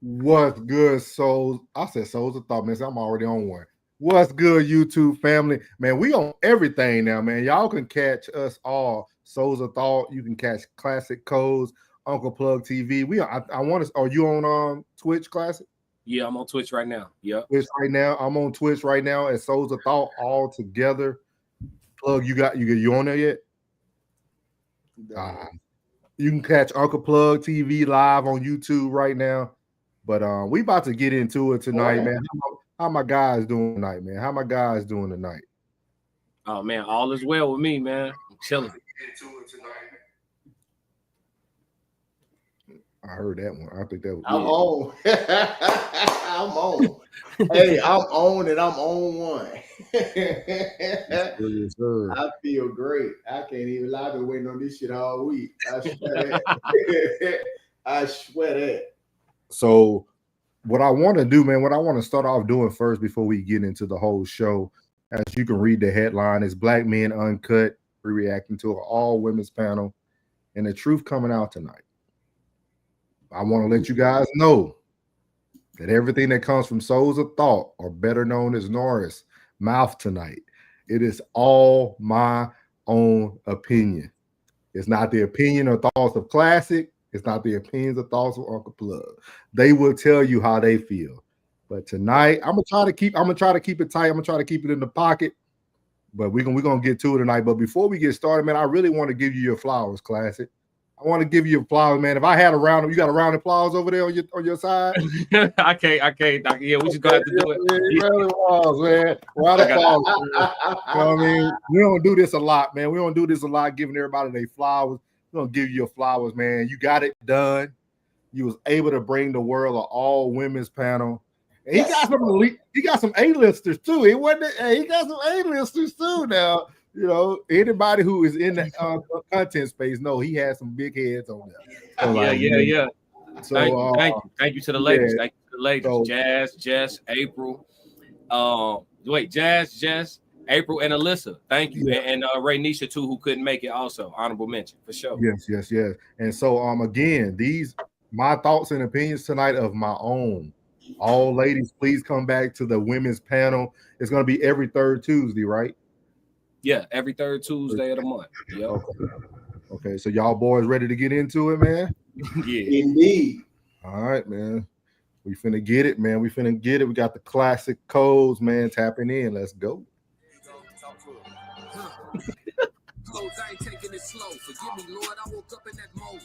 What's good, souls? I said souls of thought, man. So I'm already on one. What's good, YouTube family? Man, we on everything now, man. Y'all can catch us all. Souls of Thought. You can catch Classic Codes, Uncle Plug TV. I want to. Are you on Twitch, Classic? Yeah, I'm on Twitch right now. Yeah, Twitch right now. I'm on Twitch right now at Souls of Thought all together. Plug, you on there yet? You can catch Uncle Plug TV live on YouTube right now. But we about to get into it tonight, man. How my guys doing tonight, man? How my guys doing tonight? Oh man, all is well with me, man. I'm chilling. I heard that one. I think that was. I'm on. I'm on. Hey, I'm on and I'm on one. I feel great. I can't even lie. I've been waiting on this shit all week. I swear that. I swear that. So what I want to do, man, what I want to start off doing first before we get into the whole show, as you can read the headline, is Black Men Uncut. We're reacting to an all-women's panel and the truth coming out tonight. I want to let you guys know that everything that comes from Souls of Thought, or better known as Norris' mouth tonight, it is all my own opinion. It's not the opinion or thoughts of Classic. It's not the opinions or thoughts of Uncle Plug. They will tell you how they feel. But tonight, I'm gonna try to keep it tight. I'm gonna try to keep it in the pocket. But we're gonna get to it tonight. But before we get started, man, I really want to give you your flowers, Classic. I want to give you flowers, man. If I had a round, you got a round of applause over there on your side? I can't. Yeah, we just gonna have to do it. Round of applause, man. Round of applause. You know what I mean? We don't do this a lot, man. We don't do this a lot, giving everybody their flowers. We're gonna give you your flowers, man. You got it done. You was able to bring the world an all-women's panel. And he got some A-listers too. He got some A-listers too now. You know, anybody who is in the content space know he has some big heads on there. So yeah. So thank you to the ladies. Yeah. Thank you to the ladies. So, Jazz, April. Jazz, April, and Alyssa. Thank you. Yeah. And Raynisha too, who couldn't make it also. Honorable mention for sure. Yes. And so again, these my thoughts and opinions tonight of my own. All ladies, please come back to the women's panel. It's gonna be every third Tuesday, right? Yeah, every third Tuesday of the month. Yep. Okay, so y'all boys ready to get into it, man? Yeah. Indeed. All right, man. We finna get it, man. We finna get it. We got the classic codes, man, tapping in. Let's go. Codes, I ain't taking it slow. Forgive me, Lord, I woke up in that mode.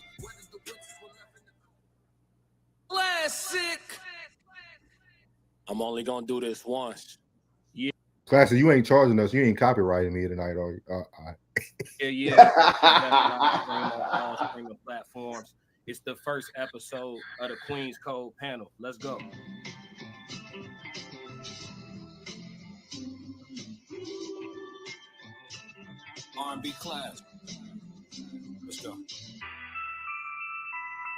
Classic. I'm only gonna do this once. Yeah. Classic, you ain't charging us. You ain't copywriting me tonight, are you? Yeah. Streaming platforms. It's the first episode of the Queen's Code panel. Let's go. R&B class. Let's go.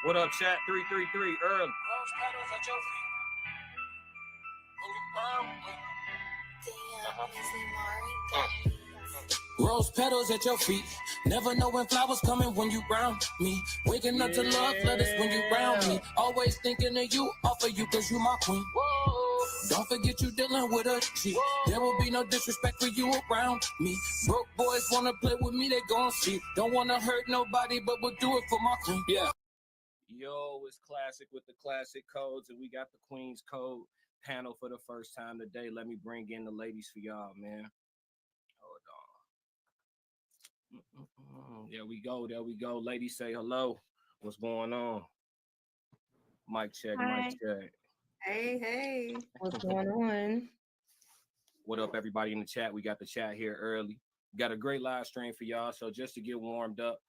What up, chat? 333 early. Rose petals at your feet. Rose petals at your feet. Never know when flowers coming when you round me. Waking up to love letters when you round me. Always thinking of you, offer you cause you my queen. Whoa. Don't forget you dealing with a G. There will be no disrespect for you around me. Broke boys wanna play with me, they gon' see. Don't wanna hurt nobody, but we'll do it for my queen. Yeah. Yo, it's Classic with the classic codes, and we got the Queen's Code panel for the first time today. Let me bring in the ladies for y'all, man. Hold on. There we go. Ladies, say hello. What's going on? Mic check. Hey. What's going on? What up, everybody in the chat? We got the chat here early. We got a great live stream for y'all. So just to get warmed up,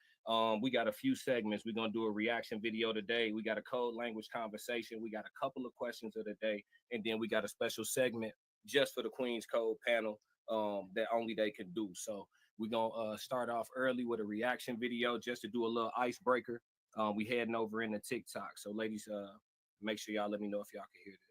we got a few segments. We're going to do a reaction video today. We got a code language conversation. We got a couple of questions of the day. And then we got a special segment just for the Queen's Code panel that only they can do. So we're gonna start off early with a reaction video just to do a little icebreaker. We heading over into TikTok. So ladies, make sure y'all let me know if y'all can hear this.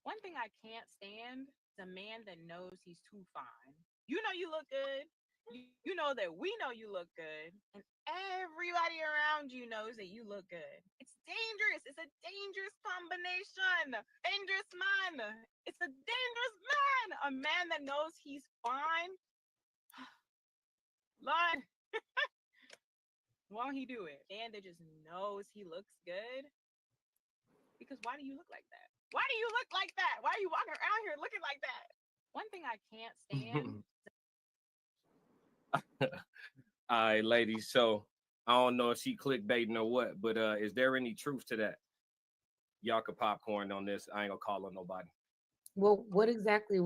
One thing I can't stand is a man that knows he's too fine. You know you look good. You know that we know you look good. And everybody around you knows that you look good. It's dangerous. It's a dangerous combination. Dangerous man. It's a dangerous man. A man that knows he's fine. Lord, won't he do it? And that just knows he looks good. Because why do you look like that? Why do you look like that? Why are you walking around here looking like that? One thing I can't stand. All right, ladies. So I don't know if she clickbaiting or what, but is there any truth to that? Y'all could popcorn on this. I ain't gonna call on nobody. Well, what exactly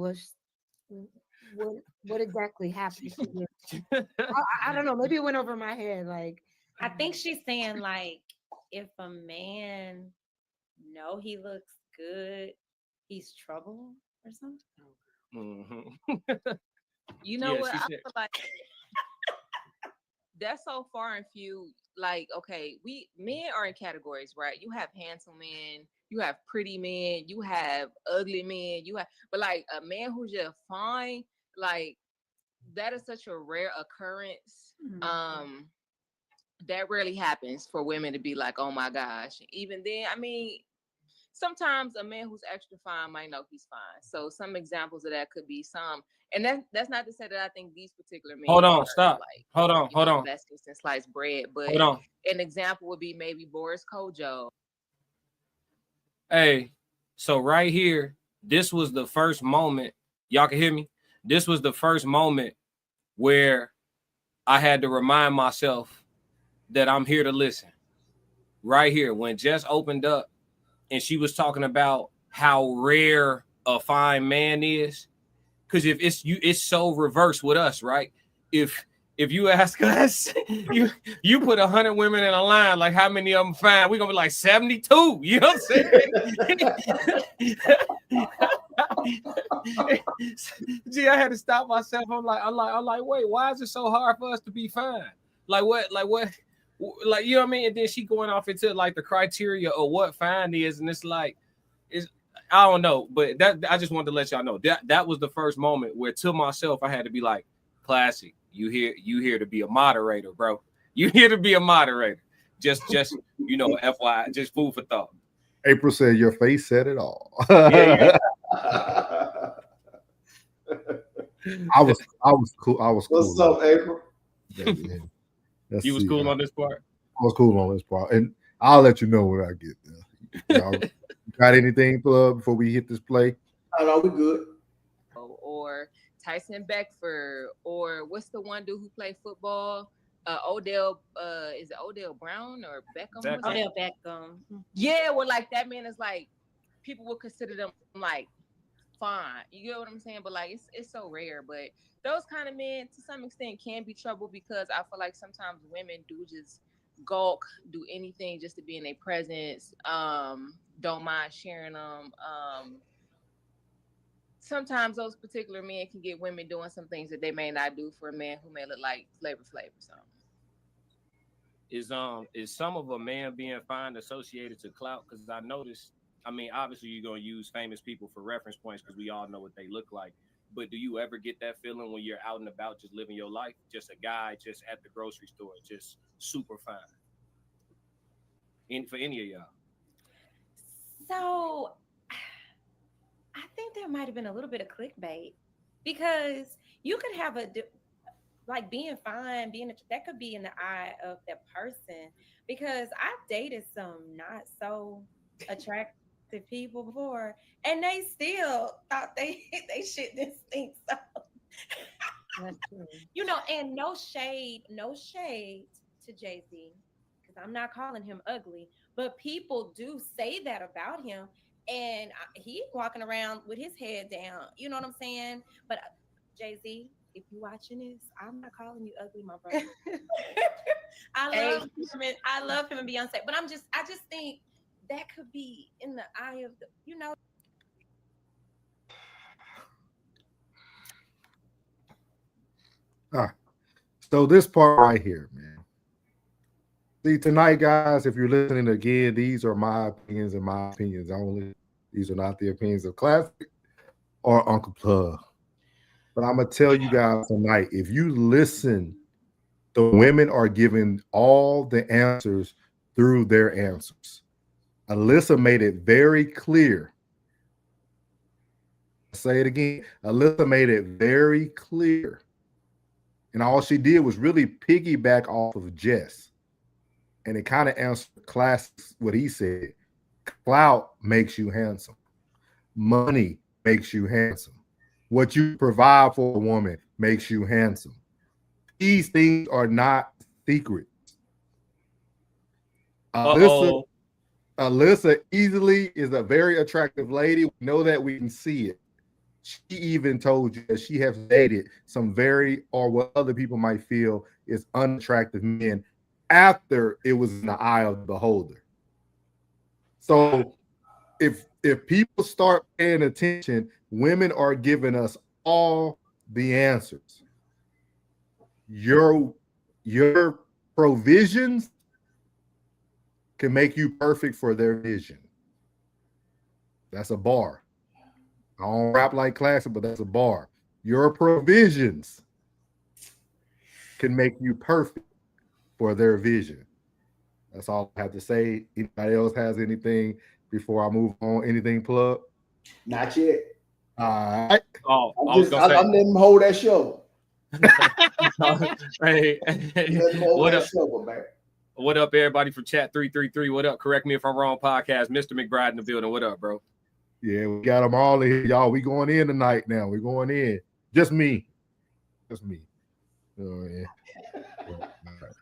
happened to you? I don't know. Maybe it went over my head. Like, I think she's saying like if a man know he looks good, he's trouble or something. Mm-hmm. You know Yeah, what? she I said- feel like that's so far and few. Like, okay, men are in categories, right? You have handsome men, you have pretty men, you have ugly men, but like a man who's just fine, like that is such a rare occurrence. Mm-hmm. That rarely happens for women to be like, oh my gosh. Even then, I mean, sometimes a man who's extra fine might know he's fine. So some examples of that could be some, and that's not to say that I think these particular men. Hold on, are, stop. Like, Hold on. Less than sliced bread, but Hold on. an example would be maybe Boris Kojo. Hey, so right here, this was the first moment. Y'all can hear me? This was the first moment where I had to remind myself that I'm here to listen. Right here, when Jess opened up and she was talking about how rare a fine man is. Because if it's so reverse with us, right? If you ask us, you put 100 women in a line, like how many of them fine? We're gonna be like 72. You know what I'm saying? Gee, I had to stop myself. I'm like, wait, why is it so hard for us to be fine? Like what? Like, you know what I mean? And then she going off into like the criteria of what fine is, and it's like, I don't know, but that I just wanted to let y'all know that was the first moment where to myself I had to be like, classic, you here to be a moderator, bro. You here to be a moderator. Just FYI, just food for thought. April said your face said it all. Yeah. I was cool. What's up, April? Yeah. You was cool on this part? I was cool on this part. And I'll let you know when I get there. Y'all got anything, Plug, before we hit this play? Oh, no, we good. Or Tyson Beckford, or what's the one dude who played football? Odell, is it Odell Brown or Beckham? Odell Beckham. Yeah, well, like that man is like, people would consider them like fine. You get what I'm saying? But like it's so rare. But those kind of men to some extent can be trouble, because I feel like sometimes women do just gawk, do anything just to be in their presence. Don't mind sharing them. Sometimes those particular men can get women doing some things that they may not do for a man who may look like Flavor Flav or something. Is some of a man being fine associated to clout? Because I noticed, I mean, obviously you're gonna use famous people for reference points because we all know what they look like. But do you ever get that feeling when you're out and about just living your life? Just a guy just at the grocery store, just super fine. For any of y'all. So I think there might have been a little bit of clickbait, because you could have like being fine, that could be in the eye of that person. Because I've dated some not so attractive people before, and they still thought they shit didn't stink. So that's true. you know, and no shade to Jay-Z, because I'm not calling him ugly, but people do say that about him. and he walking around with his head down. You know what I'm saying? But Jay-Z, if you watching this, I'm not calling you ugly, my brother. I love him and Beyonce, but I just think that could be in the eye of the, you know. Ah, so this part right here, man. See, tonight, guys, if you're listening again, these are my opinions and my opinions only. These are not the opinions of Classic or Uncle Plug. But I'm going to tell you guys tonight, if you listen, the women are giving all the answers through their answers. Alyssa made it very clear. I'll say it again. Alyssa made it very clear. And all she did was really piggyback off of Jess. And it kind of answered Classic what he said. Clout makes you handsome. Money makes you handsome. What you provide for a woman makes you handsome. These things are not secrets. Alyssa easily is a very attractive lady. We know that, we can see it. She even told you that she has dated some very, or what other people might feel is unattractive men after it was in the eye of the beholder. So if people start paying attention, women are giving us all the answers. Your provisions can make you perfect for their vision. That's a bar. I don't rap like Classic, but that's a bar. Your provisions can make you perfect for their vision. That's all I have to say. Anybody else has anything before I move on? Anything, Plug? Not yet. All right. Oh, I'm letting them hold that show. Hey, What up? Shovel, man. What up, everybody from Chat 333? What up? Correct me if I'm wrong, podcast. Mr. McBride in the building. What up, bro? Yeah, we got them all in here, y'all. We going in tonight now. We going in. Just me. Just me. Oh, yeah. Right.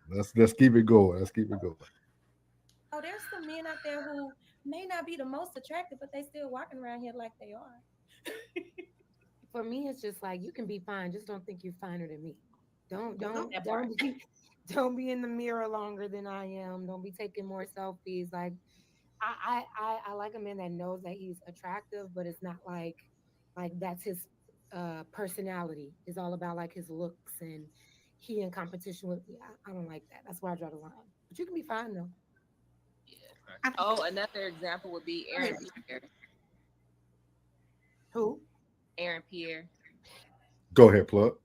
Let's keep it going. Let's keep it going. Oh, there's some men out there who may not be the most attractive, but they still walking around here like they are. For me, it's just like you can be fine, just don't think you're finer than me. Don't don't be in the mirror longer than I am. Don't be taking more selfies. Like I like a man that knows that he's attractive, but it's not like that's his personality. It's all about like his looks and he in competition with me. I don't like that. That's where I draw the line. But you can be fine though. Oh, another example would be Aaron Pierre. Who? Aaron Pierre. Go ahead, Plug.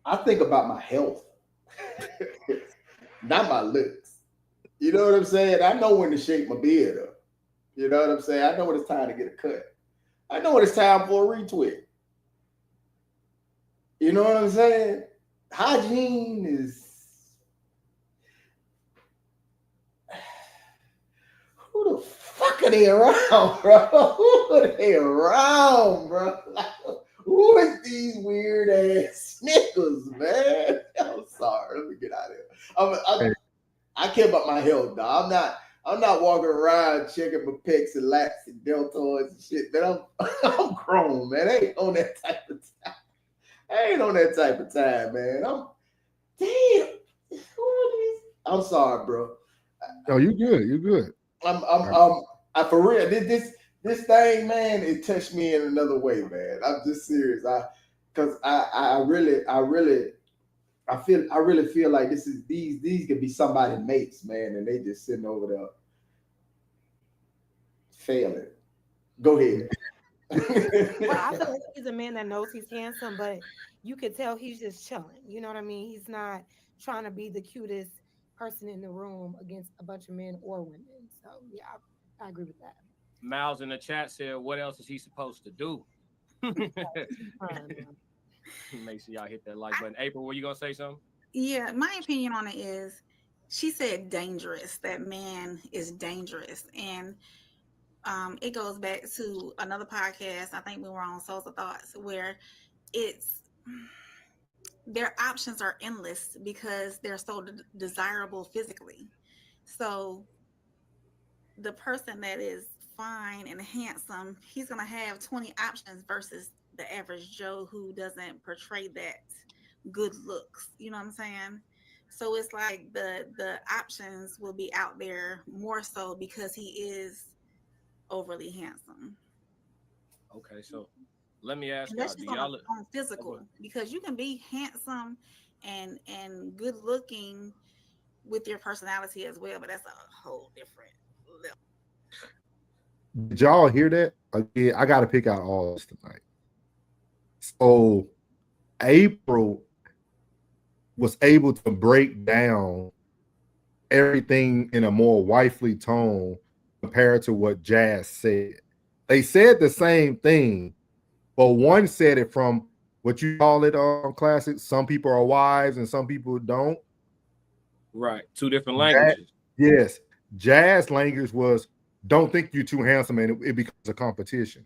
I think about my health, not my looks. You know what I'm saying? I know when to shape my beard up. You know what I'm saying? I know when it's time to get a cut. I know when it's time for a retweet. You know what I'm saying? Hygiene is... Who the fuck are they around, bro? Who are they around, bro? Like, who is these weird ass snickers, man? I'm sorry. Let me get out of here. I care about my health, dog. I'm not walking around checking my pecs and lats and deltoids and shit. Man, I'm grown, man. I ain't on that type of time. Man. Damn. Who are these? I'm sorry, bro. Oh, you good. You good. I for real. This thing, man, it touched me in another way, man. I'm just serious. I really feel like these could be somebody's mates, man, and they just sitting over there failing. Go ahead. Well, I feel like he's a man that knows he's handsome, but you could tell he's just chilling. You know what I mean? He's not trying to be the cutest person in the room against a bunch of men or women. So yeah, I agree with that. Miles in the chat said, "What else is he supposed to do?" Make sure y'all hit that like button. April, were you gonna say something? Yeah, my opinion on it is, she said dangerous. That man is dangerous, and it goes back to another podcast. I think we were on Souls of Thoughts, where it's their options are endless because they're so desirable physically. So the person that is fine and handsome, he's gonna have 20 options versus the average Joe who doesn't portray that good looks. You know what I'm saying? So it's like the options will be out there more so because he is overly handsome. Okay, so let me ask And y'all, that's do just y'all on physical, because you can be handsome and good looking with your personality as well, but that's a whole different level. Did y'all hear that? Again, I got to pick out all this tonight. So April was able to break down everything in a more wifely tone compared to what Jazz said. They said the same thing, but one said it from what you call it on classic. Some people are wives and some people don't. right, 2 different languages. Yes. Jazz language was don't think you're too handsome and it becomes a competition.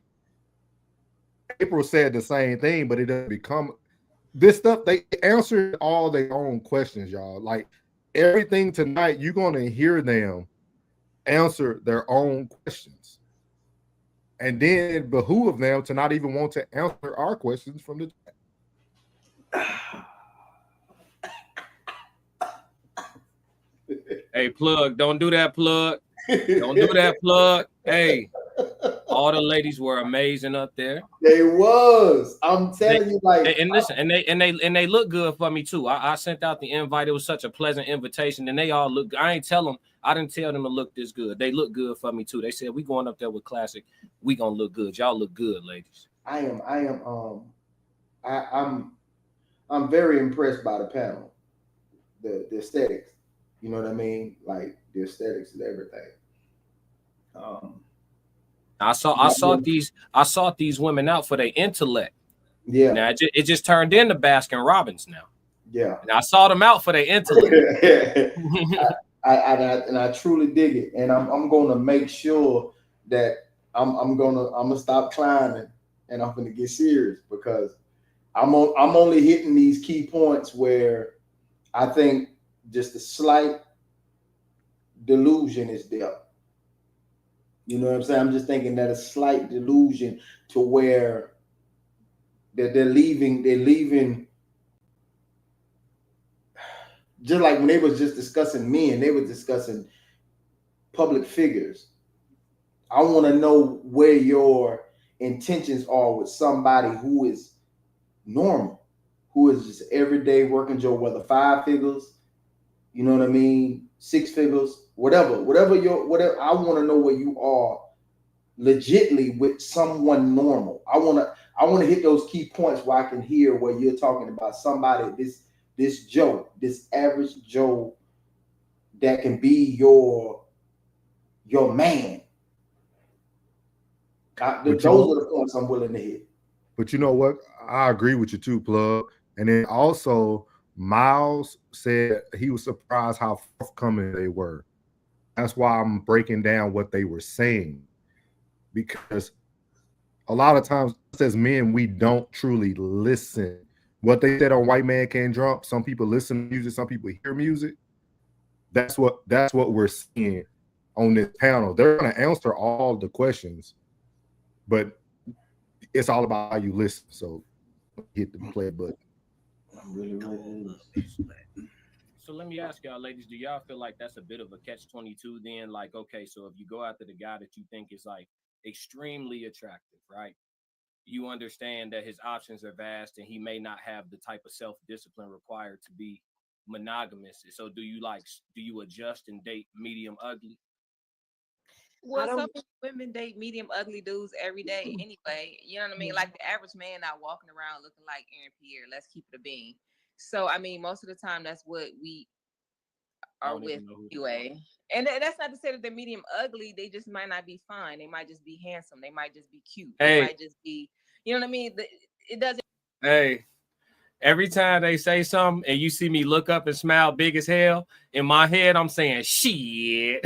April said the same thing, but it doesn't become this stuff. They answered all their own questions, y'all. Like everything tonight, you're going to hear them answer their own questions. And then it behoove them to not even want to answer our questions from the chat. Hey, plug, don't do that, plug. Don't do that, plug. Hey, all the ladies were amazing up there. They was. I'm telling you, like, and listen, and they look good for me too. I sent out the invite. It was such a pleasant invitation, and they all look. I didn't tell them to look this good. They look good for me too. They said we going up there with classic. We gonna look good. Y'all look good, ladies. I'm very impressed by the panel, the aesthetics. You know what I mean? Like the aesthetics and everything. I sought these women out for their intellect. Yeah. Now it just turned into Baskin Robbins now. Yeah. And I sought them out for their intellect. I truly dig it, and I'm gonna make sure that I'm gonna stop climbing and I'm gonna get serious, because I'm only hitting these key points where I think just a slight delusion is there. You know what I'm saying? I'm just thinking that a slight delusion to where they're leaving. Just like when they was just discussing men, they were discussing public figures. I want to know where your intentions are with somebody who is normal, who is just everyday working Joe, whether 5 figures, you know what I mean, 6 figures, whatever. I want to know where you are legitly with someone normal. I want to hit those key points where I can hear where you're talking about somebody, this Joe, this average Joe that can be your man. Those are the points I'm willing to hit. But you know what? I agree with you too, plug. And then also Miles said he was surprised how forthcoming they were. That's why I'm breaking down what they were saying, because a lot of times as men, we don't truly listen. What they said on White Man Can't Jump, some people listen to music, some people hear music. That's what we're seeing on this panel. They're going to answer all the questions, but it's all about how you listen. So hit the play button. So let me ask y'all, ladies, do y'all feel like that's a bit of a catch-22 then? Like, okay, so if you go after the guy that you think is like extremely attractive, right? You understand that his options are vast and he may not have the type of self-discipline required to be monogamous. So do you adjust and date medium ugly? Well, some women date medium ugly dudes every day anyway. You know what I mean? Like the average man not walking around looking like Aaron Pierre. Let's keep it a bean. So I mean, most of the time that's what we are with anyway. And that's not to say that they're medium ugly. They just might not be fine. They might just be handsome. They might just be cute. They might just be, you know what I mean? It doesn't. Hey, every time they say something and you see me look up and smile big as hell, in my head, I'm saying, shit.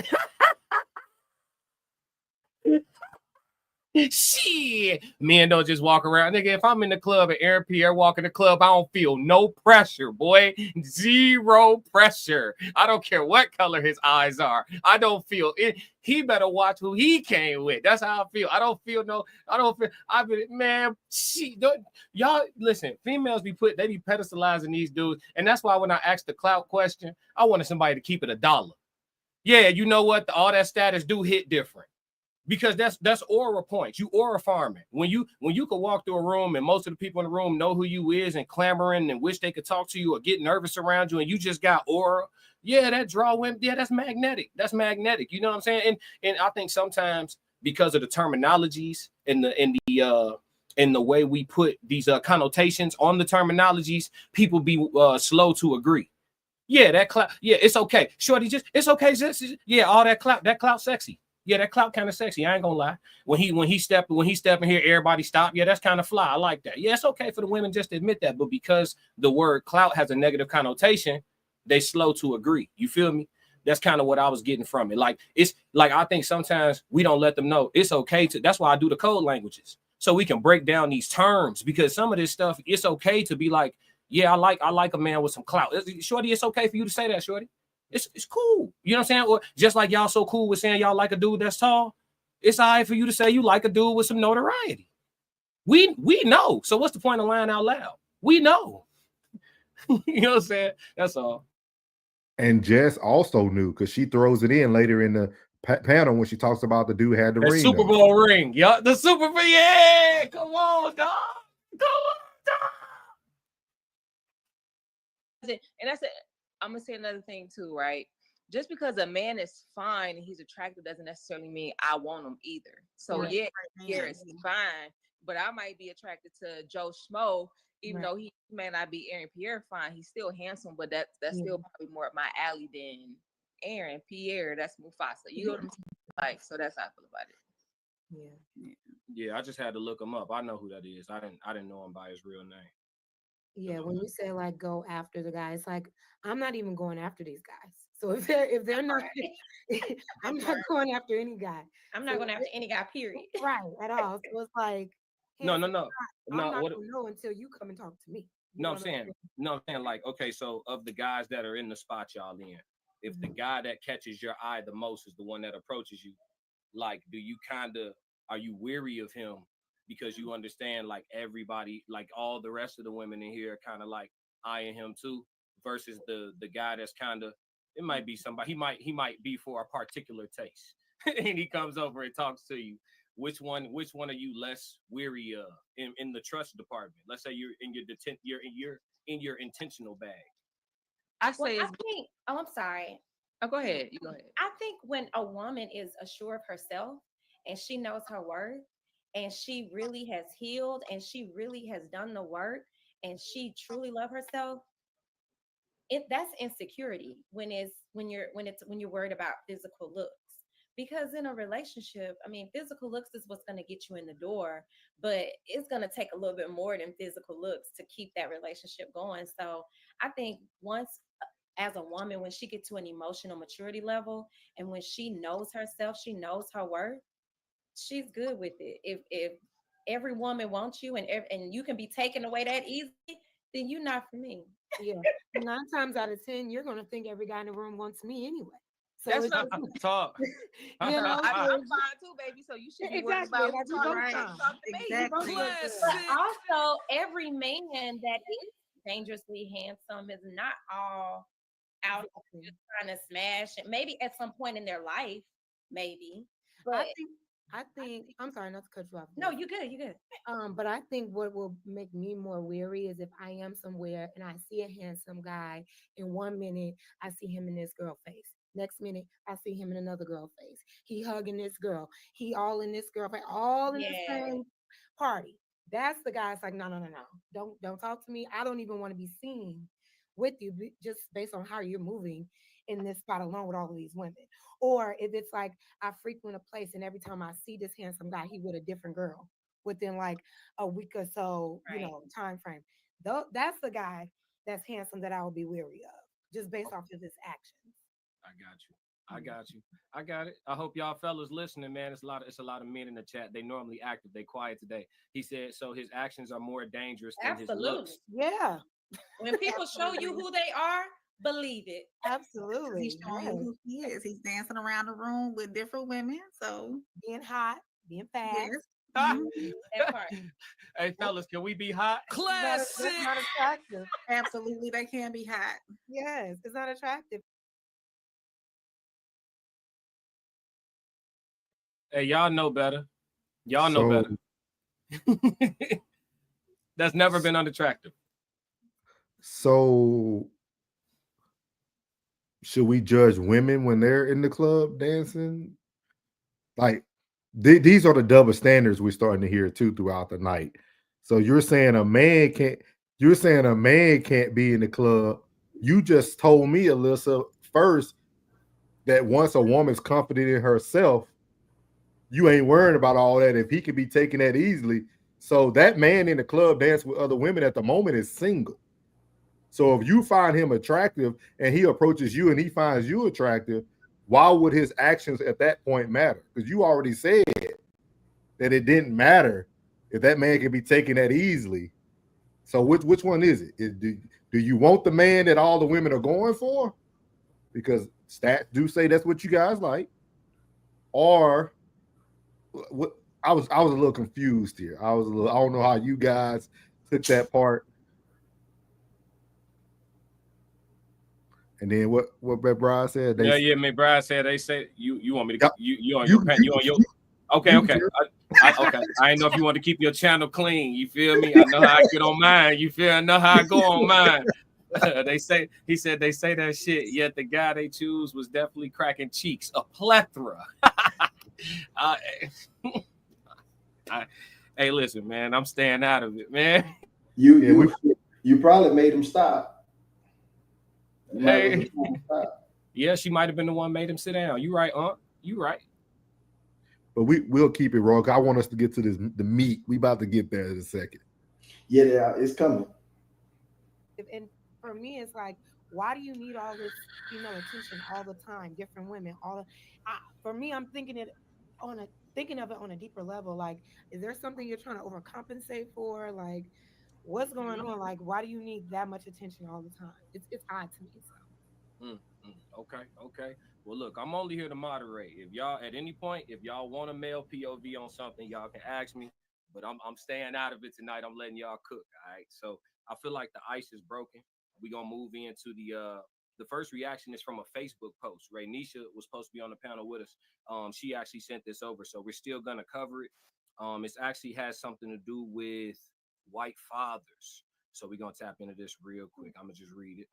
Shit, men don't just walk around. Nigga, if I'm in the club and Aaron Pierre walk in the club, I don't feel no pressure, boy. Zero pressure. I don't care what color his eyes are. I don't feel it. He better watch who he came with. That's how I feel. I don't feel. I've been, man, y'all listen, females they be pedestalizing these dudes. And that's why when I asked the clout question, I wanted somebody to keep it $1. Yeah, you know what? All that status do hit different. Because that's aura points. You aura farming. When you can walk through a room and most of the people in the room know who you is and clamoring and wish they could talk to you or get nervous around you and you just got aura. Yeah, that draw women. Yeah, that's magnetic. That's magnetic. You know what I'm saying? And I think sometimes because of the terminologies and the way we put these connotations on the terminologies, people be slow to agree. Yeah, that clout. Yeah, it's okay. Shorty, it's okay. Yeah, all that clout sexy. Yeah, that clout kind of sexy. I ain't gonna lie. When he step in here, everybody stop. Yeah, that's kind of fly. I like that. Yeah, it's okay for the women just to admit that. But because the word clout has a negative connotation, they slow to agree. You feel me? That's kind of what I was getting from it. Like it's like I think sometimes we don't let them know it's okay to. That's why I do the code languages so we can break down these terms because some of this stuff it's okay to be like, yeah, I like a man with some clout. Shorty, it's okay for you to say that, Shorty. It's cool. You know what I'm saying? Or just like y'all so cool with saying y'all like a dude that's tall, it's all right for you to say you like a dude with some notoriety. We know. So what's the point of lying out loud? We know. You know what I'm saying? That's all. And Jess also knew because she throws it in later in the panel when she talks about the dude had the ring. Super Bowl ring. Yeah, the Super Bowl. Yeah, come on, dog. Come on, dog. And that's it. I'm gonna say another thing too, right? Just because a man is fine and he's attractive doesn't necessarily mean I want him either. So yeah, is fine, but I might be attracted to Joe Schmo, even though he may not be Aaron Pierre fine. He's still handsome, but that's still probably more up my alley than Aaron Pierre. That's Mufasa. You know what I'm saying? Like, so that's how I feel about it. Yeah, I just had to look him up. I know who that is. I didn't know him by his real name. Yeah, when you say like go after the guy, it's like I'm not even going after these guys. So if they're not, I'm not going after any guy. I'm not going after any guy. Period. Right at all. So it's like no. I'm not gonna know until you come and talk to me. I'm saying like okay, so of the guys that are in the spot y'all in, if the guy that catches your eye the most is the one that approaches you, like are you weary of him? Because you understand like everybody, like all the rest of the women in here kind of like eyeing him too, versus the guy that's kind of, it might be somebody, he might be for a particular taste and he comes over and talks to you. Which one are you less weary of in the trust department? Let's say you're in your intentional bag. I think, I'm sorry. Oh, go ahead. You go ahead. I think when a woman is assured of herself and she knows her worth, and she really has healed and she really has done the work and she truly loves herself, that's insecurity when you're worried about physical looks. Because in a relationship, I mean, physical looks is what's going to get you in the door, but it's going to take a little bit more than physical looks to keep that relationship going. So I think once as a woman, when she gets to an emotional maturity level and when she knows herself, she knows her worth, she's good with it. If every woman wants you and you can be taken away that easily, then you're not for me. Yeah. 9 times out of 10, you're gonna think every guy in the room wants me anyway. So that's not talk. I'm fine too, baby. So you should be worried about talk to me. Exactly. But also, every man that is dangerously handsome is not all out just trying to smash it. Maybe at some point in their life, maybe. But I think I'm sorry not to cut you off. No, you're good. You're good. But I think what will make me more weary is if I am somewhere and I see a handsome guy. In 1 minute, I see him in this girl face. Next minute, I see him in another girl face. He hugging this girl. He all in this girl face. All in the same party. That's the guy. It's like no. Don't talk to me. I don't even want to be seen with you just based on how you're moving in this spot alone with all of these women. Or if it's like I frequent a place and every time I see this handsome guy, he with a different girl within like a week or so, time frame. That's the guy that's handsome that I will be weary of, just based off of his actions. I got you. I got you. I got it. I hope y'all fellas listening, man. It's a lot of men in the chat. They normally active. They quiet today. He said so his actions are more dangerous than his Absolutely. looks. Yeah, When people show you who they are, believe it. absolutely. He's showing you Yes. who he is. He's dancing around the room with different women. So Being hot, being fast. yes. Ah, That part. hey fellas, can we be hot? That's not attractive. Absolutely, they can be hot. Yes, it's not attractive. Hey, y'all know better. Y'all know So better. That's never been unattractive. so should we judge women when they're in the club dancing? Like these are the double standards we're starting to hear too throughout the night. So you're saying a man can't be in the club. You just told me, Alyssa, first that once a woman's confident in herself, you ain't worrying about all that if he can be taking that easily. So that man in the club dancing with other women at the moment is single. So if you find him attractive and he approaches you and he finds you attractive, why would his actions at that point matter? Because you already said that it didn't matter if that man can be taken that easily. So which one is it? Do you want the man that all the women are going for? Because stats do say that's what you guys like. Or what I was a little confused here. I don't know how you guys took that part. And then what Brett Brian said, Yeah, McBride said they say you want me to yeah, you on your pen, you on your okay. Okay. I didn't know if you want to keep your channel clean. You feel me? I know how I get on mine. You feel? I know how I go on mine. He said they say that shit. Yet the guy they choose was definitely cracking cheeks, a plethora. Hey, listen, man, I'm staying out of it, man. You probably made him stop. Hey. Yeah, she might have been the one made him sit down. You right, You right. But we'll keep it raw. I want us to get to the meat. We about to get there in a second. Yeah, it's coming. And for me, it's like, why do you need all this female attention all the time? Different women, for me, I'm thinking of it on a deeper level. Like, is there something you're trying to overcompensate for? Like, what's going on? Like, why do you need that much attention all the time? It's odd to me. So. Okay. Well, look, I'm only here to moderate. If y'all at any point, if y'all want a male POV on something, y'all can ask me. But I'm staying out of it tonight. I'm letting y'all cook. All right. So I feel like the ice is broken. We're gonna move into the first reaction is from a Facebook post. Raynisha was supposed to be on the panel with us. She actually sent this over, so we're still gonna cover it. It actually has something to do with white fathers. So we're gonna tap into this real quick. I'm gonna just read it.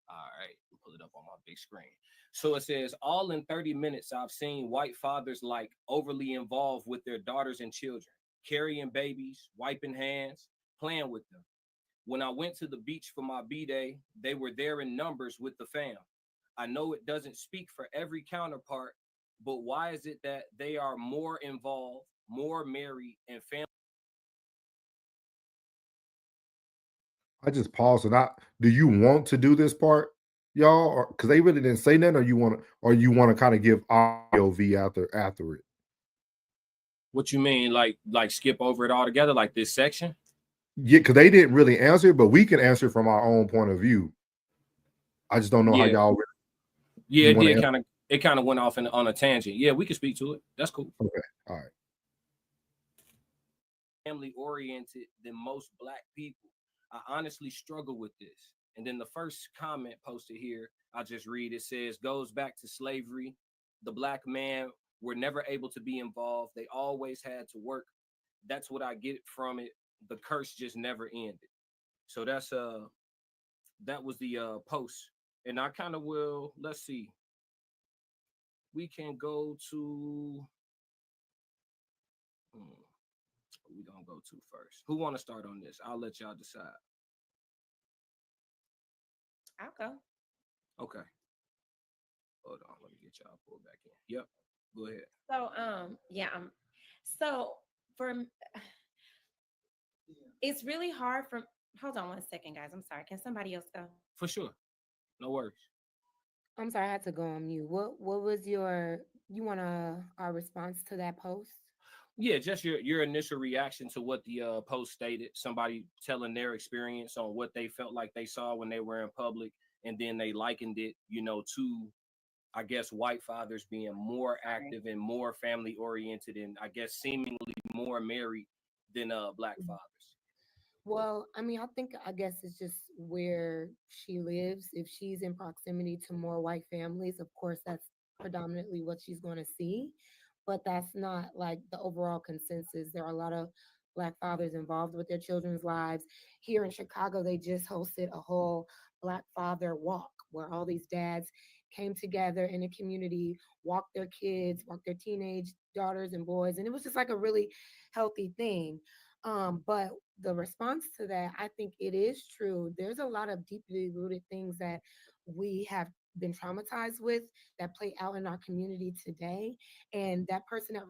All right, pull it up on my big screen. So it says, all in 30 minutes, I've seen white fathers like overly involved with their daughters and children, carrying babies, wiping hands, playing with them. When I went to the beach for my B-day, they were there in numbers with the fam. I know it doesn't speak for every counterpart, but why is it that they are more involved, more married, and family? I just paused and do you want to do this part, y'all? Because they really didn't say nothing, or you want to kind of give audio V after it. What you mean, like skip over it all together, like this section? Yeah, because they didn't really answer, but we can answer from our own point of view. I just don't know how y'all. Yeah, it kind of went off on a tangent. Yeah, we can speak to it. That's cool. Okay, all right. Family oriented than most Black people. I honestly struggle with this. And then the first comment posted here, I'll just read. It says, goes back to slavery. The Black man were never able to be involved. They always had to work. That's what I get from it. The curse just never ended. So that was the post. And I kind of will, let's see. We can go to we gonna go to first. Who want to start on this? I'll let y'all decide. I'll go. Okay. Hold on. Let me get y'all pulled back in. Yep. Go ahead. So so for it's really hard for hold on one second, guys. I'm sorry. Can somebody else go? For sure. No worries. I'm sorry, I had to go on mute. What was you want our response to that post? Yeah, just your initial reaction to what the post stated. Somebody telling their experience on what they felt like they saw when they were in public, and then they likened it, to I guess white fathers being more active and more family oriented, and I guess seemingly more married than black fathers. Well, I mean, I guess it's just where she lives. If she's in proximity to more white families, of course, that's predominantly what she's going to see. But that's not like the overall consensus. There are a lot of black fathers involved with their children's lives. Here in Chicago, they just hosted a whole Black Father Walk where all these dads came together in a community, walked their kids, walked their teenage daughters and boys, and it was just like a really healthy thing. But the response to that, I think it is true. There's a lot of deeply rooted things that we have been traumatized with that play out in our community today. And that person that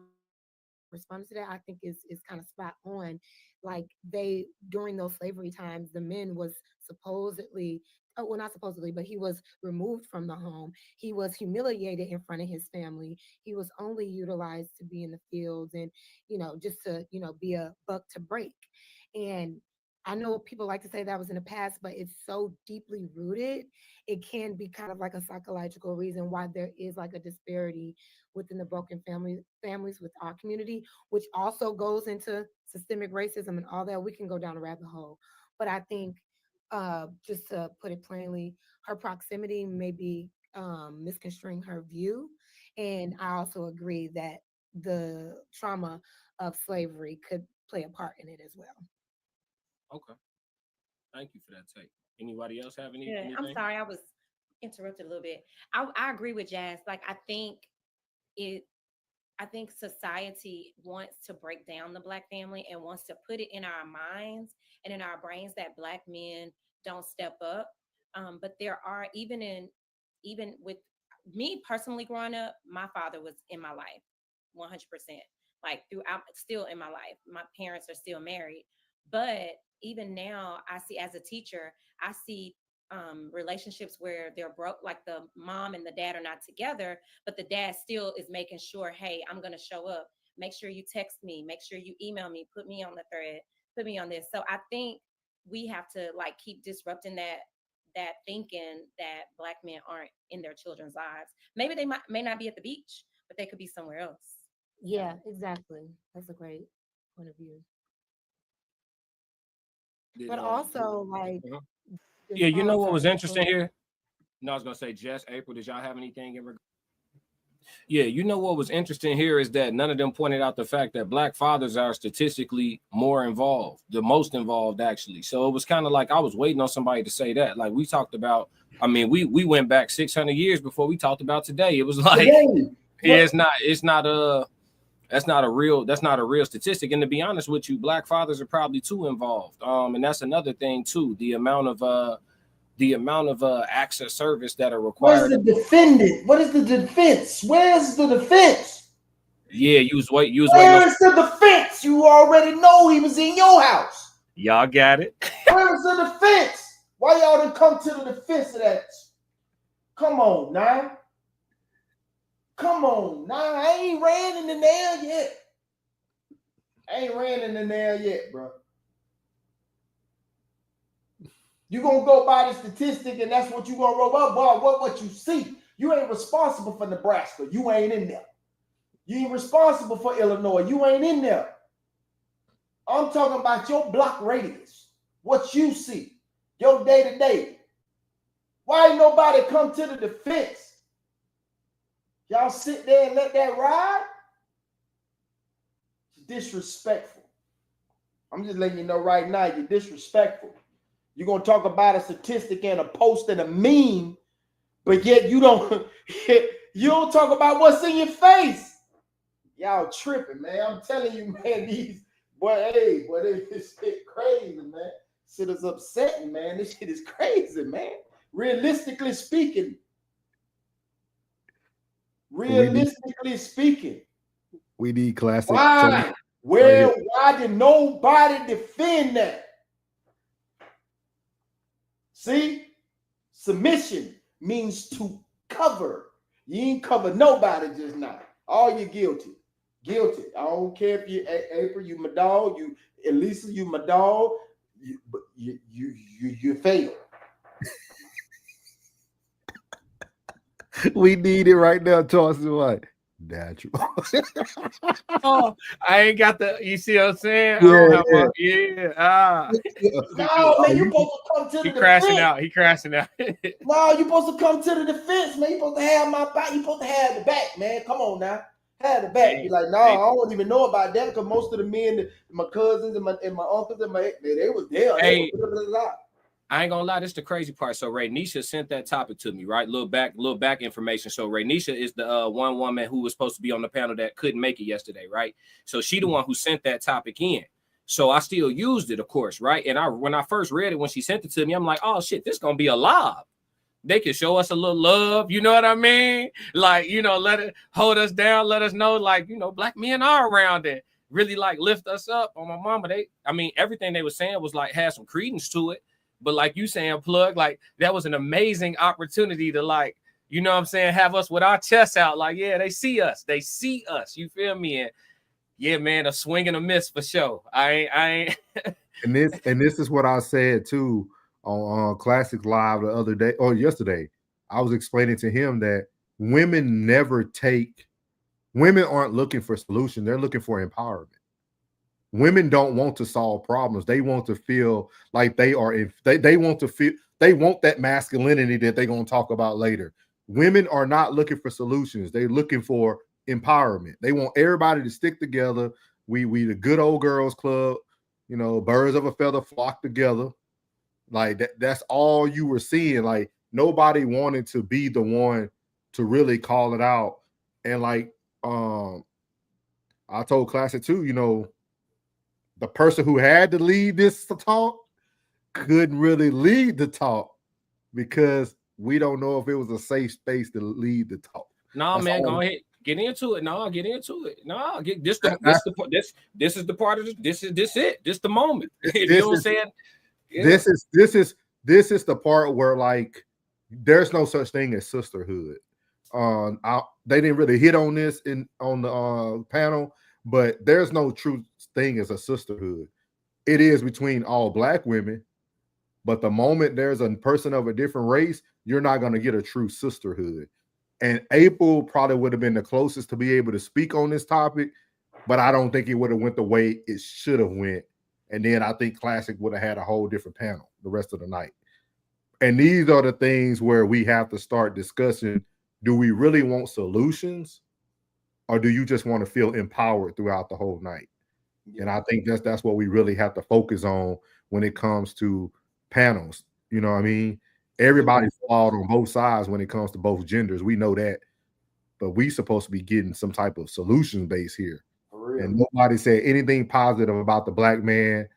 responded to that, I think is kind of spot on. Like during those slavery times, the men was supposedly, oh, well, not supposedly, but he was removed from the home. He was humiliated in front of his family. He was only utilized to be in the fields and, just to, be a buck to break. And I know people like to say that was in the past, but it's so deeply rooted. It can be kind of like a psychological reason why there is like a disparity within the broken families with our community, which also goes into systemic racism and all that. We can go down a rabbit hole. But I think just to put it plainly, her proximity may be misconstruing her view. And I also agree that the trauma of slavery could play a part in it as well. Okay, thank you for that take. Anybody else have Yeah, I'm anything? sorry, I was interrupted a little bit. I agree with Jazz. Like it I think society wants to break down the black family and wants to put it in our minds and in our brains that black men don't step up. But there are even with me personally growing up, my father was in my life 100%. Like throughout, still in my life. My parents are still married, but even now, I see as a teacher, I see relationships where they're broke, like the mom and the dad are not together, but the dad still is making sure, hey, I'm going to show up. Make sure you text me. Make sure you email me. Put me on the thread. Put me on this. So I think we have to like keep disrupting that thinking that black men aren't in their children's lives. Maybe they may not be at the beach, but they could be somewhere else. Yeah, exactly. That's a great point of view. Did But also, like, uh-huh. this, Yeah, oh, I'm what sorry. was Go interesting ahead. here? No, I was gonna say, Jess, April, did y'all have anything in regard? Yeah, what was interesting here is that none of them pointed out the fact that black fathers are statistically more involved, the most involved actually. So it was kind of like I was waiting on somebody to say that. Like we talked about, I mean, we went back 600 years before we talked about today. It was like, yeah, that's not a real statistic. And to be honest with you, black fathers are probably too involved. And that's another thing too, the amount of acts of service that are Where's required. the defendant? What is the defense? Where's the defense? Yeah, you was waiting on. Where's the defense? You already know he was in your house. Y'all got it. Where's the defense? Why y'all didn't come to the defense of that? Come on now. Come on now. I ain't ran in the nail yet. Bro. You gonna go by the statistic and that's what you gonna roll up. What you see. You ain't responsible for Nebraska. You ain't in there. You ain't responsible for Illinois. You ain't in there. I'm talking about your block radius. What you see. Your day-to-day. Why ain't nobody come to the defense? Y'all sit there and let that ride? It's disrespectful. I'm just letting you know right now, you're disrespectful. You're going to talk about a statistic and a post and a meme, but yet you don't talk about what's in your face. Y'all tripping, man. I'm telling you, man, this shit crazy, man. Shit is upsetting, man. This shit is crazy, man. Realistically speaking, we need classic. Why? Why did nobody defend that? See, submission means to cover. You ain't cover nobody just now. All you guilty. Guilty. I don't care if you April, you my dog, you Elisa, you my dog. You fail. We need it right now. Charleston White. Natural. Oh, I ain't got the. You see what I'm saying? Yeah, I don't have yeah. my. Yeah. Ah. No, man, you supposed to come to the He crashing defense. out. He crashing out. No, you supposed to come to the defense, man. You supposed to have my back. You supposed to have the back, man. Come on now. Have the back. Hey, Be like, no, hey. I don't even know about that because most of the men, my cousins and my uncles and they was there. Hey. They was, I ain't gonna lie, this is the crazy part. So Ray Nisha sent that topic to me, right? Little back information. So Ray Nisha is the one woman who was supposed to be on the panel that couldn't make it yesterday, right? So she the one who sent that topic in. So I still used it, of course, right? And when I first read it, when she sent it to me, I'm like, oh shit, this gonna be alive. They can show us a little love, you know what I mean? Like, you know, let it hold us down, let us know, like, you know, black men are around it. Really like lift us up. On my mama, everything they were saying was like had some credence to it. But like you saying, Plug, like that was an amazing opportunity to like, you know what I'm saying, have us with our chests out. Like, yeah, they see us. They see us. You feel me? And yeah, man, a swing and a miss for sure. I ain't. and this is what I said too on Classic Live the other day or yesterday. I was explaining to him that women aren't looking for solution. They're looking for empowerment. Women don't want to solve problems. They want to feel like they want that masculinity that they're going to talk about later. Women are not looking for solutions. They're looking for empowerment. They want everybody to stick together. We the good old girls club, you know, birds of a feather flock together. Like that's all you were seeing. Like nobody wanted to be the one to really call it out. And like I told Classic too, you know, the person who had to lead this talk couldn't really lead the talk because we don't know if it was a safe space to lead the talk. No, man, go ahead. Get into it. No, get into it. No, this is the part of this. This is the moment. You know what I'm saying? Yeah. This is the part where like there's no such thing as sisterhood. They didn't really hit on this on the panel, but there's no true thing as a sisterhood. It is between all black women, but the moment there's a person of a different race, you're not going to get a true sisterhood. And April probably would have been the closest to be able to speak on this topic, but I don't think it would have went the way it should have went. And then I think Classic would have had a whole different panel the rest of the night. And these are the things where we have to start discussing, do we really want solutions or do you just want to feel empowered throughout the whole night? Yeah. And I think that's what we really have to focus on when it comes to panels. You know what I mean? Everybody's flawed on both sides when it comes to both genders. We know that. But we supposed to be getting some type of solution base here. And nobody said anything positive about the black man.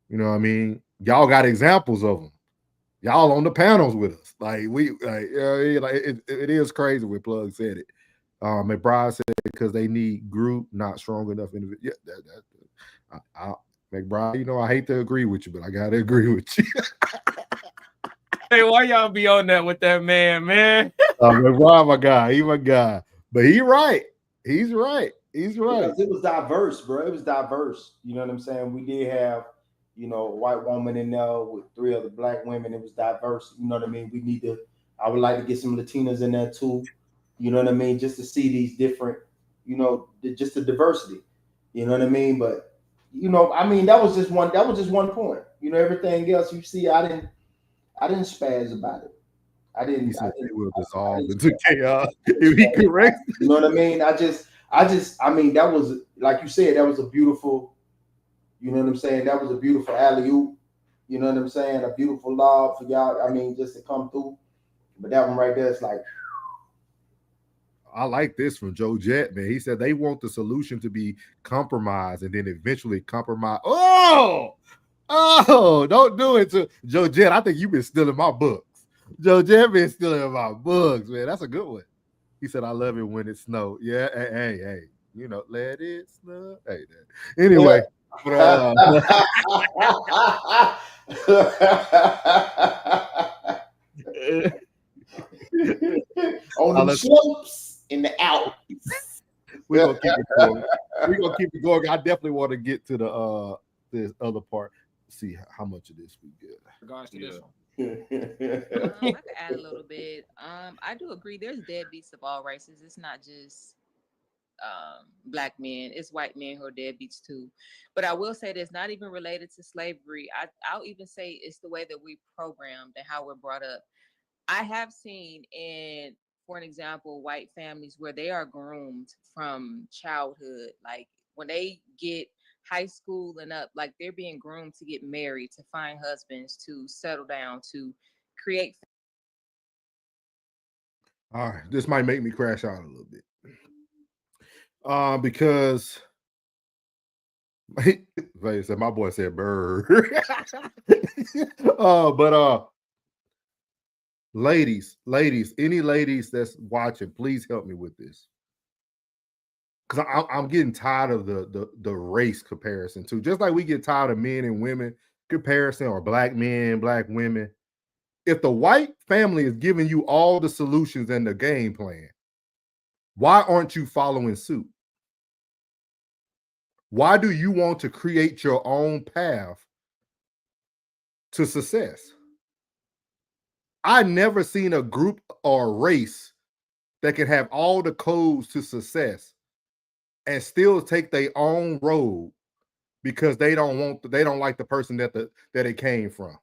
You know what I mean? Y'all got examples of them. Y'all on the panels with us. It is crazy when Plug said it. McBride said because they need group, not strong enough individual. Yeah, McBride, you know, I hate to agree with you, but I gotta agree with you. Hey, why y'all be on that with that man? McBride, my guy, he my guy. But he's right. He's right. He's right. It was diverse, bro. It was diverse. You know what I'm saying? We did have, you know, a white woman in there with 3 other black women. It was diverse. You know what I mean? I would like to get some Latinas in there too. You know what I mean? Just to see these different, you know, just the diversity. You know what I mean? But, you know, I mean, that was just one point. You know, everything else you see, I didn't spaz about it. He said they will dissolve into chaos. If he correct. You know what I mean? I mean, that was, like you said, that was a beautiful, you know what I'm saying? That was a beautiful alley-oop. You know what I'm saying? A beautiful lob for y'all. I mean, just to come through. But that one right there is like. I like this from Joe Jett, man. He said they want the solution to be compromised and then eventually compromise. Oh, don't do it to Joe Jett. I think you've been stealing my books. Joe Jett been stealing my books, man. That's a good one. He said, I love it when it snows. Yeah, hey. You know, let it snow. Hey, anyway. On the slopes in the Alps. We're gonna keep it going. We're gonna keep it going. I definitely want to get to the this other part. See how much of this we get. Regards to this one. I could add a little bit. I do agree. There's deadbeats of all races. It's not just black men. It's white men who are deadbeats too. But I will say that's not even related to slavery. I'll even say it's the way that we programmed and how we're brought up. I have seen for an example, white families where they are groomed from childhood. Like when they get high school and up, like they're being groomed to get married, to find husbands, to settle down, to create. All right, this might make me crash out a little bit. Because said my boy said bird. Ladies, any ladies that's watching, please help me with this. Because I'm getting tired of the race comparison too. Just like we get tired of men and women comparison, or black men, black women. If the white family is giving you all the solutions and the game plan, why aren't you following suit? Why do you want to create your own path to success? I never seen a group or a race that can have all the codes to success and still take their own road because they don't like the person that it came from.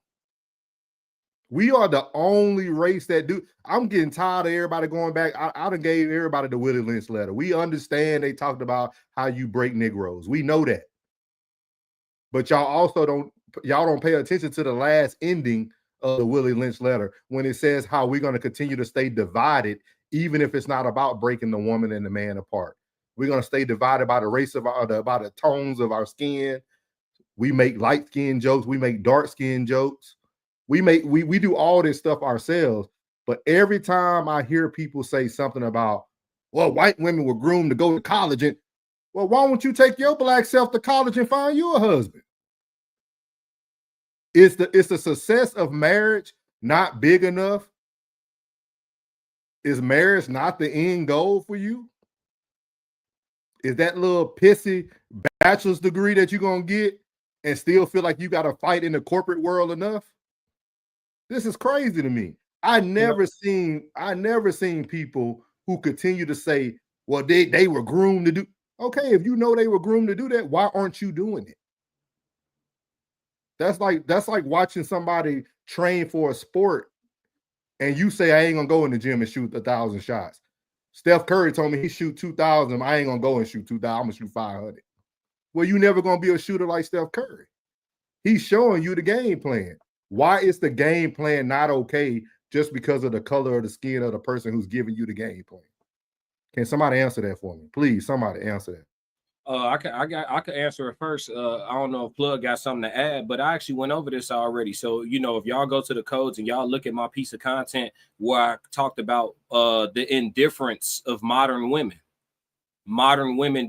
We are the only race that do. I'm getting tired of everybody going back. I done gave everybody the Willie Lynch letter. We understand they talked about how you break Negroes. We know that. But y'all don't pay attention to the last ending of the Willie Lynch letter when it says how we're going to continue to stay divided, even if it's not about breaking the woman and the man apart. We're going to stay divided by the race of by the tones of our skin. We make light skin jokes. We make dark skin jokes. We do all this stuff ourselves. But every time I hear people say something about, well, white women were groomed to go to college, and well, why don't you take your black self to college and find you a husband? Is the success of marriage not big enough? Is marriage not the end goal for you? Is that little pissy bachelor's degree that you're gonna get and still feel like you got to fight in the corporate world enough? This is crazy to me. I never seen people who continue to say, well, they were groomed to do. Okay, if you know they were groomed to do that, why aren't you doing it? That's like watching somebody train for a sport and you say, I ain't gonna go in the gym and shoot 1,000 shots. Steph Curry told me he shoot 2,000. I ain't gonna go and shoot 2,000. I'm gonna shoot 500. Well, you never gonna be a shooter like Steph Curry. He's showing you the game plan. Why is the game plan not okay just because of the color of the skin of the person who's giving you the game plan? Can somebody answer that for me? Please, somebody answer that. I could answer it first. I don't know if Plug got something to add, but I actually went over this already. So, if y'all go to the codes and y'all look at my piece of content where I talked about the indifference of modern women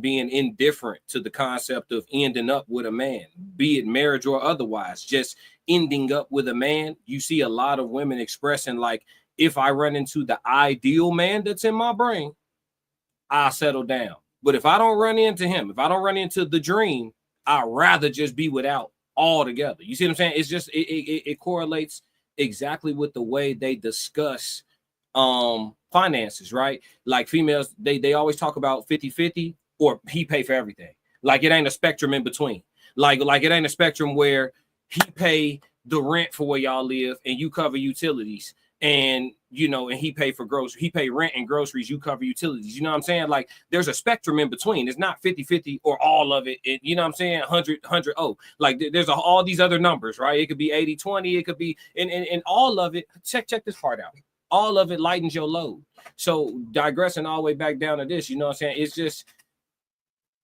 being indifferent to the concept of ending up with a man, be it marriage or otherwise, just ending up with a man. You see a lot of women expressing like, if I run into the ideal man that's in my brain, I'll settle down. But if I don't run into him, if I don't run into the dream, I'd rather just be without altogether. You see what I'm saying? It's just it correlates exactly with the way they discuss finances, right? Like females, they always talk about 50-50 or he pay for everything. Like it ain't a spectrum in between. Like it ain't a spectrum where he pay the rent for where y'all live and you cover utilities. And and he pay for groceries, he pay rent and groceries, you cover utilities. You know what I'm saying? Like there's a spectrum in between. It's not 50-50 or all of it. You know what I'm saying? 100. Oh, like there's all these other numbers, right? It could be 80-20, it could be and all of it. Check this part out. All of it lightens your load. So digressing all the way back down to this, you know what I'm saying? It's just,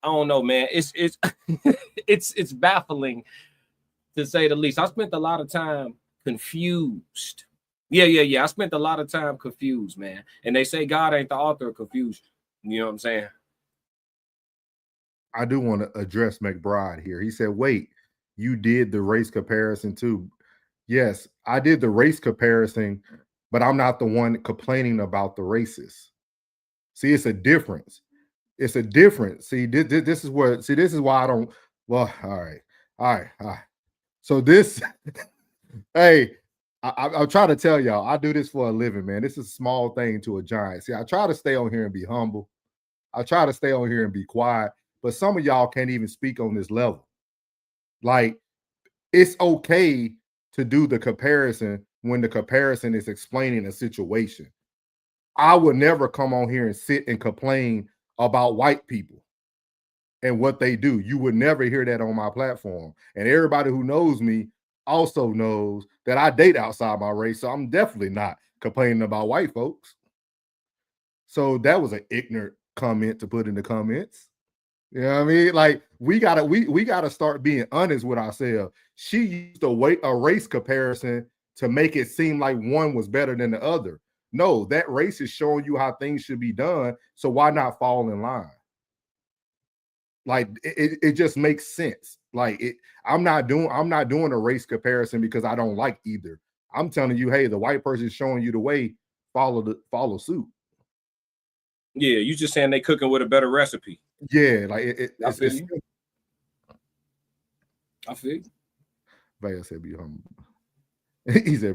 I don't know, man. It's it's baffling to say the least. I spent a lot of time confused. Yeah. I spent a lot of time confused, man. And they say God ain't the author of confusion. You know what I'm saying? I do want to address McBride here. He said, wait, you did the race comparison too. Yes, I did the race comparison but I'm not the one complaining about the racists. See, it's a difference. It's a difference. See, this is what. See, this is why I don't. Well, all right, all right, all right. So this, hey, I'm trying to tell y'all, I do this for a living, man. This is a small thing to a giant. See, I try to stay on here and be humble. I try to stay on here and be quiet, but some of y'all can't even speak on this level. Like, it's okay to do the comparison when the comparison is explaining a situation. I would never come on here and sit and complain about white people and what they do. You would never hear that on my platform. And everybody who knows me also knows that I date outside my race. So I'm definitely not complaining about white folks. So that was an ignorant comment to put in the comments. You know what I mean? Like, we gotta start being honest with ourselves. She used a race comparison to make it seem like one was better than the other. No, that race is showing you how things should be done. So why not fall in line? Like, it just makes sense. Like, I'm not doing a race comparison because I don't like either. I'm telling you, hey, the white person is showing you the way, follow suit. Yeah, you just saying they cooking with a better recipe. Yeah, like it's I feel you. Vaya said be humble. He said,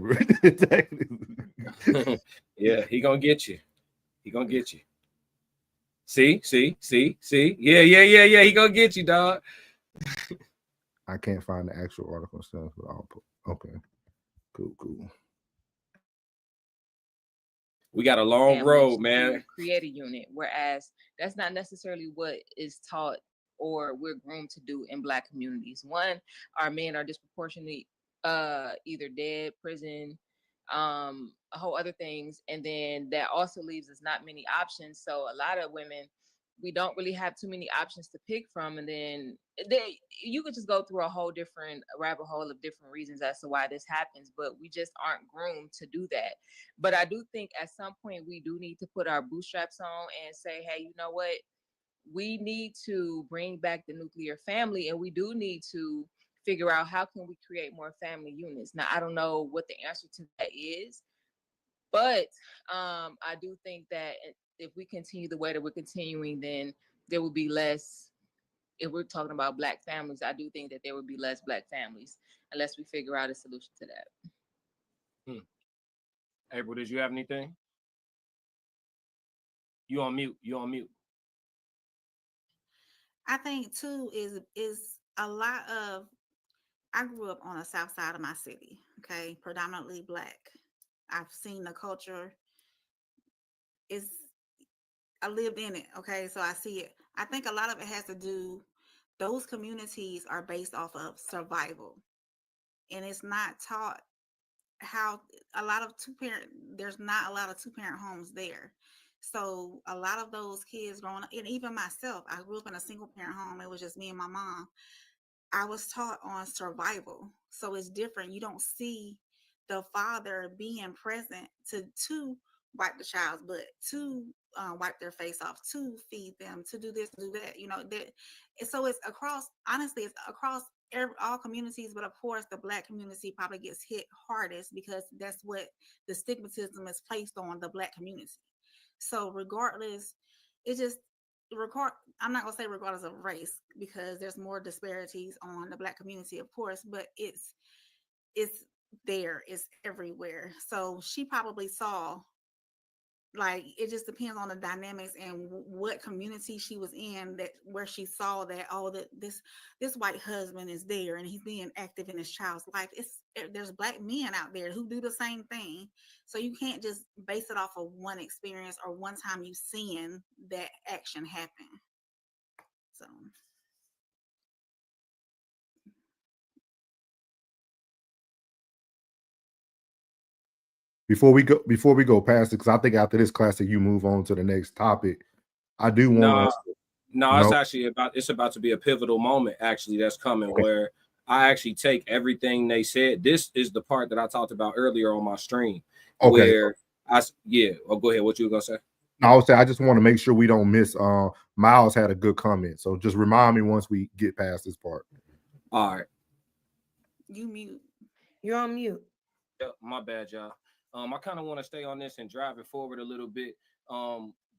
yeah, he gonna get you. He gonna get you. See. Yeah. He gonna get you, dog. I can't find the actual article stuff, but I'll put. Okay, cool. We got a long road, man. Create a unit, whereas that's not necessarily what is taught or we're groomed to do in Black communities. One, our men are disproportionately either dead, prison, a whole other things, and then that also leaves us not many options. So a lot of women, we don't really have too many options to pick from, and then you could just go through a whole different rabbit hole of different reasons as to why this happens, but we just aren't groomed to do that. But I do think at some point we do need to put our bootstraps on and say, hey, you know what, we need to bring back the nuclear family, and we do need to figure out how can we create more family units. Now, I don't know what the answer to that is, but I do think that if we continue the way that we're continuing, then there will be less. If we're talking about Black families, I do think that there would be less Black families unless we figure out a solution to that. April, did you have anything? You on mute. I think too is a lot of. I grew up on the south side of my city. Okay, predominantly Black. I've seen the culture. I lived in it. Okay, so I see it. I think a lot of it has to do. Those communities are based off of survival, and it's not taught how there's not a lot of two-parent homes there. So a lot of those kids growing up, and even myself, I grew up in a single parent home. It was just me and my mom. I was taught on survival. So it's different. You don't see the father being present to wipe the child's butt, to wipe their face off, to feed them, to do this, do that. So it's across. Honestly, it's across all communities, but of course, the Black community probably gets hit hardest because that's what the stigmatism is placed on the Black community. So regardless, it just I'm not gonna say regardless of race because there's more disparities on the Black community, of course, but it's there, it's everywhere. So she probably saw, like, it just depends on the dynamics and what community she was in, that where she saw that, oh, that this white husband is there and he's being active in his child's life. There's Black men out there who do the same thing. So you can't just base it off of one experience or one time you've seen that action happen. So Before we go past it, because I think after this classic, you move on to the next topic. I do want to. No, it's actually about to be a pivotal moment. Actually, that's coming where I actually take everything they said. This is the part that I talked about earlier on my stream. Okay. Where go ahead. What you were gonna say? No, I would say I just want to make sure we don't miss. Miles had a good comment, so just remind me once we get past this part. All right. You mute. You're on mute. Yep, my bad, y'all. I kind of want to stay on this and drive it forward a little bit,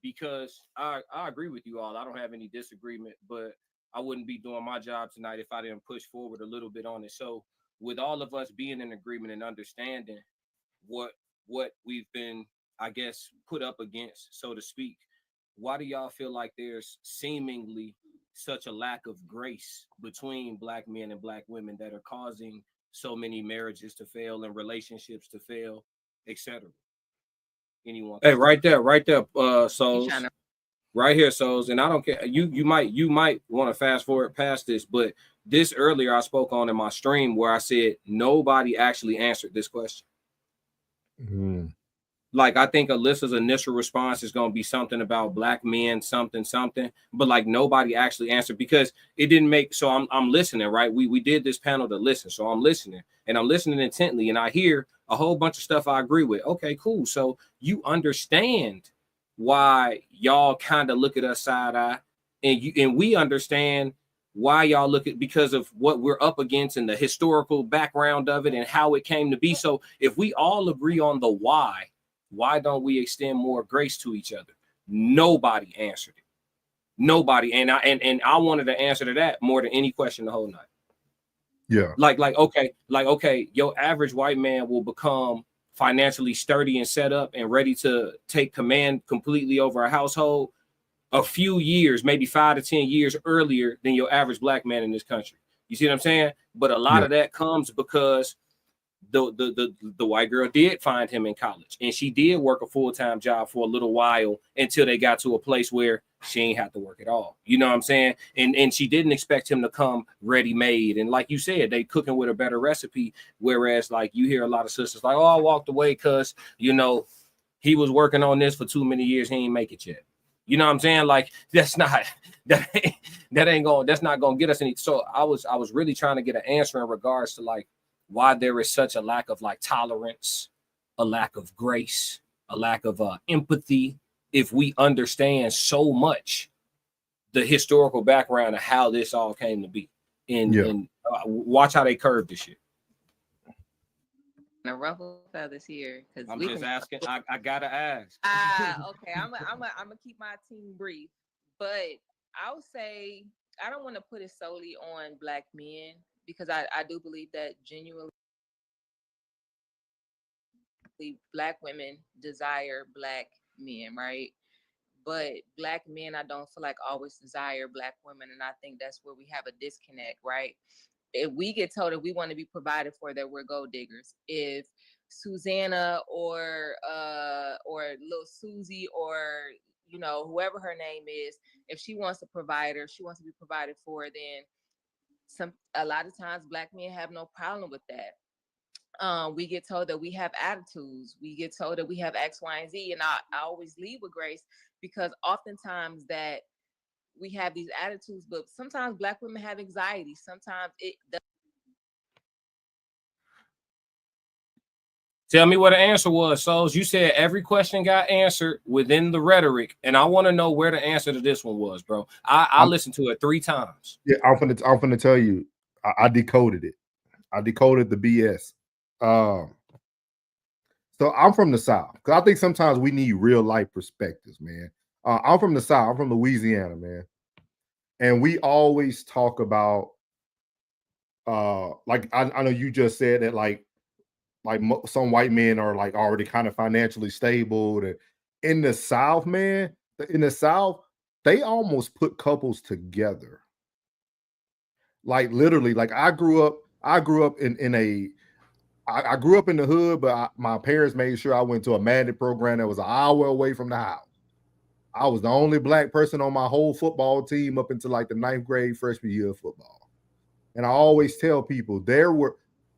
because I agree with you all. I don't have any disagreement, but I wouldn't be doing my job tonight if I didn't push forward a little bit on it. So, with all of us being in agreement and understanding what we've been, I guess, put up against, so to speak, why do y'all feel like there's seemingly such a lack of grace between black men and black women that are causing so many marriages to fail and relationships to fail, etc.? Anyone? Hey, right there, Souls. Right here, Souls. And I don't care. You might want to fast forward past this, but this earlier I spoke on in my stream where I said nobody actually answered this question. Like, I think Alyssa's initial response is going to be something about black men, something, but like nobody actually answered because it didn't make. So I'm listening, right? We did this panel to listen. So I'm listening and I'm listening intently and I hear a whole bunch of stuff I agree with. Okay, cool. So you understand why y'all kind of look at us side eye and we understand why y'all look at because of what we're up against and the historical background of it and how it came to be. So if we all agree on the why don't we extend more grace to each other? Nobody answered it. Nobody. And I wanted to answer to that more than any question the whole night. Yeah. Like, okay, your average white man will become financially sturdy and set up and ready to take command completely over a household a few years, maybe 5 to 10 years earlier than your average black man in this country. You see what I'm saying? But a lot of that comes because the white girl did find him in college and she did work a full-time job for a little while until they got to a place where she ain't have to work at all. You know what I'm saying? And she didn't expect him to come ready-made. And like you said, they cooking with a better recipe. Whereas like you hear a lot of sisters like, oh, I walked away because, you know, he was working on this for too many years. He ain't make it yet. You know what I'm saying? Like that's not gonna get us any. So I was really trying to get an answer in regards to like why there is such a lack of like tolerance, a lack of grace, a lack of empathy. If we understand so much the historical background of how this all came to be, and watch how they curved this shit. A ruffle feathers here because I'm just asking. I gotta ask. Okay, I'm gonna keep my team brief, but I'll say I don't want to put it solely on black men because I do believe that genuinely black women desire black men, right? But black men, I don't feel like always desire black women, and I think that's where we have a disconnect, right? If we get told that we want to be provided for, that we're gold diggers. If Susanna or little Susie or you know whoever her name is, if she wants to provide her, she wants to be provided for, then a lot of times black men have no problem with that. We get told that we have attitudes. We get told that we have X, Y, and Z, and I always lead with grace because oftentimes that we have these attitudes, but sometimes black women have anxiety. Sometimes it does. Tell me what the answer was, Souls. You said every question got answered within the rhetoric, and I want to know where the answer to this one was, bro. I listened to it 3 times. Yeah, I'm gonna tell you, I decoded it. I decoded the BS. So I'm from the South because I think sometimes we need real life perspectives, man. I'm from the South. I'm from Louisiana, man, and we always talk about, like I know you just said that, like some white men are like already kind of financially stable. And in the South, man, in the South, they almost put couples together. Like literally, like I grew up in I grew up in the hood, but my parents made sure I went to a magnet program that was an hour away from the house. I was the only black person on my whole football team up until like the 9th grade freshman year of football. And I always tell people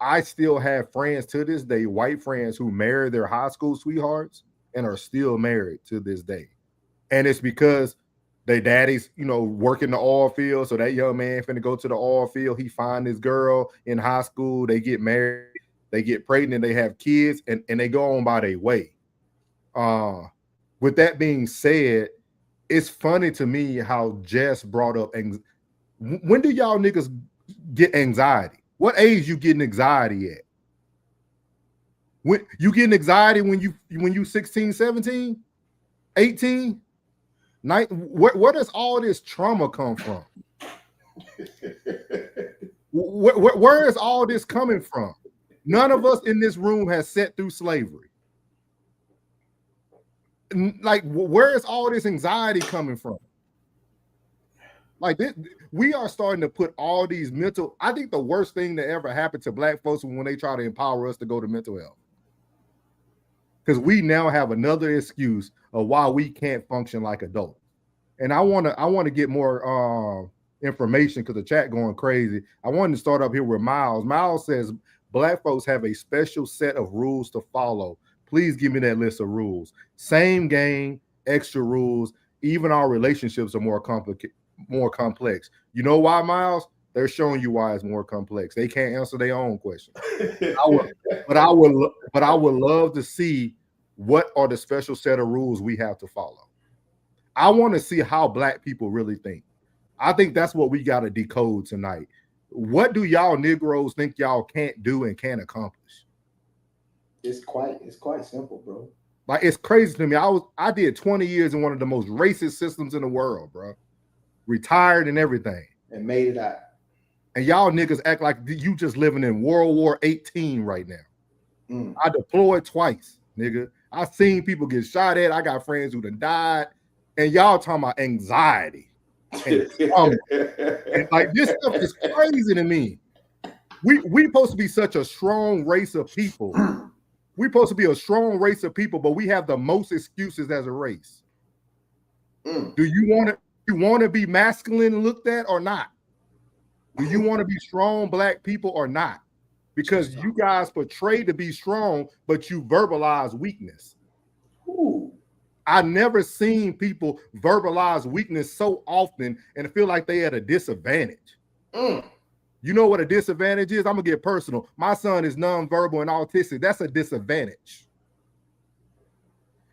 I still have friends to this day, white friends who married their high school sweethearts and are still married to this day. And it's because their daddy's, working the oil field. So that young man finna go to the oil field. He find his girl in high school. They get married. They get pregnant, they have kids, and they go on by their way. With that being said, it's funny to me how Jess brought up when do y'all niggas get anxiety? What age you getting anxiety at? When you getting anxiety when you 16, 17, 18, 19, where does all this trauma come from? Where is all this coming from? None of us in this room has sat through slavery. Like, where is all this anxiety coming from? Like, we are starting to put all these mental. I think the worst thing that ever happened to Black folks when they try to empower us to go to mental health, because we now have another excuse of why we can't function like adults. And I want to get more information because the chat going crazy. I wanted to start up here with Miles. Miles says Black folks have a special set of rules to follow. Please give me that list of rules. Same game, extra rules. Even our relationships are more complex. You know why, Miles? They're showing you why it's more complex. They can't answer their own question. But I would love to see what are the special set of rules we have to follow. I want to see how Black people really think. I think that's what we got to decode tonight. What do y'all Negroes think y'all can't do and can't accomplish? It's quite simple, bro. Like, it's crazy to me. I did 20 years in one of the most racist systems in the world, bro. Retired and everything. And made it out. And y'all niggas act like you just living in World War 18 right now. I deployed twice, nigga. I seen people get shot at. I got friends who done died. And y'all talking about anxiety. And like, this stuff is crazy to me. We supposed to be such a strong race of people. We supposed to be a strong race of people, but we have the most excuses as a race. Do you want to be masculine looked at or not? Do you want to be strong Black people or not? Because you guys portray to be strong, but you verbalize weakness. I never seen people verbalize weakness so often and feel like they at a disadvantage. You know what a disadvantage is? I'm gonna get personal. My son is nonverbal and autistic. That's a disadvantage.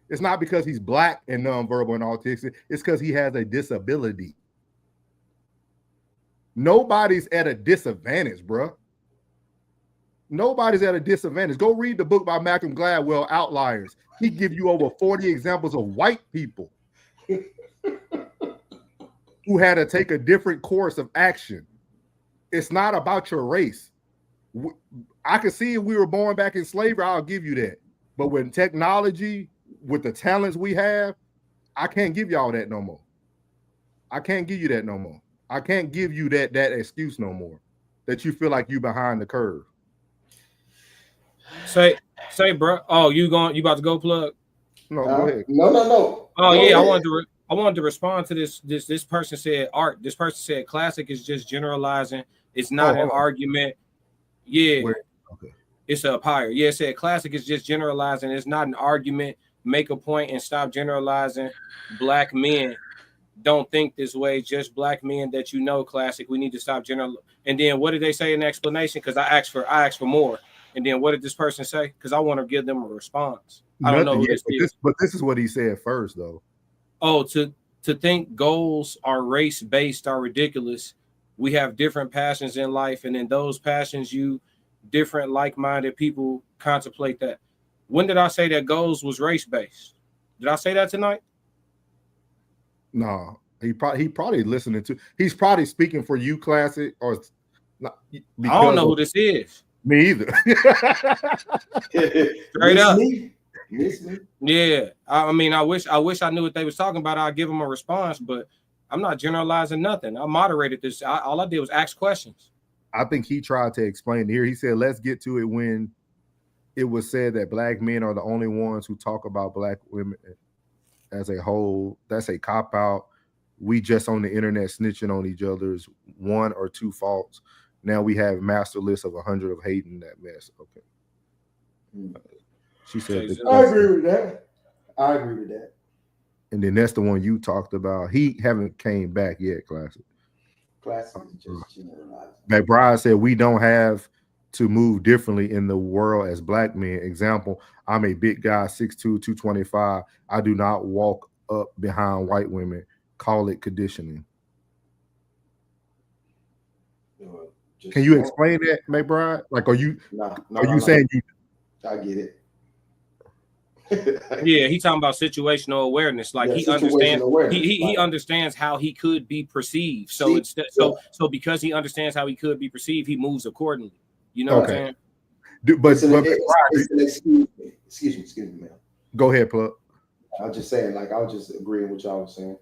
It's not because he's Black and nonverbal and autistic. It's because he has a disability. Nobody's at a disadvantage, bro. Nobody's at a disadvantage. Go read the book by Malcolm Gladwell, Outliers. He give you over 40 examples of white people who had to take a different course of action. It's not about your race. I can see if we were born back in slavery, I'll give you that. But with technology, with the talents we have, I can't give y'all that no more. I can't give you that no more. I can't give you that excuse no more, that you feel like you behind the curve. Say, bro. Oh, you about to go, plug? No, go ahead. No. Oh yeah, I wanted to respond to this. This person said art. This person said classic is just generalizing. It's not an argument. Yeah. Okay. It's up higher. Yeah, it said classic is just generalizing. It's not an argument. Make a point and stop generalizing. Black men don't think this way. Just Black men that you know, classic. We need to stop general. And then what did they say in the explanation? Because I asked for more. And then what did this person say? Because I want to give them a response. I don't know who this is. But this is what he said first, though. Oh, to think goals are race-based are ridiculous. We have different passions in life, and in those passions, different like-minded people contemplate that. When did I say that goals was race-based? Did I say that tonight? No, he probably listening to. He's probably speaking for you, classic, or not. I don't know who this is. Me either. Straight up. Yeah, I mean, I wish I knew what they was talking about. I'd give them a response, but I'm not generalizing nothing. I moderated this. All I did was ask questions. I think he tried to explain here. He said, let's get to it when it was said that Black men are the only ones who talk about Black women as a whole. That's a cop-out. We just on the internet snitching on each other's one or two faults. Now we have master list of 100 of hating that mess. Okay. She said, I agree with that. And then that's the one you talked about. He haven't came back yet, classic. Classic is just generalizing. McBride said we don't have to move differently in the world as Black men. Example, I'm a big guy, 6'2", 225. I do not walk up behind white women. Call it conditioning. Can you explain that, McBride? Like, are you saying you? I get it. Yeah, he talking about situational awareness. Like he understands, he understands how he could be perceived. So it's so because he understands how he could be perceived, he moves accordingly. You know what I'm saying? Excuse me, man. Go ahead, Plug. I was just saying, like I was just agreeing with y'all was saying.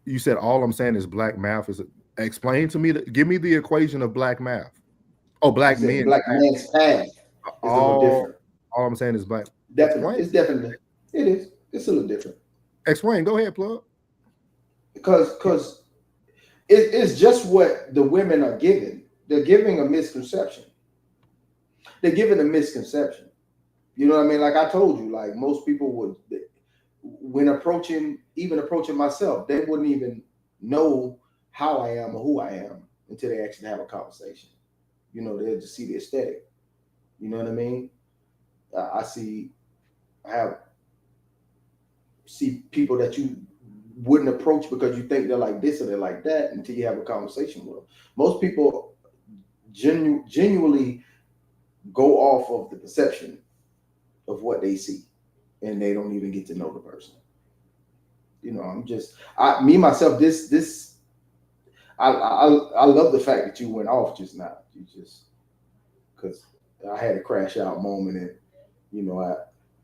You said all I'm saying is black math. Is explain to me. Give me the equation of black math. Oh, black men. Black man's path is a little different. All I'm saying is black. Definitely, it is. It's a little different. Explain. Go ahead, Plug. Because it's just what the women are giving. They're giving a misconception. They're giving a misconception. You know what I mean? Like I told you, like most people would, when approaching myself, they wouldn't even know how I am or who I am until they actually have a conversation. You know, they'll just see the aesthetic. You know what I mean? I see people that you wouldn't approach because you think they're like this or they're like that until you have a conversation with them. Most people genuinely go off of the perception of what they see, and they don't even get to know the person. You know, I love the fact that you went off just now. Because I had a crash out moment, and you know,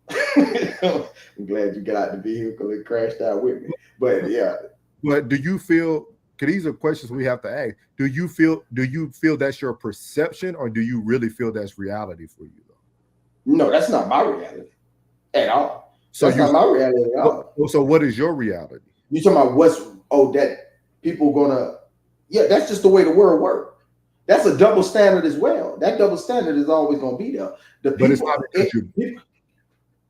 I'm glad you got out the vehicle and crashed out with me. But yeah. But do you feel? Because these are questions we have to ask. Do you feel that's your perception, or do you really feel that's reality for you? No, that's not my reality at all. So that's not my reality at all. So what is your reality? You talking about that people gonna? Yeah, that's just the way the world works. That's a double standard as well. That double standard is always gonna be there. But it's not because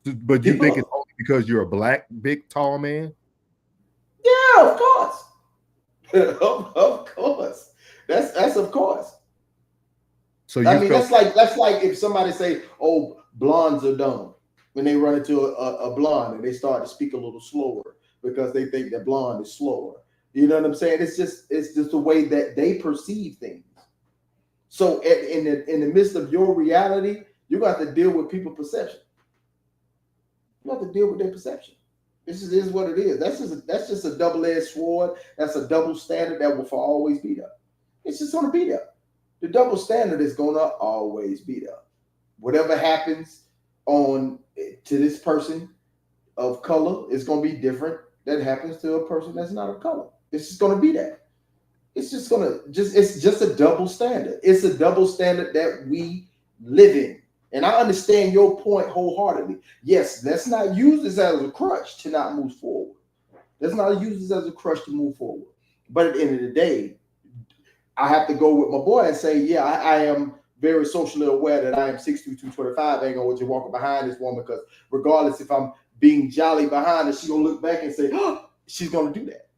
but you think it's only because you're a black, big, tall man? Yeah, of course. Of course. That's of course. So that's like if somebody say, "Oh, blondes are dumb," when they run into a blonde and they start to speak a little slower because they think that blonde is slower. You know what I'm saying? It's just the way that they perceive things. So in the midst of your reality, you got to deal with people's perception. You have to deal with their perception. This is what it is. That's just a double-edged sword. That's a double standard that will for always be there. It's just going to be there. The double standard is going to always be there. Whatever happens to this person of color is going to be different than happens to a person that's not of color. It's just going to be that. It's just a double standard. It's a double standard that we live in. And I understand your point wholeheartedly. Yes, let's not use this as a crutch to not move forward. Let's not use this as a crutch to move forward. But at the end of the day, I have to go with my boy and say, yeah, I am very socially aware that I am 6'2", 225. I ain't gonna just walking behind this woman because regardless if I'm being jolly behind her, she's gonna look back and say, oh, she's gonna do that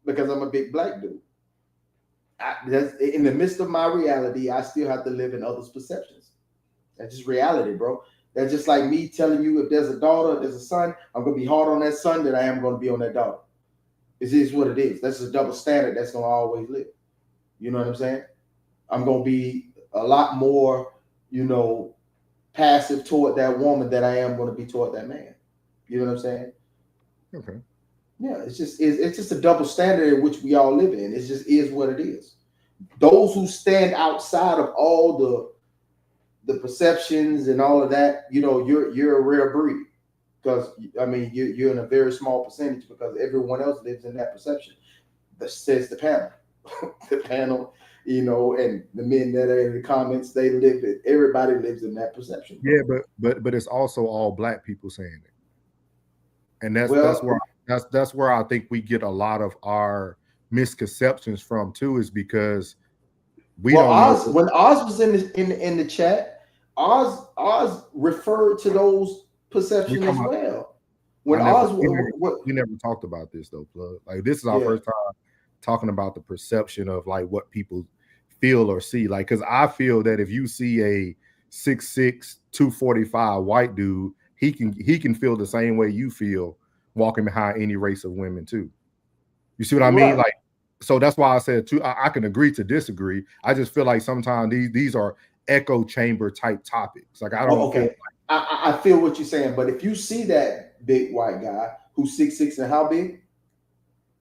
because I'm a big black dude. In the midst of my reality, I still have to live in others' perceptions. That's just reality, bro. That's just like me telling you if there's a daughter, if there's a son, I'm gonna be hard on that son than I am gonna be on that daughter. It is what it is. That's a double standard that's gonna always live. You know what I'm saying? I'm gonna be a lot more, passive toward that woman than I am gonna be toward that man. You know what I'm saying? Okay. Yeah, it's just a double standard in which we all live in. It just is what it is. Those who stand outside of all the perceptions and all of that, you're a rare breed. Because you're in a very small percentage because everyone else lives in that perception. That says the panel. The panel, and the men that are in the comments, they live it. Everybody lives in that perception. Yeah, but it's also all black people saying it. And that's where I think we get a lot of our misconceptions from too, is because we don't know. When Oz was in the chat, Oz referred to those perceptions as well. When we never talked about this though, Plug. Like this is our first time talking about the perception of like what people feel or see. Like, because I feel that if you see a 6'6", 245 white dude, he can feel the same way you feel walking behind any race of women too. You see what I mean? Like, so that's why I said too. I can agree to disagree. I just feel like sometimes these are echo chamber type topics. Like I don't. Okay, I feel what you're saying, but if you see that big white guy who's 6'6" and how big?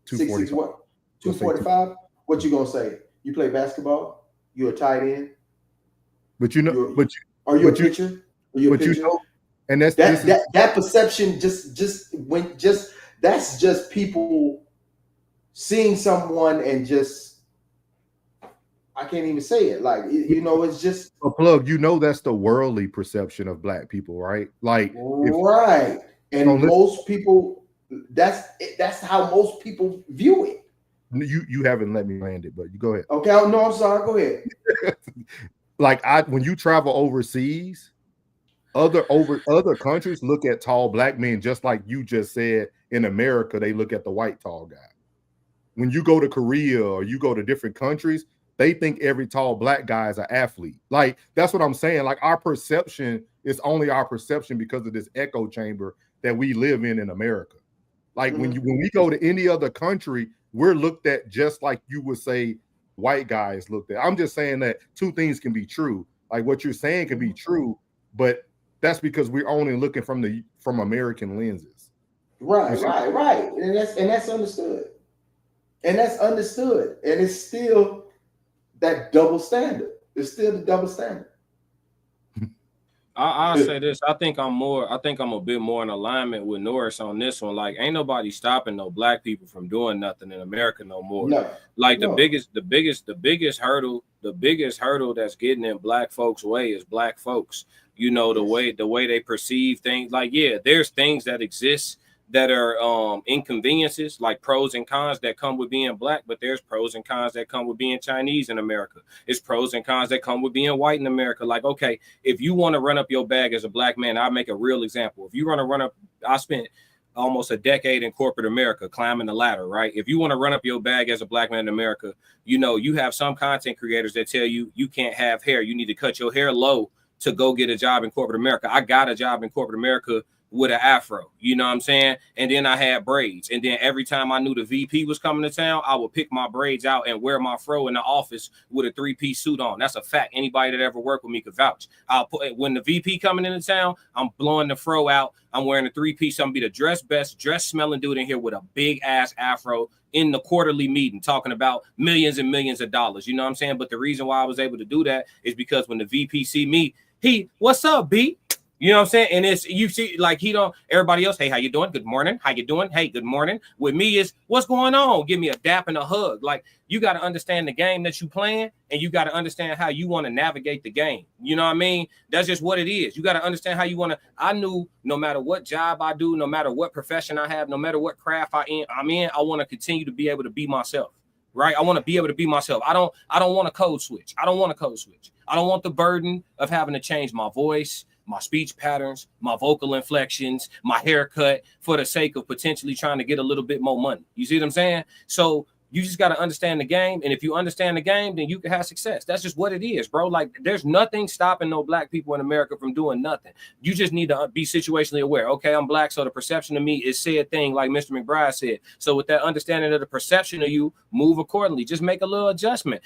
6'6" what? 245. What you gonna say? You play basketball? You're a tight end? But you know, are you a pitcher? Are you a pitcher? You know, and that's that perception that's just people seeing someone and just I can't even say it. Like you know, it's just a plug. You know, that's the worldly perception of black people, right? Like right. And most people, that's how most people view it. You haven't let me land it, but you go ahead. Okay, no, I'm sorry. Go ahead. Like when you travel overseas, other countries look at tall black men just like you just said. In America, they look at the white tall guy. When you go to Korea or you go to different countries, they think every tall black guy is an athlete. Like that's what I'm saying. Like our perception is only our perception because of this echo chamber that we live in America. Like when we go to any other country, we're looked at just like you would say white guys looked at. I'm just saying that two things can be true. Like what you're saying can be true, but that's because we're only looking from American lenses. Right. And that's understood. And it's still that double standard. It's still the double standard. I'll say this. I think I'm a bit more in alignment with Norris on this one. Like, ain't nobody stopping no black people from doing nothing in America no more. No, like the biggest hurdle that's getting in black folks' way is black folks. You know, the way they perceive things. Like, yeah, there's things that exist that are inconveniences, like pros and cons that come with being black, but there's pros and cons that come with being Chinese in America. It's pros and cons that come with being white in America. Like, okay, if you want to run up your bag as a black man, I'll make a real example. If you want to run up, I spent almost a decade in corporate America climbing the ladder, right? If you want to run up your bag as a black man in America, you know, you have some content creators that tell you you can't have hair. You need to cut your hair low to go get a job in corporate America. I got a job in corporate America with an afro, you know what I'm saying? And then I had braids. And then every time I knew the VP was coming to town, I would pick my braids out and wear my fro in the office with a 3-piece suit on. That's a fact. Anybody that ever worked with me could vouch. When the VP coming into town, I'm blowing the fro out. I'm wearing a 3-piece. I'm gonna be the dress smelling dude in here with a big ass afro in the quarterly meeting talking about millions and millions of dollars. You know what I'm saying? But the reason why I was able to do that is because when the VP see me, what's up, B? You know what I'm saying? And it's, you see, like, everybody else, hey, how you doing? Good morning. How you doing? Hey, good morning. With me is, what's going on? Give me a dap and a hug. Like, you got to understand the game that you playing, and you got to understand how you want to navigate the game. You know what I mean? That's just what it is. You got to understand how you want to. I knew no matter what job I do, no matter what profession I have, no matter what craft I'm in, I want to continue to be able to be myself. Right? I want to be able to be myself. I don't want to code switch. I don't want the burden of having to change my voice, my speech patterns, my vocal inflections, my haircut for the sake of potentially trying to get a little bit more money. You see what I'm saying? So you just got to understand the game. And if you understand the game, then you can have success. That's just what it is, bro. Like, there's nothing stopping no black people in America from doing nothing. You just need to be situationally aware. Okay, I'm black, so the perception of me is said thing, like Mr. McBride said. So with that understanding of the perception of you, move accordingly. Just make a little adjustment.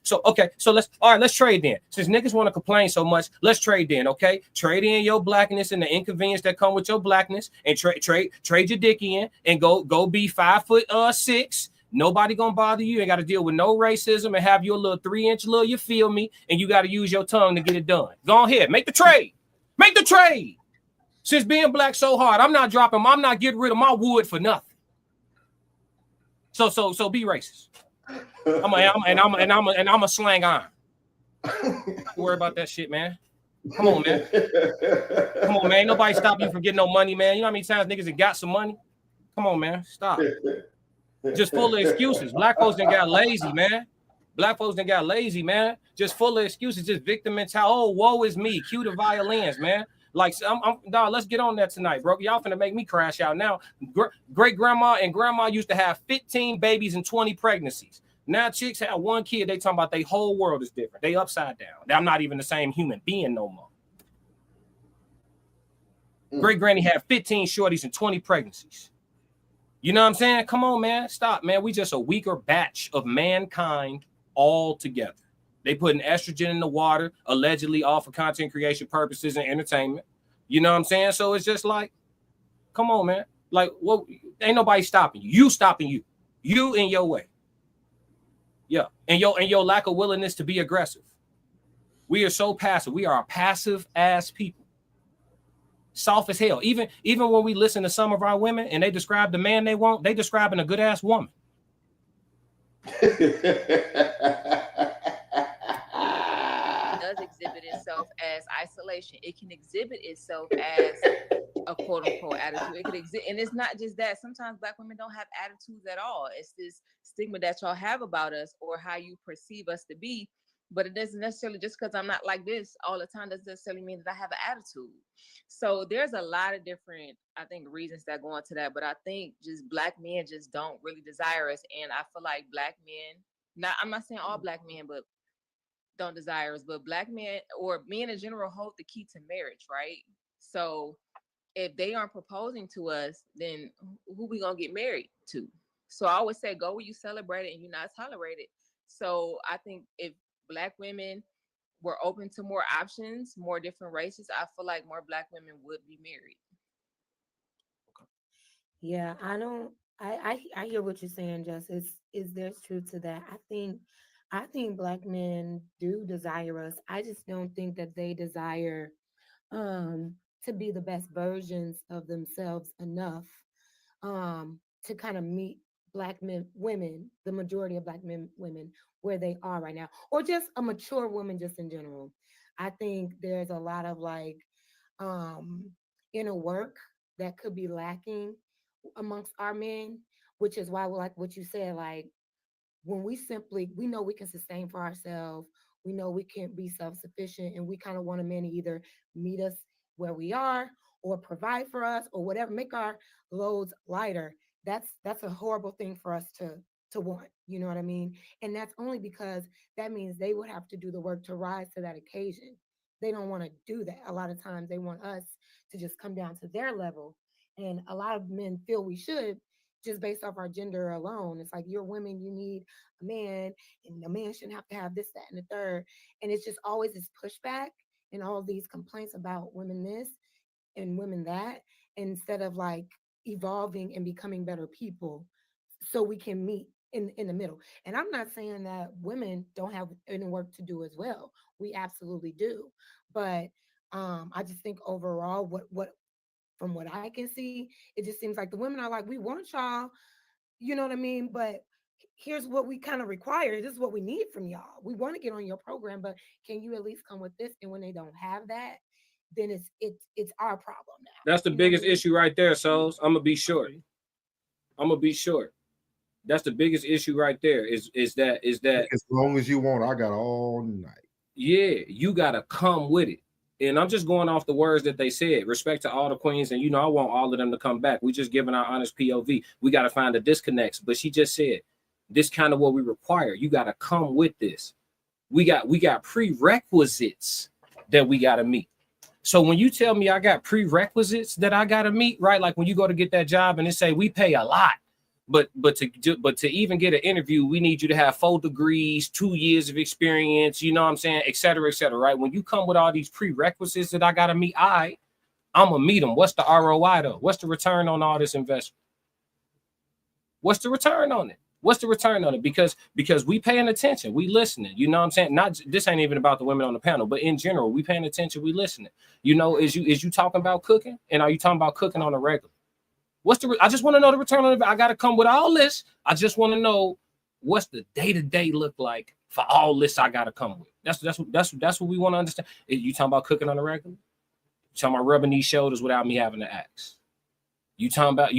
So let's trade then. Since niggas want to complain so much, let's trade then, okay? Trade in your blackness and the inconvenience that come with your blackness, and trade your dick in and go be 5'6". Nobody gonna bother you. You ain't got to deal with no racism and have your little 3-inch little, you feel me? And you got to use your tongue to get it done. Go ahead, make the trade. Make the trade. Since being black so hard, I'm not getting rid of my wood for nothing. So be racist. I'm a slang iron. Don't worry about that shit, man. Come on, man. Ain't nobody stop you from getting no money, man. You know how many times niggas have got some money? Come on, man. Stop. Just full of excuses. Black folks done got lazy, man. Just full of excuses. Just victim mentality. Oh, woe is me. Cue the violins, man. Like, dog, let's get on that tonight, bro. Y'all finna make me crash out now. Great grandma and grandma used to have 15 babies and 20 pregnancies. Now chicks have one kid. They talking about their whole world is different. They upside down. I'm not even the same human being no more. Great granny had 15 shorties and 20 pregnancies. You know what I'm saying? Come on, man. Stop, man. We just a weaker batch of mankind all together. They putting estrogen in the water, allegedly all for content creation purposes and entertainment. You know what I'm saying? So it's just like, come on, man. Like, what? Ain't nobody stopping you. You stopping you. You in your way. Yeah, and your lack of willingness to be aggressive. We are so passive. We are a passive ass people. Soft as hell. Even when we listen to some of our women and they describe the man they want, they describing a good ass woman. Does exhibit itself as isolation. It can exhibit itself as a quote unquote attitude. It could exist, and it's not just that. Sometimes Black women don't have attitudes at all. It's this stigma that y'all have about us or how you perceive us to be. But it doesn't necessarily, just because I'm not like this all the time doesn't necessarily mean that I have an attitude. So there's a lot of different, I think, reasons that go into that. But I think just Black men just don't really desire us. And I feel like Black men, I'm not saying all Black men, but don't desire us, but Black men or men in general hold the key to marriage, right? So if they aren't proposing to us, then who we gonna get married to? So I always say, go where you celebrate it and you're not tolerated. So I think if Black women were open to more options, more different races, I feel like more Black women would be married. Yeah, I hear what you're saying, Jess. Is there's truth to that? I think Black men do desire us. I just don't think that they desire to be the best versions of themselves enough to kind of meet Black men, women, the majority of Black men, women, where they are right now, or just a mature woman, just in general. I think there's a lot of like um, inner work that could be lacking amongst our men, which is why, like what you said, like when we know we can sustain for ourselves, we know we can be self-sufficient, and we kind of want a man to either meet us where we are or provide for us or whatever, make our loads lighter. That's a horrible thing for us to want. You know what I mean? And that's only because that means they would have to do the work to rise to that occasion. They don't want to do that. A lot of times they want us to just come down to their level. And a lot of men feel we should, just based off our gender alone. It's like, you're women, you need a man, and a man shouldn't have to have this, that, and the third. And it's just always this pushback and all these complaints about women this and women that, instead of like evolving and becoming better people so we can meet in the middle. And I'm not saying that women don't have any work to do as well. We absolutely do. But I just think overall, what from what I can see, it just seems like the women are like, we want y'all, you know what I mean? But here's what we kind of require. This is what we need from y'all. We want to get on your program, but can you at least come with this? And when they don't have that, then it's our problem now. That's the biggest issue right there, Souls. I'm gonna be short. That's the biggest issue right there. Is that as long as you want, I got all night. Yeah, you gotta come with it. And I'm just going off the words that they said. Respect to all the queens, and I want all of them to come back. We just giving our honest POV. We got to find the disconnects. But she just said, this kind of what we require. You got to come with this. We got prerequisites that we got to meet. So when you tell me I got prerequisites that I got to meet, right? Like when you go to get that job and they say we pay a lot, but to even get an interview, we need you to have 4 degrees, 2 years of experience, you know what I'm saying, et cetera, right? When you come with all these prerequisites that I got to meet, I'm going to meet them. What's the ROI though? What's the return on all this investment? What's the return on it? Because we paying attention, we listening, you know what I'm saying? This ain't even about the women on the panel, but in general, we paying attention, we listening. Is you talking about cooking, and are you talking about cooking on a regular? I just want to know the return on it. I got to come with all this. I just want to know what's the day-to-day look like for all this I got to come with. That's what we want to understand. You talking about cooking on a regular? You talking about rubbing these shoulders without me having to ask? You talking about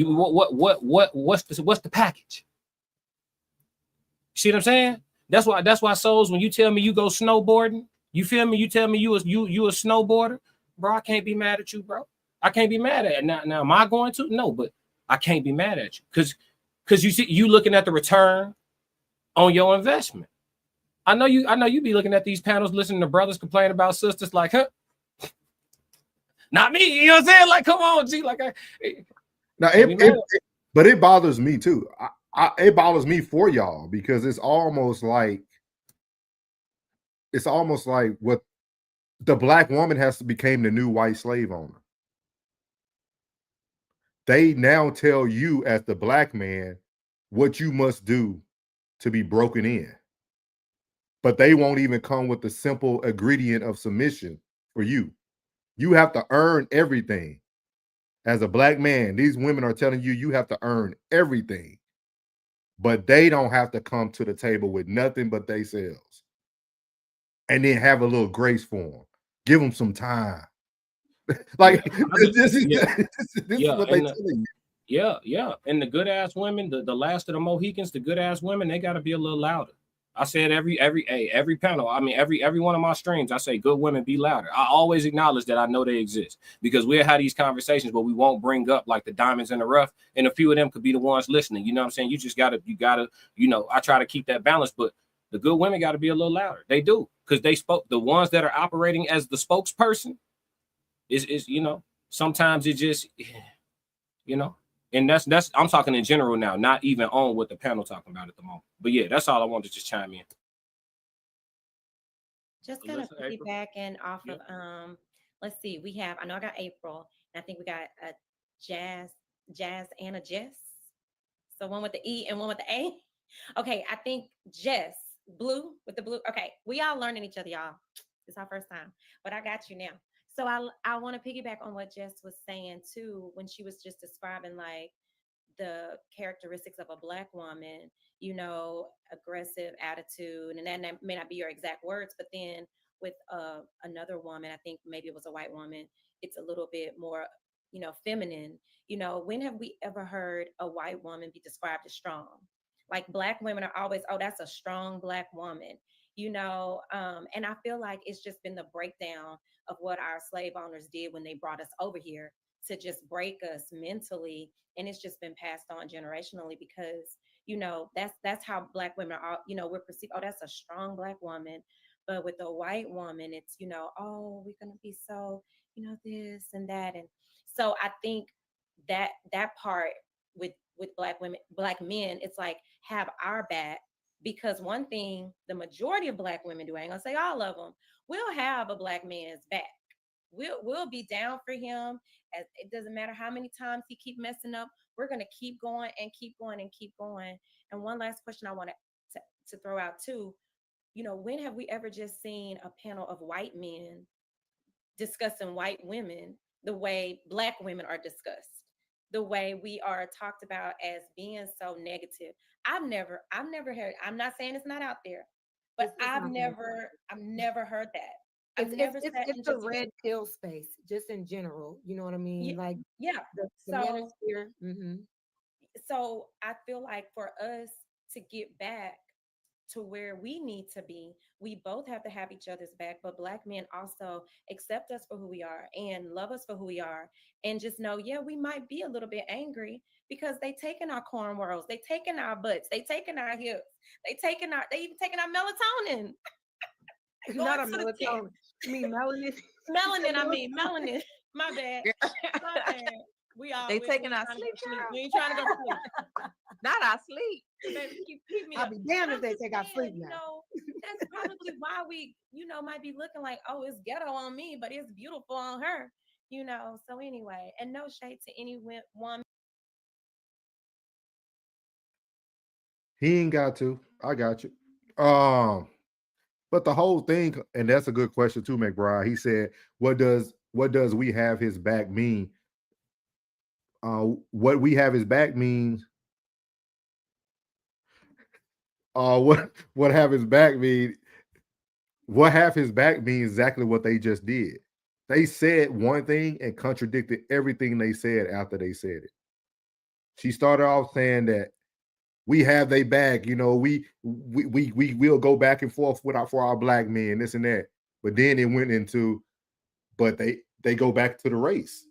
what's the package? See what I'm saying? That's why Souls, when you tell me you go snowboarding, you feel me? You tell me you a snowboarder, bro. I can't be mad at you, bro. I can't be mad at it. Now am I going to? No, but I can't be mad at you because you see you looking at the return on your investment. I know you be looking at these panels, listening to brothers complain about sisters, like, huh? Not me, you know what I'm saying? Like, come on, G. Like, but it bothers me too. It bothers me for y'all because it's almost like it's almost like what the black woman has to become the new white slave owner. They now tell you as the black man what you must do to be broken in. But they won't even come with the simple ingredient of submission for you. You have to earn everything. As a black man, these women are telling you you have to earn everything. But they don't have to come to the table with nothing but themselves. And then have a little grace for them. Give them some time. Like this is what they telling you. Yeah. And the good ass women, the last of the Mohicans, the good ass women, they gotta be a little louder. I said every panel, I mean every one of my streams, I say good women be louder. I always acknowledge that I know they exist because we'll have these conversations, but we won't bring up like the diamonds in the rough, and a few of them could be the ones listening. You know what I'm saying? You gotta, I try to keep that balance, but the good women gotta be a little louder. They do, because they spoke, the ones that are operating as the spokesperson is sometimes it just, and that's I'm talking in general now, not even on what the panel talking about at the moment. But yeah, that's all I wanted to just chime in. Just kind of piggybacking off of let's see, I know I got April, and I think we got a Jazz and a Jess. So one with the E and one with the A. Okay, I think Jess, blue with the blue. Okay, we all learning each other, y'all. It's our first time, but I got you now. So I want to piggyback on what Jess was saying too, when she was just describing like the characteristics of a black woman, aggressive attitude, and that may not be your exact words, but then with another woman, I think maybe it was a white woman, it's a little bit more, feminine. When have we ever heard a white woman be described as strong? Like black women are always, oh, that's a strong black woman, and I feel like it's just been the breakdown of what our slave owners did when they brought us over here to just break us mentally, and it's just been passed on generationally because that's how black women are, we're perceived, oh, that's a strong black woman. But with a white woman, it's oh, we're gonna be so this and that. And so I think that part with black women, black men, it's like have our back, because one thing the majority of black women do, I ain't gonna say all of them, will have a black man's back. We'll be down for him. As it doesn't matter how many times he keep messing up, we're gonna keep going and keep going and keep going. And one last question I want to throw out too, when have we ever just seen a panel of white men discussing white women the way black women are discussed, the way we are talked about as being so negative? I've never heard, I'm not saying it's not out there, but I've never heard that. It's a red pill space, just in general. You know what I mean? Like, the manosphere. So I feel like for us to get back to where we need to be, we both have to have each other's back, but black men also accept us for who we are and love us for who we are, and just know, yeah, we might be a little bit angry because they taking our cornrows, they taking our butts, they taking our hips, they even taking our melatonin. Not a melatonin. You mean melanin? Melanin. My bad. They taking our sleep. We ain't trying to go to sleep. Not our sleep. Baby, keep me I'll up. be damned if they take our sleep now. That's probably why we, might be looking like, oh, it's ghetto on me, but it's beautiful on her. So anyway, and no shade to any woman. He ain't got to. I got you. But the whole thing, and that's a good question too, McBride. He said, what does we have his back mean? What we have his back means, what have his back mean? What have his back means exactly what they just did. They said one thing and contradicted everything they said after they said it. She started off saying that we have their back, we will go back and forth for our black men, this and that. But then it went into, but they go back to the race.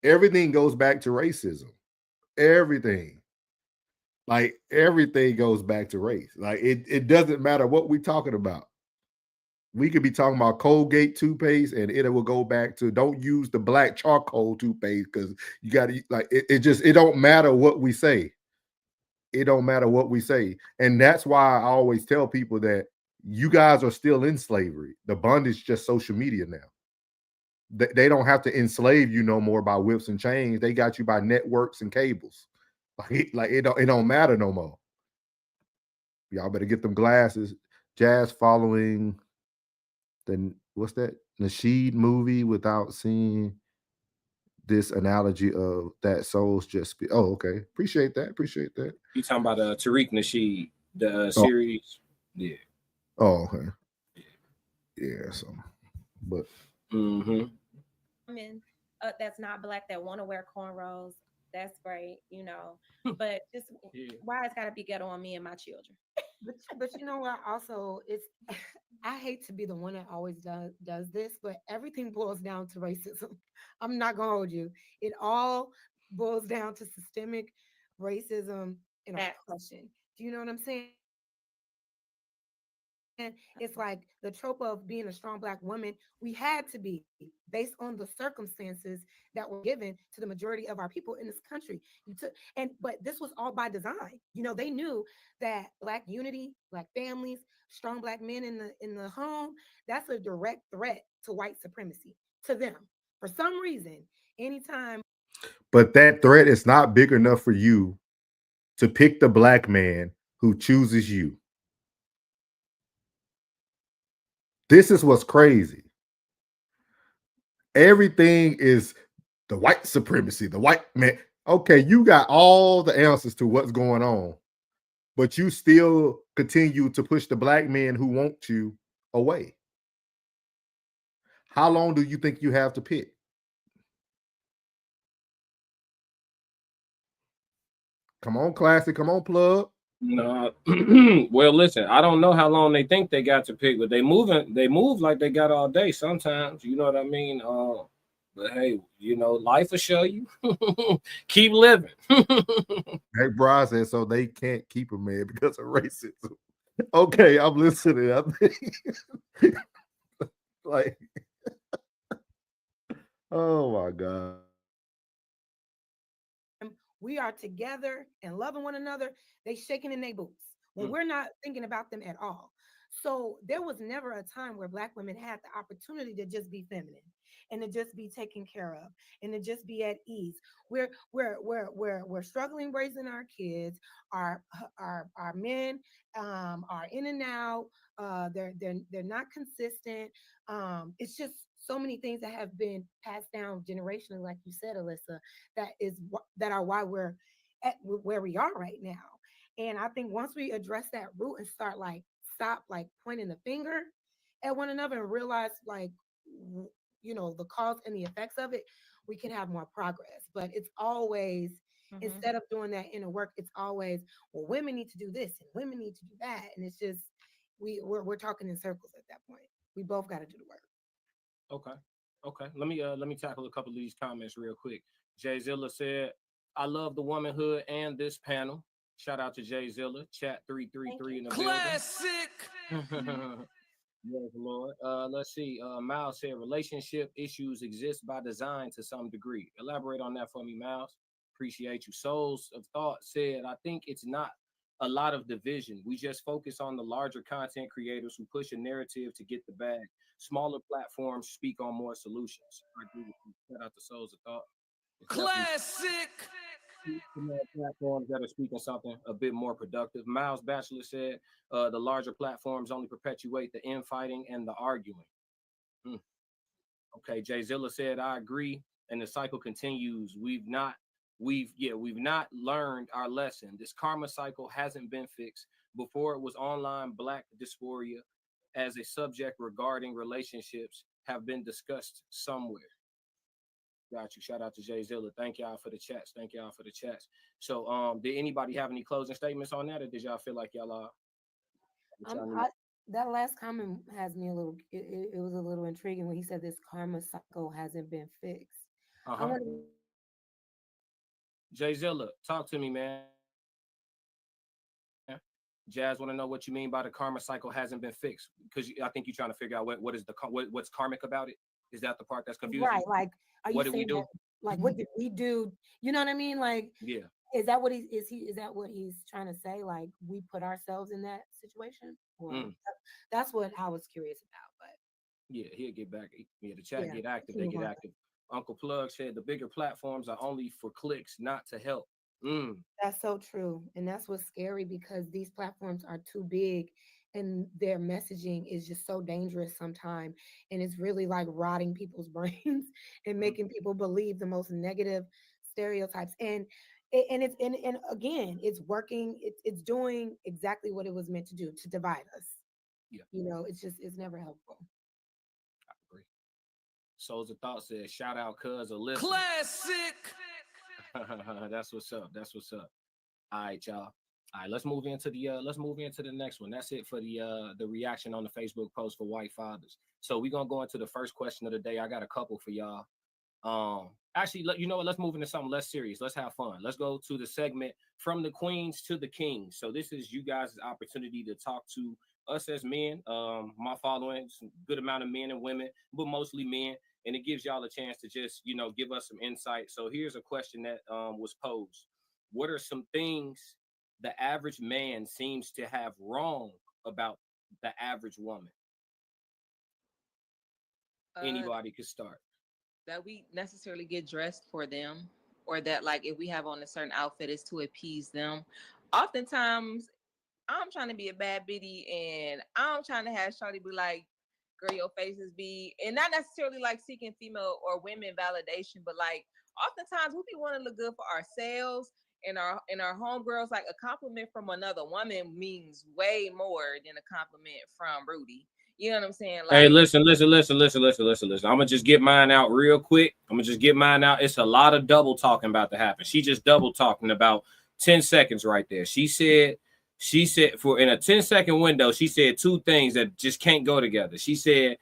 Everything goes back to racism. Everything. Like everything goes back to race. Like it doesn't matter what we're talking about. We could be talking about Colgate toothpaste, and it will go back to don't use the black charcoal toothpaste because you got to like it don't matter what we say. It don't matter what we say. And that's why I always tell people that you guys are still in slavery. The bondage is just social media now. They don't have to enslave you no more by whips and chains. They got you by networks and cables. Like it don't matter no more. Y'all better get them glasses. Jazz following the what's that Nasheed movie without seeing this analogy of that souls just oh, okay. Appreciate that. Appreciate that. You talking about Tariq Nasheed, the Oh. series? Yeah. Oh, okay. Yeah. So, but Women that's not black that want to wear cornrows, that's great, you know. But just why it's got to be ghetto on me and my children. But you know what? Also, it's I hate to be the one that always does this, but everything boils down to racism. I'm not gonna hold you. It all boils down to systemic racism and oppression. Do you know what I'm saying? It's like the trope of being a strong black woman. We had to be based on the circumstances that were given to the majority of our people in this country. But this was all by design. You know, they knew that black unity, black families, strong black men in the home, that's a direct threat to white supremacy to them. For some reason, anytime. But that threat is not big enough for you to pick the black man who chooses you. This is what's crazy. Everything is the white supremacy, the white man. Okay, you got all the answers to what's going on, but you still continue to push the black men who want you away. How long do you think you have to pick? Come on, classic. Come on, plug. No, well, listen. I don't know how long they think they got to pick, but they move like they got all day. Sometimes, you know what I mean. But hey, you know, life will show you. Keep living. Hey, Brian said so they can't keep a man because of racism. Okay, I'm listening. I think like, oh my god. We are together and loving one another, they shaking in their boots when we're not thinking about them at all. So there was never a time where black women had the opportunity to just be feminine and to just be taken care of and to just be at ease. We're struggling raising our kids. Our men are in and out. They're not consistent. It's just so many things that have been passed down generationally, like you said, Alyssa, that are why we're at where we are right now. And I think once we address that root and start like stop like pointing the finger at one another and realize like you know the cause and the effects of it, we can have more progress. But it's always instead of doing that inner work, it's always well, women need to do this and women need to do that, and it's just we're talking in circles at that point. We both got to do the work. Okay. Let me tackle a couple of these comments real quick. Jay Zilla said, "I love the womanhood and this panel." Shout out to Jay Zilla. Chat 333 in the Classic. building. Yes, Lord. Let's see. Miles said, "Relationship issues exist by design to some degree." Elaborate on that for me, Miles. Appreciate you. Souls of Thought said, "I think it's not a lot of division. We just focus on the larger content creators who push a narrative to get the bag. Smaller platforms speak on more solutions." I agree with you. Shout out to Souls of Thought. Classic. Platforms that are speaking something a bit more productive. Miles Batchelor said, "The larger platforms only perpetuate the infighting and the arguing." Okay, Jay Zilla said, "I agree, and the cycle continues. We've not learned our lesson. This karma cycle hasn't been fixed. Before it was online black dysphoria as a subject regarding relationships have been discussed somewhere." Got you. Shout out to Jay Zilla. Thank y'all for the chats. So, did anybody have any closing statements on that, or did y'all feel like y'all That last comment has me a little. It was a little intriguing when he said this karma cycle hasn't been fixed. I want to Jay Zilla, talk to me, man. Jazz want to know what you mean by the karma cycle hasn't been fixed, because I think you're trying to figure out what's karmic about it. Is that the part that's confusing? right. Like, are What you did we saying do? that? Like, what did we do? You know what I mean? Like, Yeah. Is that what is that what he's trying to say? Like we put ourselves in that situation? Or that's what I was curious about. But Yeah, he'll get back. Yeah, the chat yeah, get active. let's They move get on. active. Uncle Plug said the bigger platforms are only for clicks, not to help. That's so true. And that's what's scary because these platforms are too big and their messaging is just so dangerous sometimes. And it's really like rotting people's brains and Mhm. making people believe the most negative stereotypes. And it's and again, it's working, it's doing exactly what it was meant to do, to divide us. Yeah, It's never helpful. I agree. Souls of Thought said, shout out cuz Alyssa. Classic. That's what's up. That's what's up. All right, y'all. All right, let's move into the next one. That's it for the reaction on the Facebook post for white fathers. So we're gonna go into the first question of the day. I got a couple for y'all. Actually, you know what? Let's move into something less serious. Let's have fun. Let's go to the segment from the queens to the kings. So this is you guys' opportunity to talk to us as men. My following, some good amount of men and women, but mostly men, and it gives y'all a chance to just give us some insight. So here's a question that was posed: what are some things the average man seems to have wrong about the average woman? Uh, Anybody could start. that we necessarily get dressed for them, or that like if we have on a certain outfit, it's to appease them. Oftentimes, I'm trying to be a bad biddy, and I'm trying to have Shorty be like, "Girl, your face is be," and not necessarily like seeking female or women validation, but like oftentimes we be wanting to look good for ourselves and our homegirls. Like a compliment from another woman means way more than a compliment from Rudy. You know what I'm saying? Hey, Like, listen. I'm gonna just get mine out real quick. It's a lot of double talking about to happen. She just double talking about 10 seconds right there. She said for in a 10-second window, she said two things that just can't go together. She said,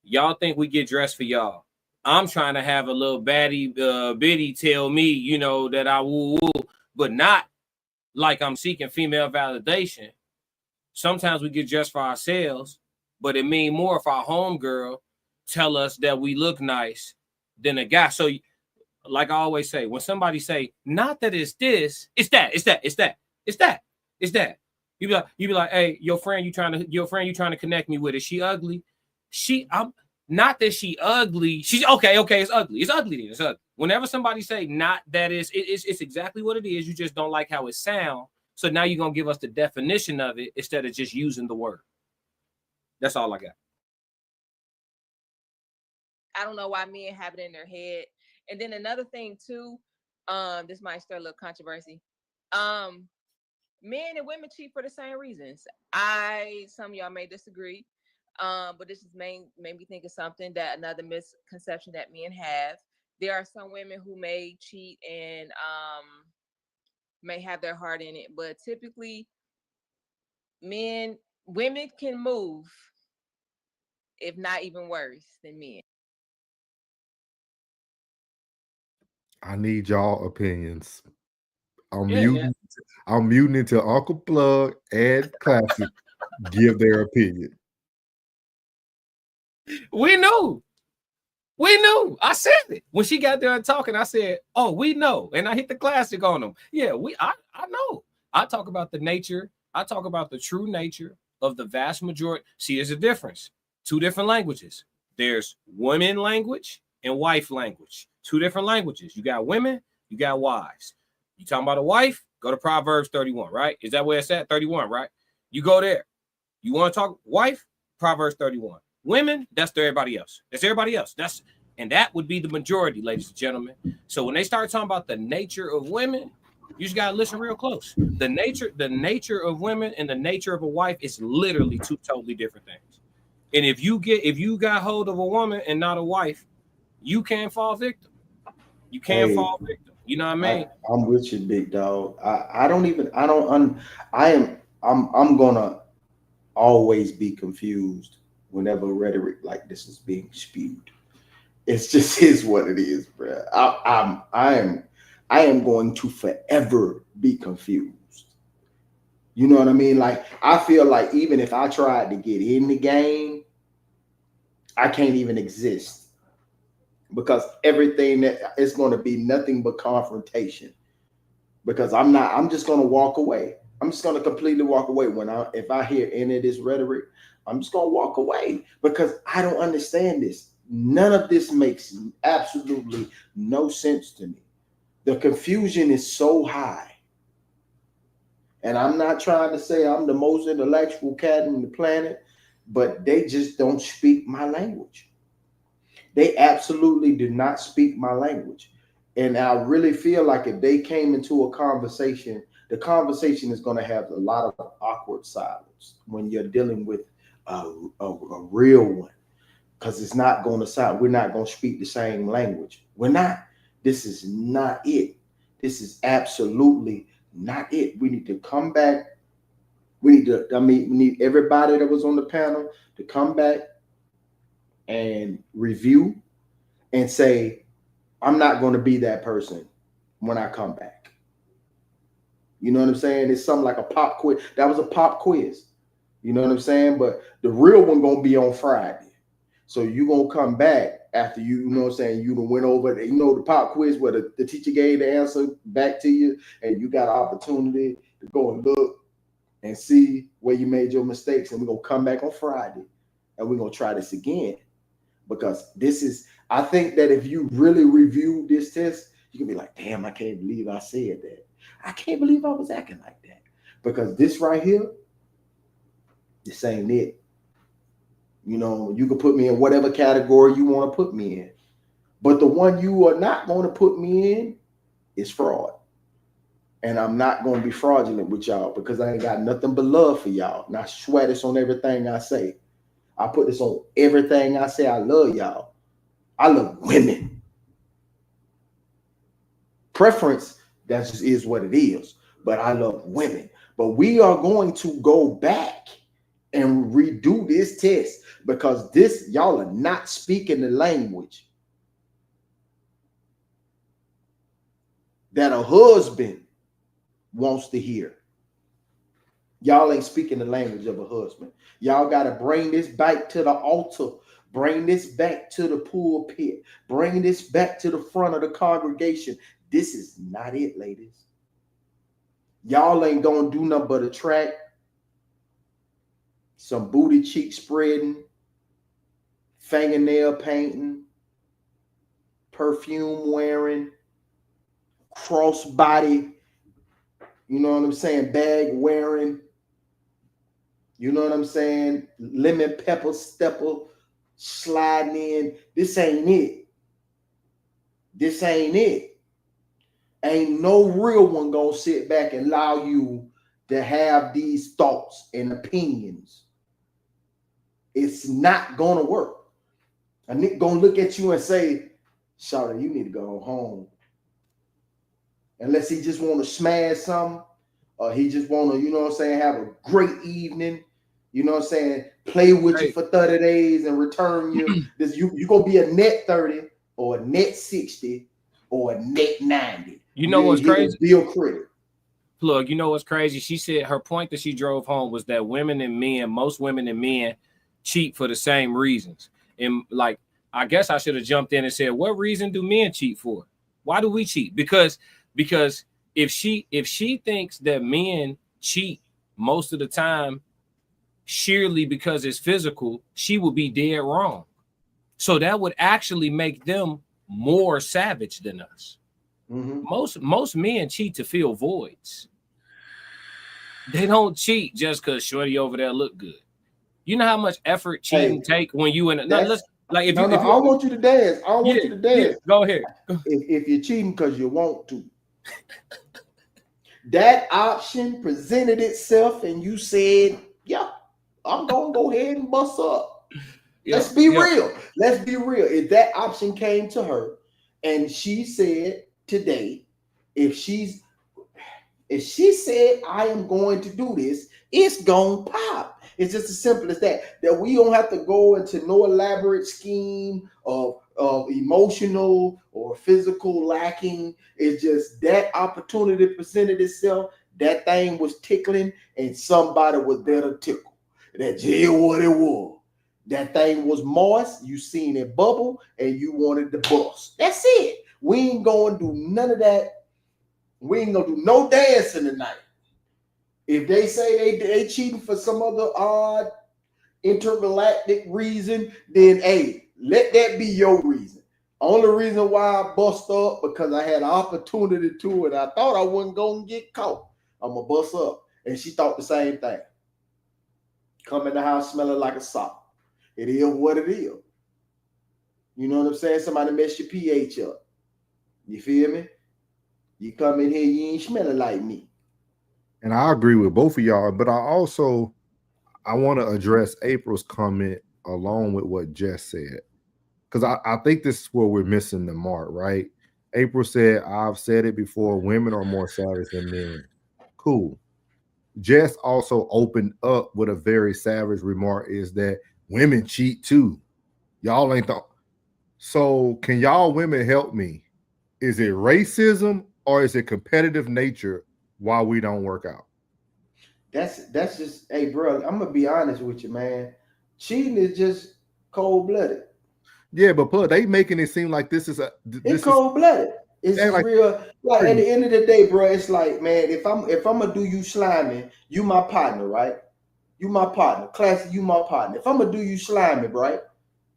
y'all think we get dressed for y'all. I'm trying to have a little baddie biddy tell me, that I woo woo, but not like I'm seeking female validation. Sometimes we get dressed for ourselves, but it mean more if our homegirl tell us that we look nice than a guy. So, like I always say, when somebody say, not that it's this, it's that, it's that, it's that, it's that, it's that. You be like, hey, your friend you trying to connect me with, is she ugly? I'm not that she ugly. She's okay, it's ugly. It's ugly then. It's ugly. Whenever somebody say not that it's exactly what it is. You just don't like how it sounds. So now you're gonna give us the definition of it instead of just using the word. That's all I got. I don't know why men have it in their head. And then another thing too, this might stir a little controversy. Um, Men and women cheat for the same reasons. Some of y'all may disagree, but this just made me think of something, that another misconception that men have. There are some women who may cheat and may have their heart in it, but typically women can move, if not even worse than men. I need y'all opinions. I'm Yeah, yeah. muting. I'm muting until Uncle Plug and Classic give their opinion. We knew. We knew. I said it. When she got there and talking, I said, oh, we know. And I hit the classic on them. Yeah, I know. I talk about the nature. I talk about the true nature of the vast majority. See, there's a difference. Two different languages. There's women language and wife language. Two different languages. You got women, you got wives. You talking about a wife? Go to Proverbs 31, right? Is that where it's at? 31, right? You go there. You want to talk wife? Proverbs 31. Women, that's everybody else. That's everybody else. And that would be the majority, ladies and gentlemen. So when they start talking about the nature of women, you just gotta listen real close. The nature of women and the nature of a wife is literally two totally different things. And if you got hold of a woman and not a wife, you can't fall victim. You can't Hey, fall victim. You know what I mean? I'm with you, big dog. I'm gonna always be confused whenever rhetoric like this is being spewed. It's just is what it is, bro. I am going to forever be confused. You know what I mean? Like I feel like even if I tried to get in the game, I can't even exist because everything that is going to be nothing but confrontation. Because I'm just going to walk away. I'm just going to completely walk away if I hear any of this rhetoric. I'm just going to walk away because I don't understand this. None of this makes absolutely no sense to me. The confusion is so high. And I'm not trying to say I'm the most intellectual cat on the planet, but they just don't speak my language. They absolutely do not speak my language. And I really feel like if they came into a conversation, the conversation is going to have a lot of awkward silence when you're dealing with a real one, because it's not going to sound, we're not going to speak the same language. We're not. This is not it. This is absolutely not it. We need to come back. We need everybody that was on the panel to come back and review and say, I'm not going to be that person when I come back. You know what I'm saying? It's something like a pop quiz. That was a pop quiz. You know what I'm saying? But the real one going to be on Friday. So you going to come back after you know what I'm saying, you went over, the pop quiz where the teacher gave the answer back to you and you got an opportunity to go and look and see where you made your mistakes. And we're going to come back on Friday and we're going to try this again. Because I think that if you really review this test, you can be like, damn, I can't believe I said that. I can't believe I was acting like that. Because this right here, this ain't it. You know, you can put me in whatever category you want to put me in. But the one you are not going to put me in is fraud. And I'm not going to be fraudulent with y'all because I ain't got nothing but love for y'all. And I swear this on everything I say. I put this on everything I say. I love y'all. I love women. Preference, that just is what it is. But I love women. But we are going to go back and redo this test because y'all are not speaking the language that a husband wants to hear. Y'all ain't speaking the language of a husband. Y'all got to bring this back to the altar. Bring this back to the pulpit. Bring this back to the front of the congregation. This is not it, ladies. Y'all ain't going to do nothing but attract some booty cheek spreading, fingernail painting, perfume wearing, crossbody, you know what I'm saying, bag wearing, you know what I'm saying, lemon pepper stepper sliding in. This ain't it. This ain't it. Ain't no real one gonna sit back and allow you to have these thoughts and opinions. It's not gonna work. A nigga gonna look at you and say, Shawty, you need to go home. Unless he just want to smash something, or he just want to, you know what I'm saying, have a great evening, you know what I'm saying, play with you for 30 days and return you. You gonna be a net 30 or a net 60 or a net 90. You know what's crazy? Bill credit. Plug, you know what's crazy? She said her point that she drove home was that most women and men cheat for the same reasons. And like, I guess I should have jumped in and said, what reason do men cheat for? Why do we cheat? Because if she thinks that men cheat most of the time sheerly because it's physical, she would be dead wrong. So that would actually make them more savage than us. Mm-hmm. Most men cheat to fill voids. They don't cheat just because shorty over there look good. You know how much effort cheating take when you in a I want you to dance. I want you to dance. Go ahead. If you're cheating because you want to. That option presented itself and you said, yeah, I'm gonna go ahead and bust up. Let's be real. Let's be real. If that option came to her and she said today, if she said, I am going to do this, it's gonna pop. It's just as simple as that. That we don't have to go into no elaborate scheme of emotional or physical lacking. It's just that opportunity presented itself. That thing was tickling and somebody was there to tickle. That's just what it was. That thing was moist. You seen it bubble and you wanted to bust. That's it. We ain't gonna do none of that. We ain't gonna do no dancing tonight. If they say they cheating for some other odd intergalactic reason, then hey, let that be your reason. Only reason why I bust up because I had an opportunity to it. I thought I wasn't gonna get caught. I'm gonna bust up. And she thought the same thing. Come in the house smelling like a sock. It is what it is. You know what I'm saying? Somebody mess your pH up. You feel me? You come in here, you ain't smelling like me. And I agree with both of y'all, but I want to address April's comment along with what Jess said. Because I think this is where we're missing the mark, right? April said, I've said it before, women are more savage than men. Cool. Jess also opened up with a very savage remark is that women cheat too. Y'all ain't the... So can y'all women help me? Is it racism or is it competitive nature why we don't work out? That's just, hey, bro, I'm gonna be honest with you, man. Cheating is just cold-blooded. Yeah, but plus they making it seem like this is it's cold-blooded. It's like, real. Like at the end of the day, bro, it's like, man, if I'm gonna do you sliming, you my partner, right? You my partner. Classy, you my partner. If I'm gonna do you sliming, right?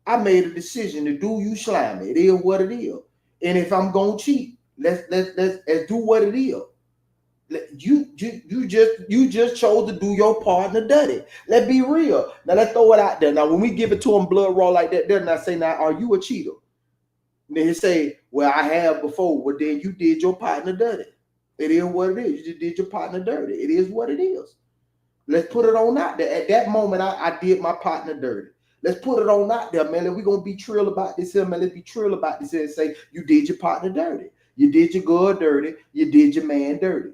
I made a decision to do you sliming. It is what it is. And if I'm gonna cheat, let's do what it is. You just chose to do your partner dirty. Let's be real. Now let's throw it out there. Now when we give it to them blood raw like that, they're not saying, now are you a cheater? And then he say, well, I have before. Well, then you did your partner dirty. It is what it is. You just did your partner dirty. It is what it is. Let's put it on out there. At that moment, I did my partner dirty. Let's put it on out there, man. We're gonna be trill about this here, man. Let's be trill about this here and say you did your partner dirty. You did your girl dirty. You did your man dirty.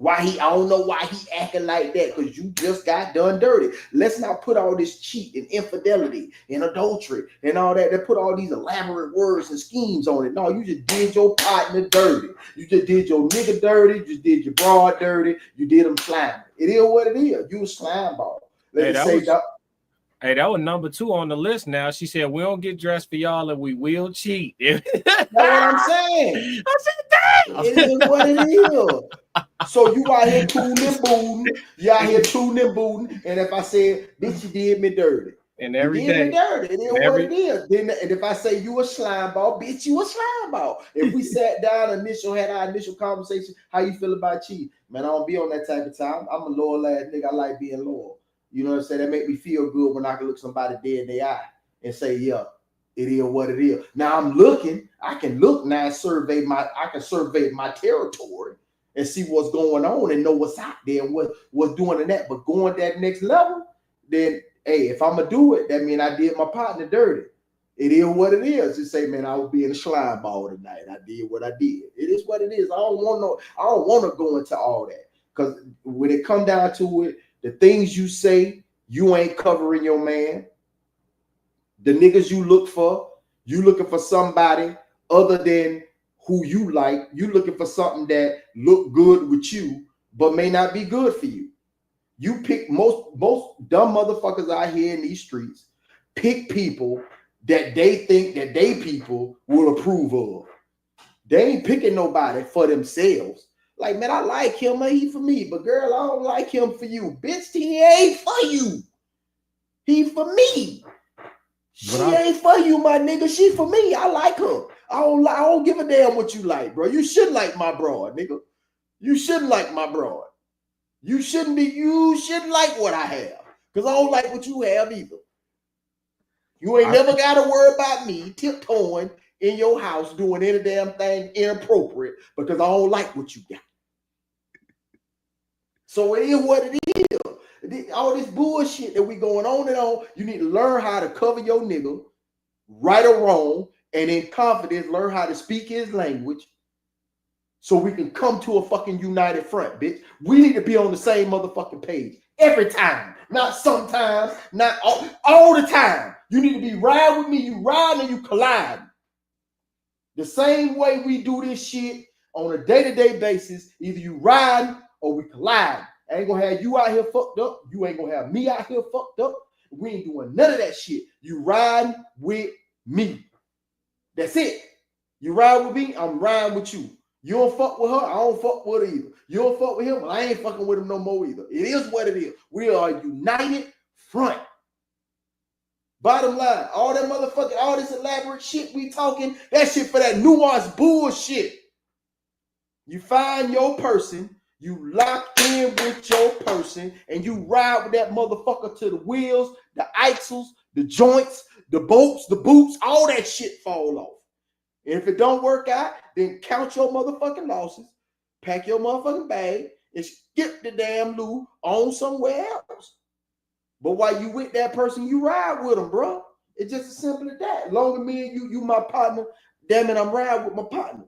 I don't know why he acting like that, because you just got done dirty. Let's not put all this cheat and infidelity and adultery and all that. They put all these elaborate words and schemes on it. No, you just did your partner dirty. You just did your nigga dirty. You just did your broad dirty. You did them slime. It is what it is. You a slime ball. Hey, that was number 2 on the list now. She said, we don't get dressed for y'all and we will cheat. That's what I'm saying. I said, damn. It is what it is. So you out here tooling booting. You out here tooling booting. And if I said, bitch, you did me dirty. And every you did day. me dirty. It is what it is. Then, and if I say you a slime ball, bitch, you a slime ball. If we sat down had our initial conversation, how you feel about cheating? Man, I don't be on that type of time. I'm a loyal ass nigga. I like being loyal. You know what I'm saying? That make me feel good when I can look somebody dead in the eye and say, yeah, it is what it is. Now I'm looking. I can look now and survey my territory and see what's going on and know what's out there and what's doing in that. But going that next level, then hey, if I'm gonna do it, that means I did my partner dirty. It is what it is. Just say, man, I was being a slime ball tonight. I did what I did. It is what it is. I don't want to go into all that, because when it come down to it, the things you say, you ain't covering your man. The niggas you look for, you looking for somebody other than who you like. You looking for something that look good with you, but may not be good for you. You pick most dumb motherfuckers out here in these streets, pick people that they think that they people will approve of. They ain't picking nobody for themselves. Like, man, I like him, man, he for me. But girl, I don't like him for you. Bitch, he ain't for you. He for me. She ain't for you, my nigga. She for me. I like her. I don't give a damn what you like, bro. You should like my broad, nigga. You shouldn't like my broad. You shouldn't like what I have. Because I don't like what you have either. You ain't never got to worry about me tiptoeing in your house doing any damn thing inappropriate because I don't like what you got. So it is what it is. All this bullshit that we going on and on, you need to learn how to cover your nigga, right or wrong, and in confidence learn how to speak his language so we can come to a fucking united front, bitch. We need to be on the same motherfucking page every time, not sometimes, not all the time. You need to be riding with me. You ride and you collide. The same way we do this shit on a day-to-day basis, either you ride or we collide. I ain't gonna have you out here fucked up. You ain't gonna have me out here fucked up. We ain't doing none of that shit. You riding with me. That's it. You ride with me, I'm riding with you. You don't fuck with her, I don't fuck with her either. You don't fuck with him, well, I ain't fucking with him no more either. It is what it is. We are a united front. Bottom line, all that motherfucking, all this elaborate shit we talking, that shit for that nuanced bullshit. You find your person, you lock in with your person, and you ride with that motherfucker to the wheels, the axles, the joints, the bolts, the boots, all that shit fall off. And if it don't work out, then count your motherfucking losses, pack your motherfucking bag, and skip the damn loo on somewhere else. But while you with that person, you ride with them, bro. It's just as simple as that. Long as me and you my partner, damn it, I'm riding with my partner.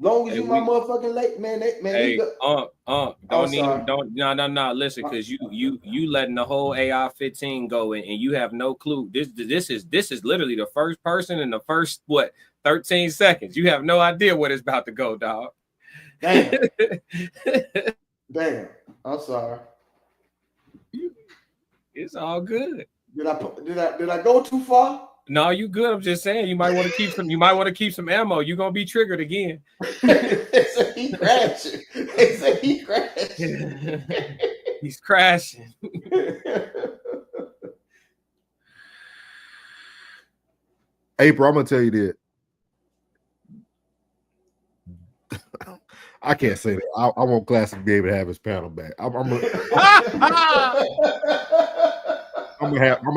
Long as Hey, you my we motherfucking late, man. Hey, I'm don't sorry. even don't no listen, because you letting the whole AI-15 go and you have no clue. This is literally the first person in the first 13 seconds. You have no idea what it's about to go, dog. Damn. Damn. I'm sorry. It's all good. Did I go too far? No, you good. I'm just saying you might want to keep some. You might want to keep some ammo. You're gonna be triggered again. They say he crashing. They say he crashing. He's crashing. April, I'm gonna tell you this. I can't say that. I want Classic to be able to have his panel back. I'm gonna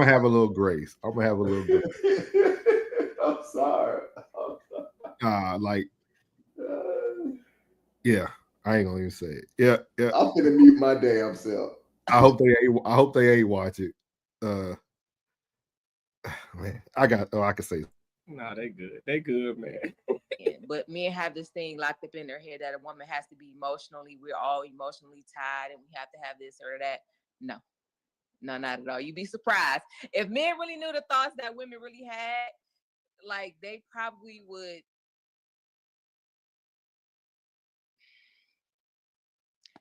have a little grace. I'm gonna have a little grace. I'm sorry. Like, yeah, I ain't gonna even say it. Yeah. I'm gonna mute my damn self. I hope they ain't watch it. Man, I can say. Nah, they good. They good, man. Yeah, but men have this thing locked up in their head that a woman has to be emotionally. We're all emotionally tied, and we have to have this or that. No, not at all. You'd be surprised if men really knew the thoughts that women really had. Like they probably would.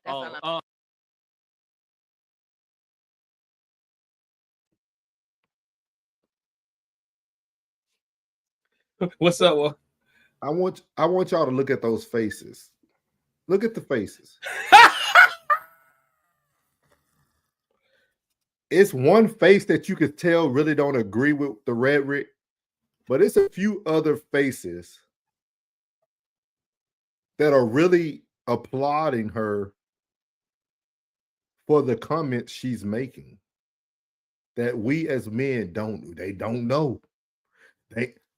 That's What's up? I want y'all to look at those faces. Look at the faces. It's one face that you could tell really don't agree with the rhetoric, but it's a few other faces that are really applauding her for the comments she's making that we as men don't know.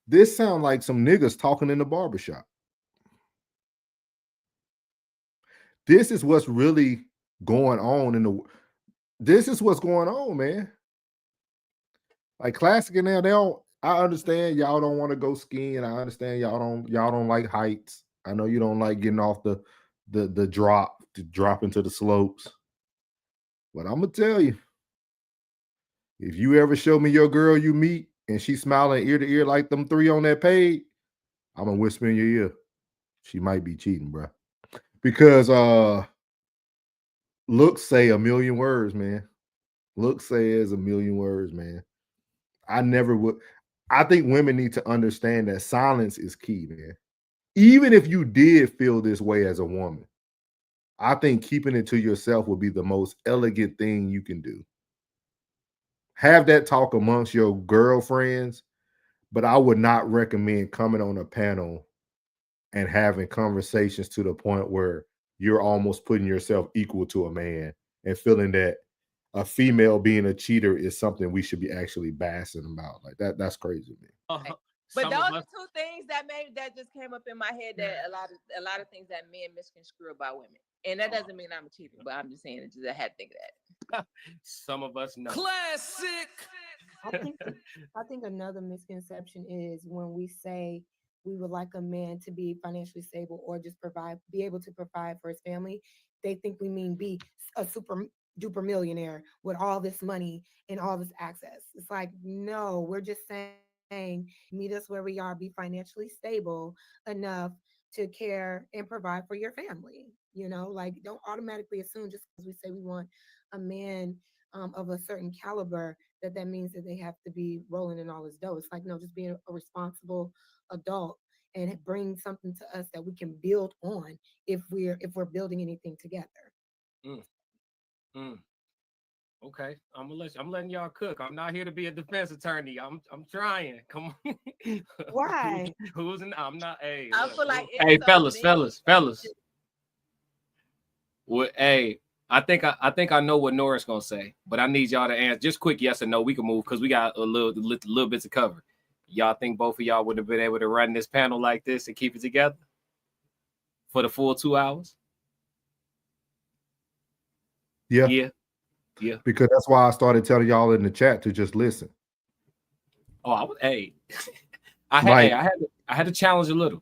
This sound like some niggas talking in the barbershop. This is what's really going on this is what's going on, man. Like Classic and I understand y'all don't want to go skiing. I understand y'all don't like heights. I know you don't like getting off the drop to drop into the slopes. But I'm gonna tell you, if you ever show me your girl you meet and she's smiling ear to ear like them three on that page, I'm gonna whisper in your ear, she might be cheating, bro. Because looks say a million words, man. Looks says a million words, man. I never would. I think women need to understand that silence is key, man. Even if you did feel this way as a woman, I think keeping it to yourself would be the most elegant thing you can do. Have that talk amongst your girlfriends, but I would not recommend coming on a panel and having conversations to the point where you're almost putting yourself equal to a man and feeling that a female being a cheater is something we should be actually bashing about. Like that's crazy, man. But those are two things that just came up in my head, that a lot of things that men misconstrue about women. And that doesn't mean I'm a cheater, but I'm just saying it, I had to think of that. Some of us know. Classic. I think another misconception is when we say we would like a man to be financially stable or just be able to provide for his family. They think we mean be a super duper millionaire with all this money and all this access. It's like, no, we're just saying meet us where we are, be financially stable enough to care and provide for your family. Like don't automatically assume just because we say we want a man of a certain caliber that means that they have to be rolling in all his dough. It's like no, just being a responsible adult and bring something to us that we can build on if we're building anything together. Mm, mm. Okay, I'm letting y'all cook. I'm not here to be a defense attorney. I'm trying. Come on. Why? I'm not. Hey, I look, feel like it's hey, so fellas. What? Hey, I think I know what Nora's gonna say, but I need y'all to answer just quick yes or no. We can move because we got a little bit to cover. Y'all think both of y'all would have been able to run this panel like this and keep it together for the full 2 hours? Yeah. Yeah. Because that's why I started telling y'all in the chat to just listen. Oh, I was. Hey, I had to challenge a little.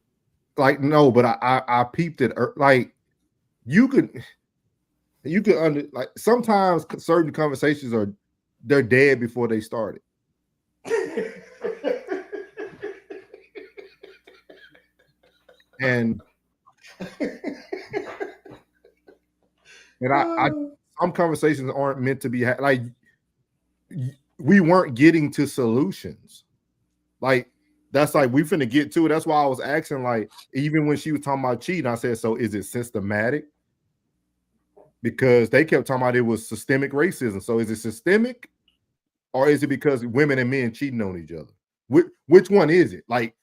Like no, but I peeped it. Like you could under like sometimes certain conversations they're dead before they started. And I some conversations aren't meant to be like we weren't getting to solutions. Like that's like we finna get to it. That's why I was asking, like, even when she was talking about cheating, I said, so is it systematic? Because they kept talking about it was systemic racism. So is it systemic, or is it because women and men cheating on each other? Which one is it? Like,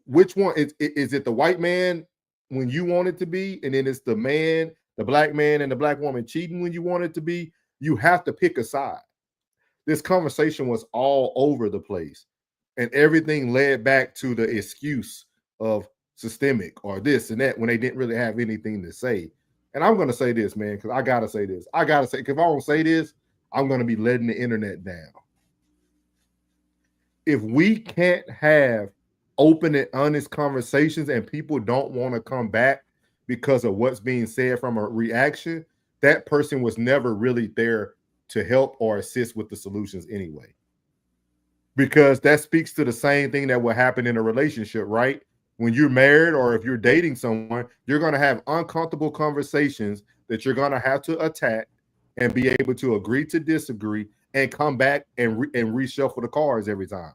which one is it the white man when you want it to be, and then it's the man, the black man, and the black woman cheating when you want it to be? You have to pick a side. This conversation was all over the place, and everything led back to the excuse of systemic or this and that when they didn't really have anything to say. And I'm going to say this, man, because I got to say this. I got to say, because if I don't say this, I'm going to be letting the internet down. If we can't have open and honest conversations and people don't want to come back because of what's being said from a reaction, that person was never really there to help or assist with the solutions anyway. Because that speaks to the same thing that will happen in a relationship, right? When you're married or if you're dating someone, you're going to have uncomfortable conversations that you're going to have to attack and be able to agree to disagree and come back and reshuffle the cards every time.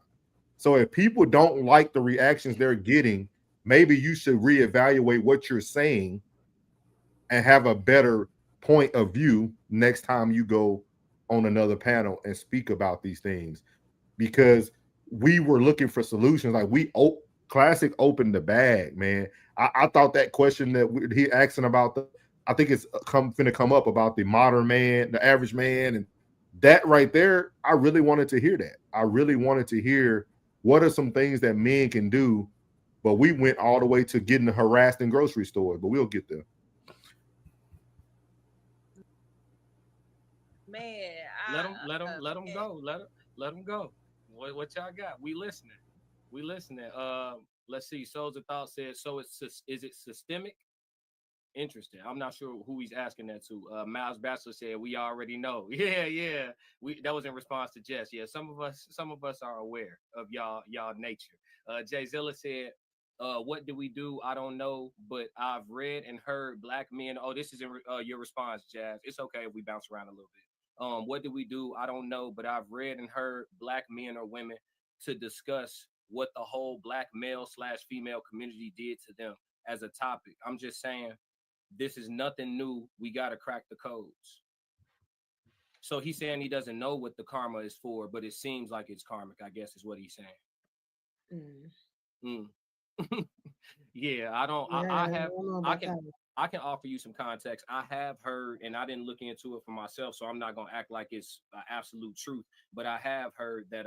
So if people don't like the reactions they're getting, maybe you should reevaluate what you're saying and have a better point of view next time you go on another panel and speak about these things. Because we were looking for solutions. Like Classic opened the bag, man. I thought that question that he asking about I think it's finna come up about the modern man, the average man, and that right there. I really wanted to hear that. I really wanted to hear what are some things that men can do, but we went all the way to getting harassed in grocery stores. But we'll get there. Man, Let them go. Let them go. What y'all got? We listening. Let's see. Souls of Thought said, so is it systemic? Interesting. I'm not sure who he's asking that to. Miles Bachelor said, we already know. Yeah. That was in response to Jess. Yeah, some of us are aware of y'all nature. Jay Zilla said, what do we do? I don't know, but I've read and heard black men. Oh, this is in your response, Jazz. It's okay if we bounce around a little bit. What do we do? I don't know, but I've read and heard black men or women to discuss what the whole black male/female community did to them as a topic. I'm just saying, this is nothing new. We got to crack the codes. So he's saying he doesn't know what the karma is for, but it seems like it's karmic, I guess is what he's saying. Yeah, I don't. Yeah, I can offer you some context. I have heard, and I didn't look into it for myself, so I'm not gonna act like it's absolute truth. But I have heard that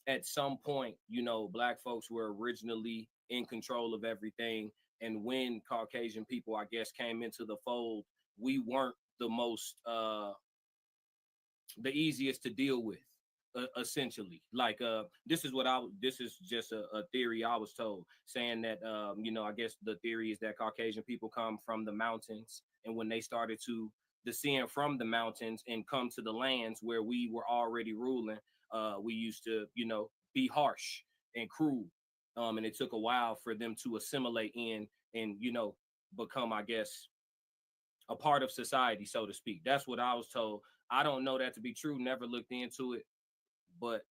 at some point, black folks were originally in control of everything, and when Caucasian people, I guess, came into the fold, we weren't the most the easiest to deal with. Essentially, like this is just a theory I was told, saying that I guess the theory is that Caucasian people come from the mountains, and when they started to descend from the mountains and come to the lands where we were already ruling, we used to be harsh and cruel, and it took a while for them to assimilate in and become, I guess, a part of society, so to speak. That's what I was told. I don't know that to be true. Never looked into it, but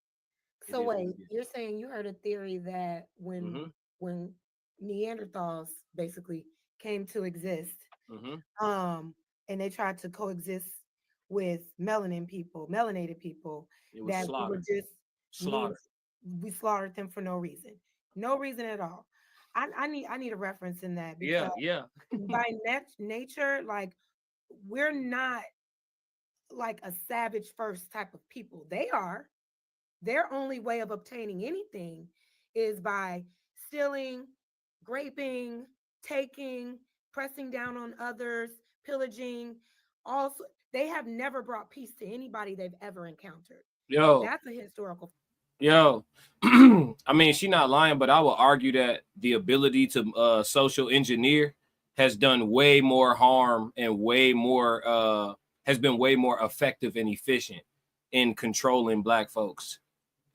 So wait, you're saying you heard a theory that when Neanderthals basically came to exist, and they tried to coexist with melanated people, it was that we were slaughtered. just Slaughtered. we slaughtered them for no reason at all. I need a reference in that Yeah, because yeah. by nature, like we're not like a savage first type of people. They are. Their only way of obtaining anything is by stealing, raping, taking, pressing down on others, pillaging. Also, they have never brought peace to anybody they've ever encountered. Yo, That's a historical. yo. I mean, she not lying, but I will argue that the ability to social engineer has done way more harm and way more has been way more effective and efficient in controlling Black folks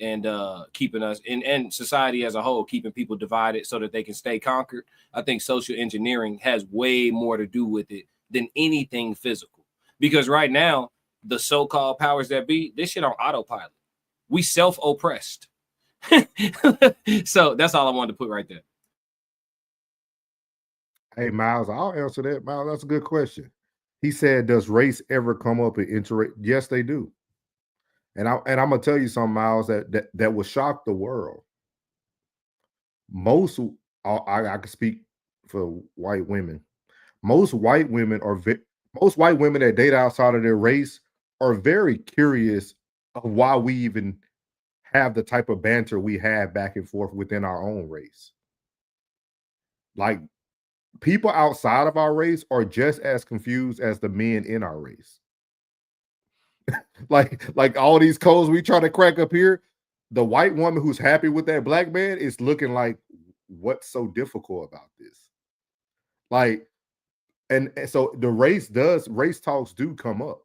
and keeping us and society as a whole, keeping people divided so that they can stay conquered. I think social engineering has way more to do with it than anything physical. Because right now, the so-called powers that be, this shit on autopilot. We self-oppressed. So that's all I wanted to put right there. Hey, Miles, I'll answer that. Miles, that's a good question. He said, "Does race ever come up in inter?" Yes, they do. And I'm gonna tell you something, Miles, that will shock the world. Most, I can speak for white women. Most white women most white women that date outside of their race are very curious of why we even have the type of banter we have back and forth within our own race. Like people outside of our race are just as confused as the men in our race. like all these codes we try to crack up here, the white woman who's happy with that Black man is looking like, what's so difficult about this? Like, and so the race talks do come up.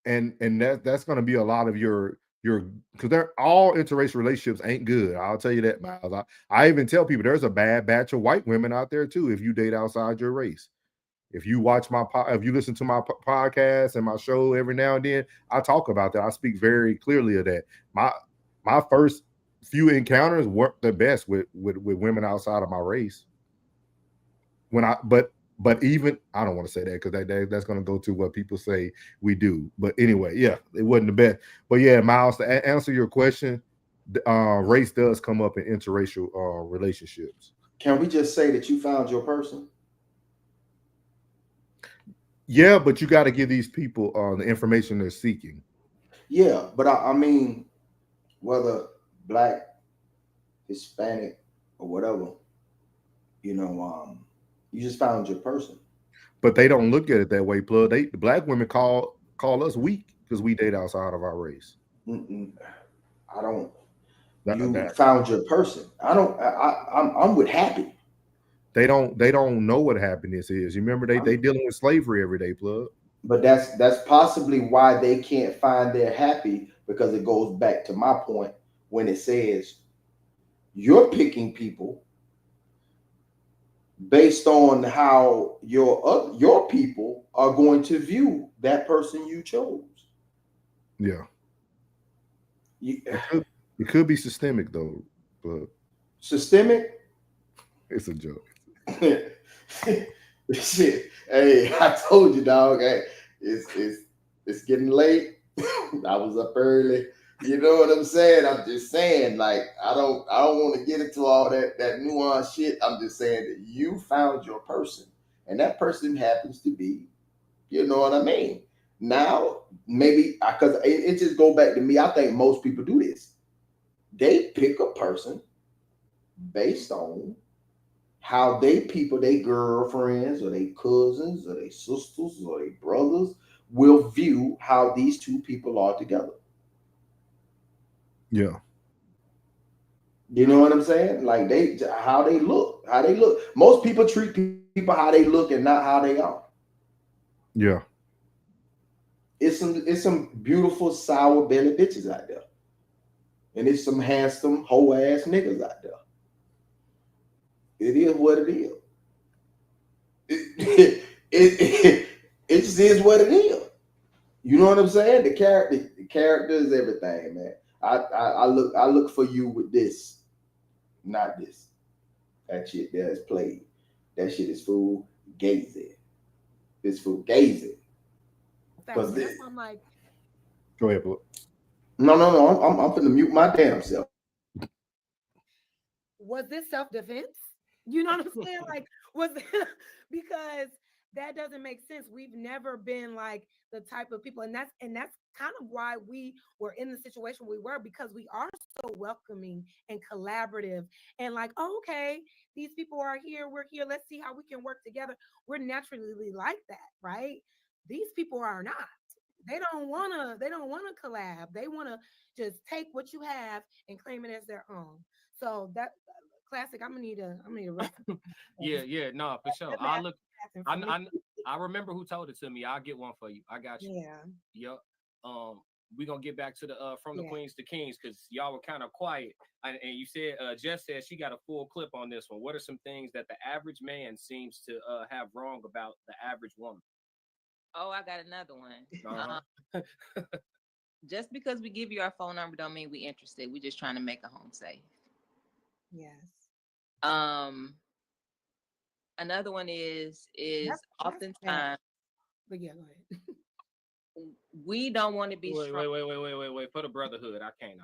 And that's going to be a lot of your because they're all interracial relationships ain't good. I'll tell you that, Miles. I even tell people there's a bad batch of white women out there too if you date outside your race. If you watch if you listen to my podcast and my show every now and then, I talk about that. I speak very clearly of that. My first few encounters weren't the best with women outside of my race. But even I don't want to say that because that's going to go to what people say we do. But anyway, yeah, it wasn't the best. But yeah, Miles, to answer your question, race does come up in interracial relationships. Can we just say that you found your person? Yeah, but you got to give these people the information they're seeking. Yeah, but I mean, whether Black, Hispanic, or whatever, you just found your person. But they don't look at it that way, Plug. The Black women call us weak because we date outside of our race. I don't. You found your person. I don't. I'm with happy. They don't know what happiness is. You remember they dealing with slavery every day, Plug. But that's possibly why they can't find their happy, because it goes back to my point when it says you're picking people based on how your people are going to view that person you chose. Yeah. It could be systemic though, but systemic. It's a joke. Shit. Hey, I told you, dog. Hey, it's getting late. I was up early. You know what I'm saying? I'm just saying, like, I don't want to get into all that nuanced shit. I'm just saying that you found your person, and that person happens to be, you know what I mean? Now, maybe because it just go back to me. I think most people do this. They pick a person based on how they girlfriends or they cousins or they sisters or they brothers will view how these two people are together. Yeah. You know what I'm saying? Like how they look. Most people treat people how they look and not how they are. Yeah. It's some beautiful sour belly bitches out there. And it's some handsome hoe ass niggas out there. It is what it is. it just is what it is. You know what I'm saying? The character is everything, man. I look for you with this, not this. That shit there is played. That shit is full gazing. It's full gazing. Facts. Cause And that's why I'm like, Go ahead, Blue. no. I'm finna mute my damn self. was this self-defense? You know what I'm saying? Like, was because that doesn't make sense. We've never been like the type of people, and that's kind of why we were in the situation we were, because we are so welcoming and collaborative and like, oh, okay, these people are here, we're here, let's see how we can work together. We're naturally like that, right? These people are not. They don't wanna collab. They wanna just take what you have and claim it as their own. So that classic, I'm gonna need a reference. Yeah, no, for sure. That I'll math look. happened I, for me. I I remember who told it to me. I'll get one for you. I got you. Yeah, Yep. We gonna get back to the from the yeah. queens to kings because y'all were kind of quiet. And you said Jess said she got a full clip on this one. What are some things that the average man seems to have wrong about the average woman? Oh, I got another one. Uh-huh. Just because we give you our phone number don't mean we interested. We just trying to make a home safe. Yes. Um, Another one is That's bad. oftentimes But yeah, go ahead. we don't want to be Wait, strong. wait. For the brotherhood, I can't.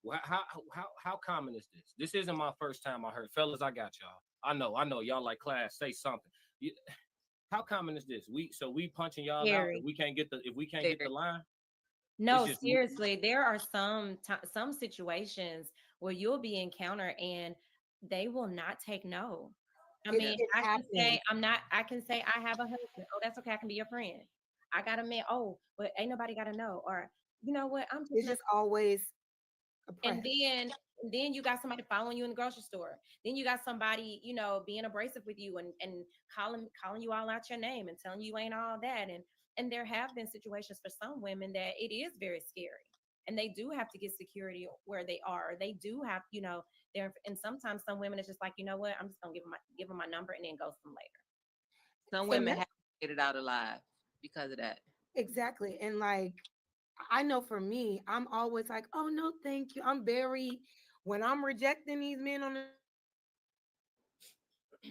Well, how common is this? This isn't my first time I heard. Fellas, I got y'all. I know. Y'all like class. Say something. You, how common is this? We punching y'all out if Scary. we can't get the line. It's No, just seriously, there are some situations where you'll be encountered and they will not take no. I It, mean, it I can happens. say I'm not. I can say I have a husband. Oh, that's okay. I can be your friend. I got a man. Oh, but ain't nobody got to know. Or you know what? I'm just It's not. just always And oppressed. then you got somebody following you in the grocery store. Then you got somebody, being abrasive with you and calling you all out your name and telling you ain't all that. And there have been situations for some women that it is very scary. And they do have to get security where they are. They do have, there and sometimes some women it's just like, you know what, I'm just gonna give them my number and then go some later. Some And women that's have to get it out alive because of that. exactly. And like I know for me, I'm always like, oh no, thank you. When I'm rejecting these men on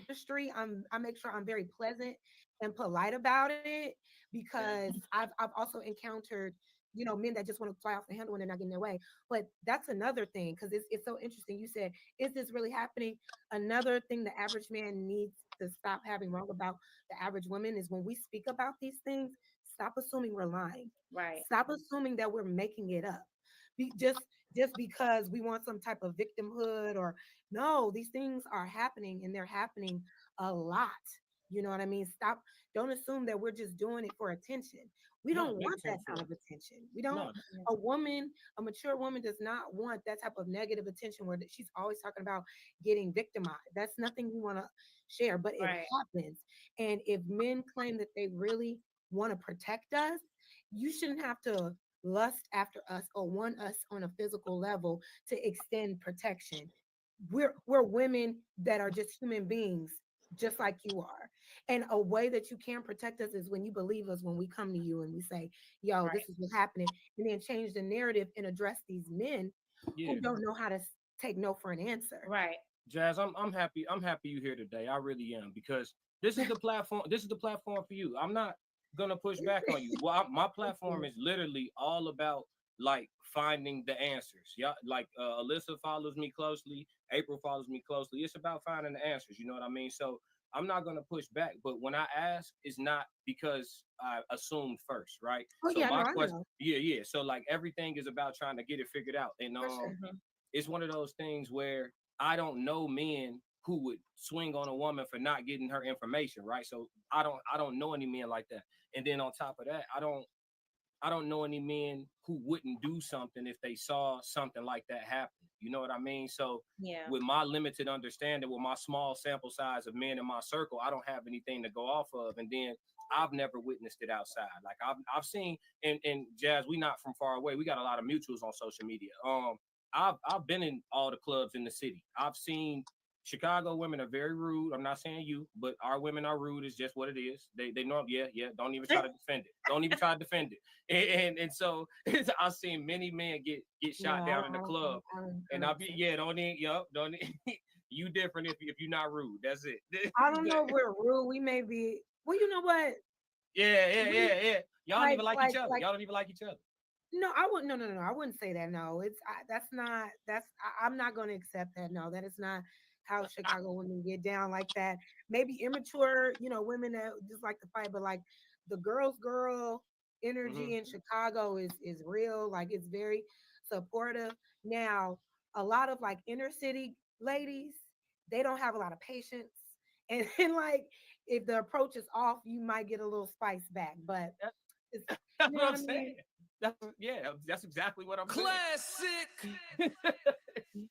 the street, I make sure I'm very pleasant and polite about it because I've also encountered, men that just want to fly off the handle when they're not getting their way. But that's another thing because it's so interesting. You said, is this really happening? Another thing the average man needs to stop having wrong about the average woman is when we speak about these things, stop assuming we're lying. Right. Stop assuming that we're making it up. Just because we want some type of victimhood or no, these things are happening and they're happening a lot. You know what I mean? Don't assume that we're just doing it for attention. We No, don't want never that for kind it. of attention. We don't, No, a mature woman does not want that type of negative attention where she's always talking about getting victimized. That's nothing we want to share, but it Right. happens. And if men claim that they really want to protect us, you shouldn't have to lust after us or want us on a physical level to extend protection. We're women that are just human beings, just like you are. And a way that you can protect us is when you believe us when we come to you and we say, yo, Right. this is what's happening, and then change the narrative and address these men yeah. who don't know how to take no for an answer. Right. Jazz, I'm happy. I'm happy you here today. I really am because this is the platform. This is the platform for you. I'm not gonna push back on you. Well, my platform is literally all about like finding the answers. Yeah, like Alyssa follows me closely. April follows me closely. It's about finding the answers. You know what I mean? So I'm not gonna push back. But when I ask, it's not because I assumed first, right? Oh So yeah, no, my I question, know yeah. So like everything is about trying to get it figured out, and for sure. Mhm. it's one of those things where I don't know men who would swing on a woman for not getting her information, right? So I don't know any men like that. And then on top of that, I don't know any men who wouldn't do something if they saw something like that happen. You know what I mean? So Yeah. with my limited understanding, with my small sample size of men in my circle, I don't have anything to go off of. And then I've never witnessed it outside. Like I've seen and Jazz, we not from far away. We got a lot of mutuals on social media. I've been in all the clubs in the city. I've seen Chicago women are very rude. I'm not saying you, but our women are rude. It's just what it is. They know. Yeah. Don't even try to defend it. Don't even try to defend it. And so I've seen many men get shot down in the club, and I'll be don't even don't. You different if you're not rude. That's it. I don't know if we're rude. We may be. Well, you know what? Yeah. Y'all don't even like each other. Y'all don't even like each other. No, I wouldn't. No. I wouldn't say that. No, that's not. I'm not going to accept that. No, that is not how Chicago women get down like that. Maybe immature, women that just like to fight, but like the girl energy in Chicago is real. Like it's very supportive. Now, a lot of like inner city ladies, they don't have a lot of patience, and like if the approach is off, you might get a little spice back. But it's, That's you what know I'm what I saying. mean? That's exactly what I'm saying. Classic.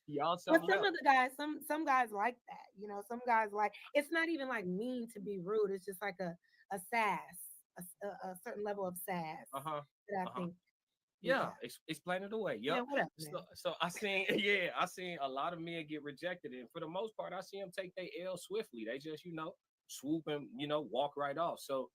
Y'all But something some else. of the guys, some guys like that. Some guys like it's not even like mean to be rude. It's just like a sass, a certain level of sass Uh-huh. that I Uh-huh. think. Yeah, Yeah, explain it away. yeah. Yep. Whatever, So, man. so I seen, I seen a lot of men get rejected, and for the most part, I see them take their L swiftly. They just, swoop and walk right off. So,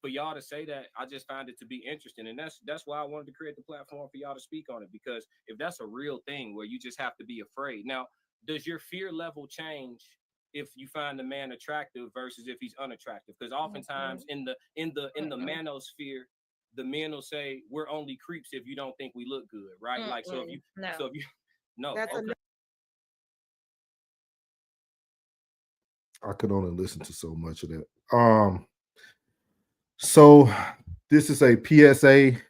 for y'all to say that, I just found it to be interesting, and that's why I wanted to create the platform for y'all to speak on it. Because if that's a real thing where you just have to be afraid, now does your fear level change if you find the man attractive versus if he's unattractive? Because oftentimes in the manosphere, the men will say we're only creeps if you don't think we look good, right? Like No. so if you no, That's okay. I could only listen to so much of that. So this is a PSA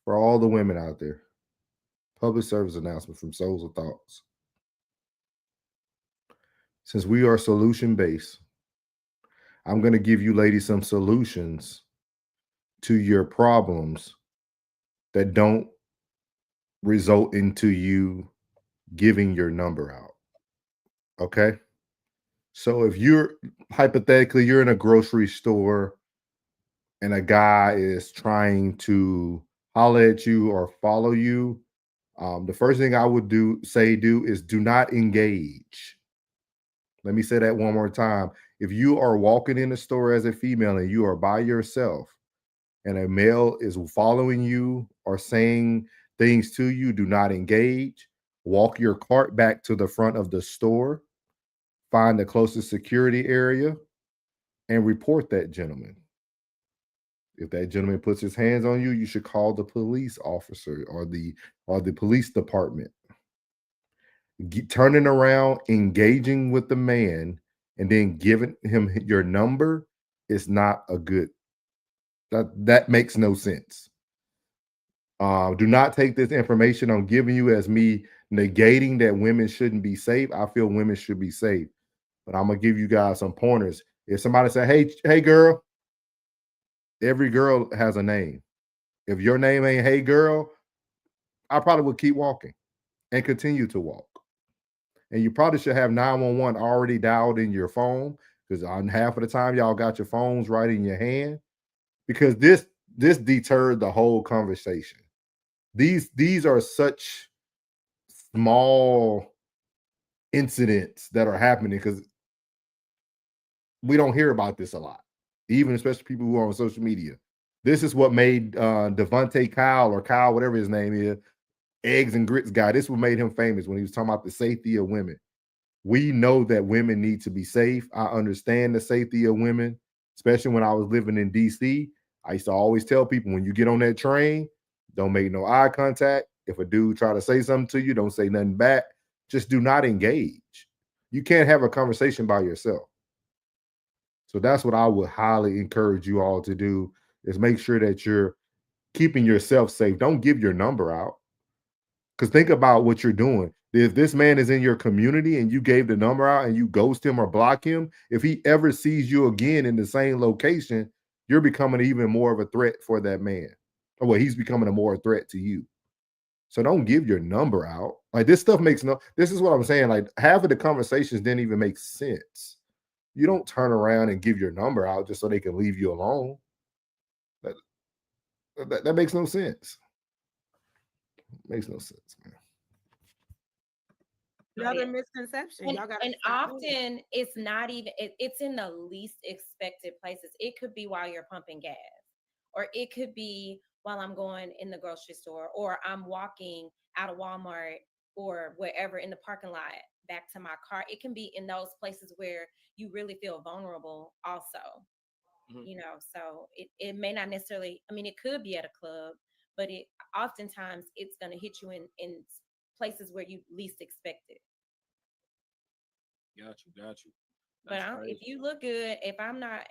for all the women out there. Public service announcement from Souls of Thoughts. Since we are solution based, I'm going to give you ladies some solutions to your problems that don't result into you giving your number out. Okay? So if you're hypothetically you're in a grocery store and a guy is trying to holler at you or follow you, the first thing I would do is do not engage. Let me say that one more time. If you are walking in the store as a female and you are by yourself and a male is following you or saying things to you, do not engage. Walk your cart back to the front of the store, find the closest security area, and report that gentleman. If that gentleman puts his hands on you, you should call the police officer or the police department. Turning around, engaging with the man, and then giving him your number is not a good. That makes no sense. Do not take this information I'm giving you as me negating that women shouldn't be safe. I feel women should be safe, but I'm gonna give you guys some pointers. If somebody say, "Hey, girl," every girl has a name. If your name ain't "Hey, girl," I probably would keep walking and continue to walk. And you probably should have 911 already dialed in your phone because on half of the time y'all got your phones right in your hand because this deterred the whole conversation. These are such small incidents that are happening because we don't hear about this a lot, even especially people who are on social media. This is what made Devontae Kyle or Kyle, whatever his name is, eggs and grits guy. This is what made him famous when he was talking about the safety of women. We know that women need to be safe. I understand the safety of women, especially when I was living in DC. I used to always tell people when you get on that train, don't make no eye contact. If a dude try to say something to you, don't say nothing back. Just do not engage. You can't have a conversation by yourself. So that's what I would highly encourage you all to do is make sure that you're keeping yourself safe. Don't give your number out. Because think about what you're doing. If this man is in your community and you gave the number out and you ghost him or block him, if he ever sees you again in the same location, you're becoming even more of a threat for that man. Or well, he's becoming a more threat to you. So don't give your number out. Like this stuff makes this is what I'm saying. Like half of the conversations didn't even make sense. You don't turn around and give your number out just so they can leave you alone. That makes no sense. Makes no sense, man. another misconception. Y'all got and often it's not even it's in the least expected places. It could be while you're pumping gas, or it could be while I'm going in the grocery store, or I'm walking out of Walmart or wherever in the parking lot back to my car. It can be in those places where you really feel vulnerable also. So it may not necessarily, I mean, it could be at a club, but it oftentimes it's going to hit you in places where you least expect it. Got you. But if you look good, if I'm not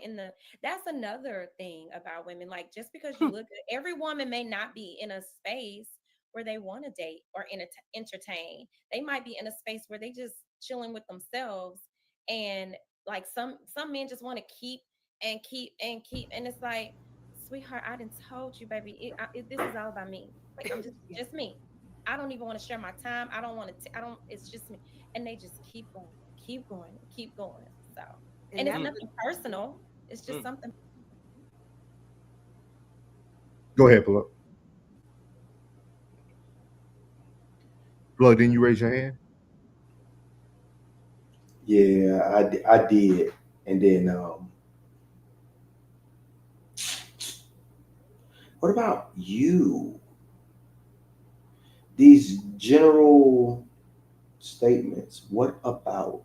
in the, that's another thing about women. Like, just because you look good, every woman may not be in a space where they want to date or entertain. They might be in a space where they just chilling with themselves, and like some men just want to keep and keep and keep, and it's like, sweetheart, I done told you, baby, this is all about me. Like, I'm just me. I don't even want to share my time. I don't want to. I don't. It's just me, and they just keep going, keep going, keep going. So, and it's nothing personal. It's just something. Go ahead, Plug. Plug, didn't you raise your hand? Yeah, I did. And then what about you? These general statements, what about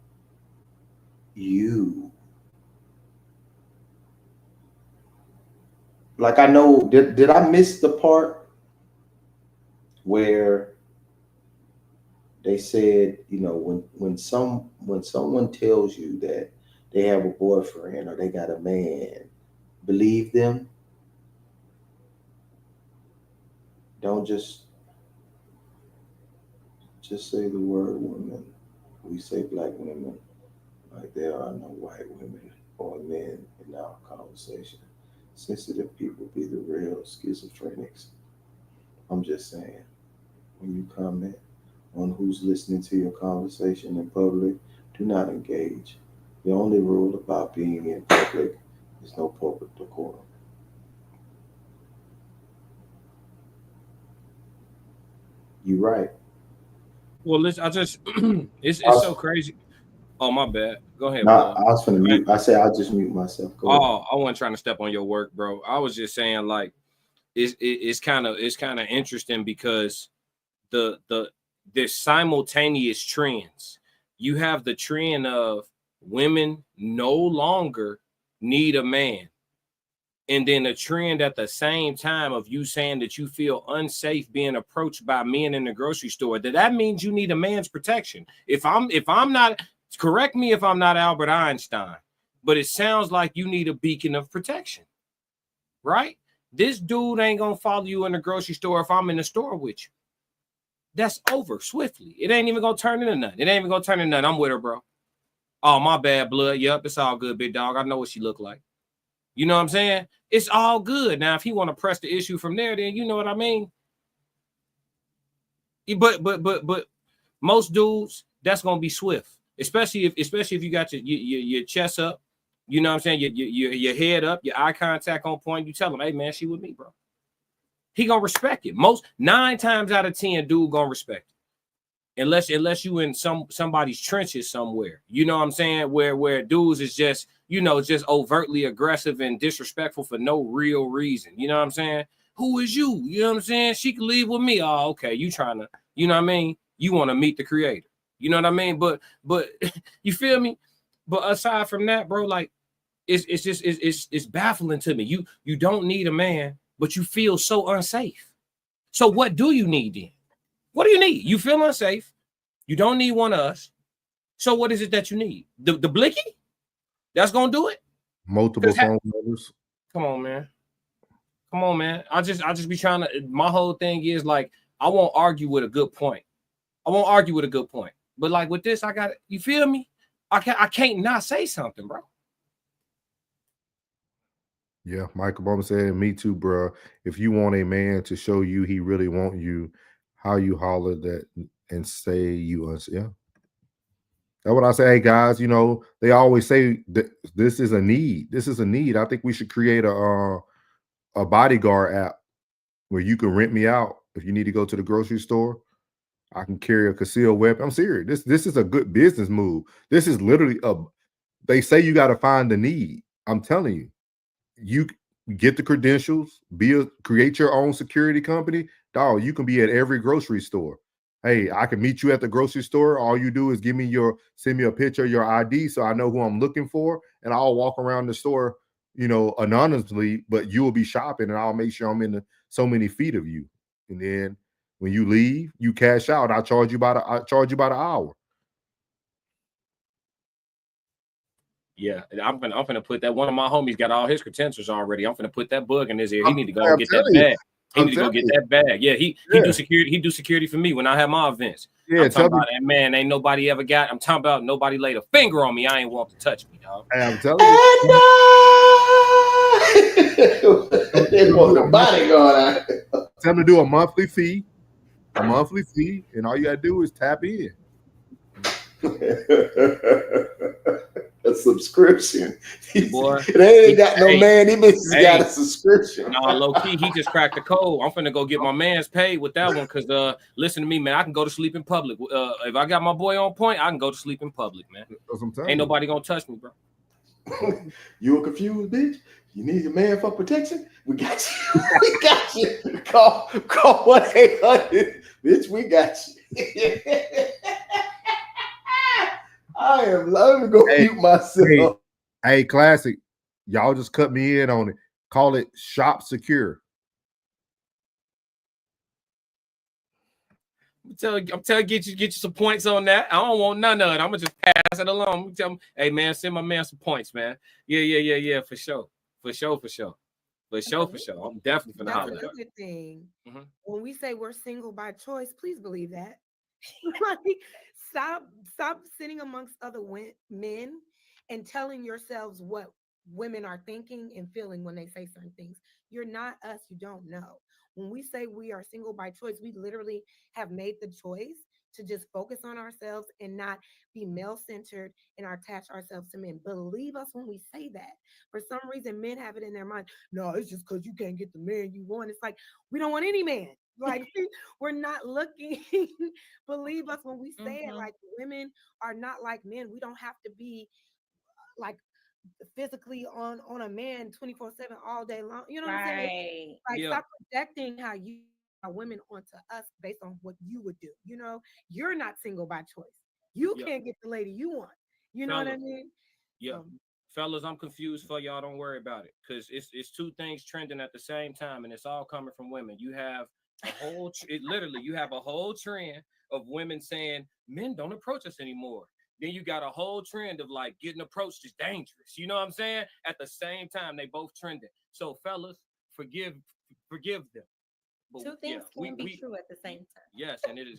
you? Like, I know, did I miss the part where they said, when someone tells you that they have a boyfriend or they got a man, believe them. Don't just say the word woman. We say black women, like there are no white women or men in our conversation. Sensitive people be the real schizophrenics. I'm just saying, when you comment on who's listening to your conversation in public, do not engage. The only rule about being in public is no public decorum. You're right. Well, listen, it's so crazy. Oh, my bad. Go ahead, Nah, bro. I was finna mute. I said I'll just mute myself. Go ahead. I wasn't trying to step on your work, bro. I was just saying, like, it's kind of interesting because there's simultaneous trends. You have the trend of women no longer need a man, and then a trend at the same time of you saying that you feel unsafe being approached by men in the grocery store. That means you need a man's protection. If I'm not, correct me if I'm not Albert Einstein, but it sounds like you need a beacon of protection, right? This dude ain't gonna follow you in the grocery store if I'm in the store with you. That's over swiftly. It ain't even gonna turn into nothing. It ain't even gonna turn into nothing. I'm with her, bro. Oh, my bad, blood. Yep, it's all good, big dog. I know what she look like. You know what I'm saying? It's all good. Now, if he want to press the issue from there, then you know what I mean. But most dudes, that's gonna be swift, especially if you got your chest up. You know what I'm saying? Your head up, your eye contact on point. You tell him, hey man, she with me, bro. He gonna respect it. Most 9 times out of 10, dude gonna respect it. Unless you in somebody's trenches somewhere. You know what I'm saying? Where dudes is just, just overtly aggressive and disrespectful for no real reason. You know what I'm saying? Who is you? You know what I'm saying? She can leave with me. Oh, okay. You trying to, you know what I mean? You want to meet the creator. You know what I mean? But you feel me? But aside from that, bro, like it's baffling to me. You don't need a man, but you feel so unsafe. So what do you need then? What do you need? You feel unsafe. You don't need one of us. So what is it that you need? The blicky? That's gonna do it? Multiple phone numbers. Come on, man. Come on, man. I just be trying to. My whole thing is like, I won't argue with a good point. I won't argue with a good point. But like with this, I got it. You feel me? I can't not say something, bro. Yeah, Michael Obama said, "Me too, bro. If you want a man to show you he really want you, how you holler that and say you yeah." That's what I say. Hey guys, they always say that this is a need. This is a need. I think we should create a bodyguard app where you can rent me out if you need to go to the grocery store. I can carry a concealed weapon. I'm serious. This is a good business move. This is literally they say you got to find the need. I'm telling you, you get the credentials, create your own security company. Dog, you can be at every grocery store. Hey, I can meet you at the grocery store. All you do is send me a picture of your ID so I know who I'm looking for, and I'll walk around the store, anonymously, but you will be shopping, and I'll make sure I'm in so many feet of you. And then when you leave, you cash out. I charge you by the hour. Yeah, I'm gonna put that. One of my homies got all his credentials already. I'm gonna put that bug in his ear. He need to go get that bag. He need to go get that bag. Yeah, he do security. He do security for me when I have my events. Yeah, I'm talking about that, man. Ain't nobody ever got. I'm talking about nobody laid a finger on me. I ain't want to touch me, dog. Hey, I'm telling you. They want the bodyguard out. Tell them to do a monthly fee, and all you gotta do is tap in. A subscription. Boy, they ain't got no man. These bitches got a subscription. No, low key, he just cracked the code. I'm finna go get my man's paid with that one. Cause listen to me, man. I can go to sleep in public. If I got my boy on point, I can go to sleep in public, man. Ain't nobody gonna touch me, bro. You a confused bitch? You need your man for protection? We got you. We got you. Call 1-800. Bitch, we got you. Let me go mute myself. Hey, classic. Y'all just cut me in on it. Call it Shop Secure. I'm telling get you some points on that. I don't want none of it. I'm gonna just pass it along. I'm gonna tell him, hey man, send my man some points, man. Yeah, for sure. I'm definitely gonna holler. That's a good thing. Mm-hmm. When we say we're single by choice, please believe that. Like, stop sitting amongst other men and telling yourselves what women are thinking and feeling when they say certain things. You're not us. You don't know. When we say we are single by choice, we literally have made the choice to just focus on ourselves and not be male-centered and attach ourselves to men. Believe us when we say that. For some reason, men have it in their mind, no, it's just because you can't get the man you want. It's like, we don't want any man. Like, we're not looking. Believe us when we say it. Like, women are not like men. We don't have to be like physically on a man 24/7 all day long. You know what I'm saying? Like, stop projecting how women onto us based on what you would do. You're not single by choice. You can't get the lady you want. You know what I mean? Yeah. Fellas, I'm confused for y'all. Don't worry about it, because it's two things trending at the same time, and it's all coming from women. You have a whole you have a whole trend of women saying men don't approach us anymore. Then you got a whole trend of like getting approached is dangerous. You know what I'm saying? At the same time, they both trending. So fellas, forgive them. But two things can be true at the same time. Yes, and it is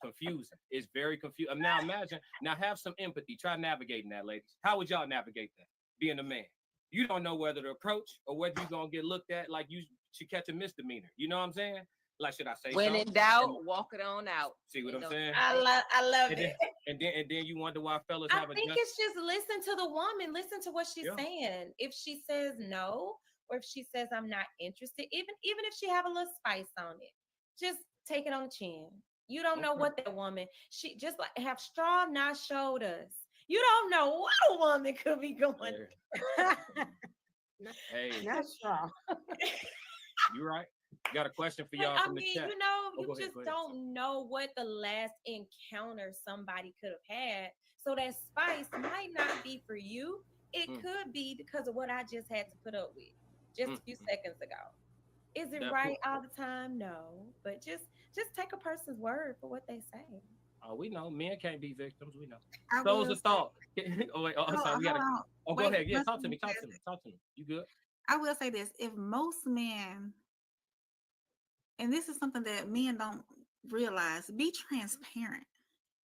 confusing. It's very confusing. Now imagine, have some empathy. Try navigating that, ladies. How would y'all navigate that? Being a man, you don't know whether to approach or whether you're gonna get looked at like you should catch a misdemeanor. You know what I'm saying? Like, should I say when something? in doubt, walk it on out. See what I'm saying? I love it. And then you wonder why fellas I think it's just listen to the woman, listen to what she's saying. If she says no, or if she says I'm not interested, even if she have a little spice on it, just take it on the chin. You don't know what that woman, she just like have straw not shoulders. You don't know what a woman could be going. Hey, not straw. You're right. Got a question for y'all from the chat. You just don't know what the last encounter somebody could have had. So that spice might not be for you. It could be because of what I just had to put up with just a few seconds ago. Is it right all the time? No, but just take a person's word for what they say. Oh, we know men can't be victims. We know. Those are thought. Sorry. Go ahead. Yeah, talk to me. You good? I will say this: if most men, and this is something that men don't realize, be transparent.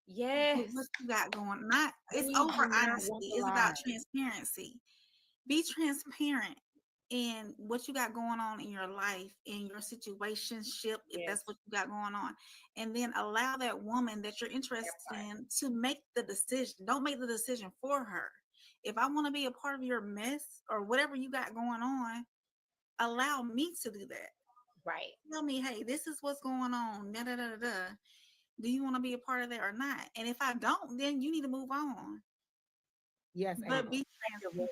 Yes. What you got going? It's over honesty. It's about transparency. Be transparent in what you got going on in your life, in your situationship, if that's what you got going on. And then allow that woman that you're interested in to make the decision. Don't make the decision for her. If I want to be a part of your mess or whatever you got going on, allow me to do that. Right. Tell me, hey, this is what's going on. Do you want to be a part of that or not? And if I don't, then you need to move on. Yes, But be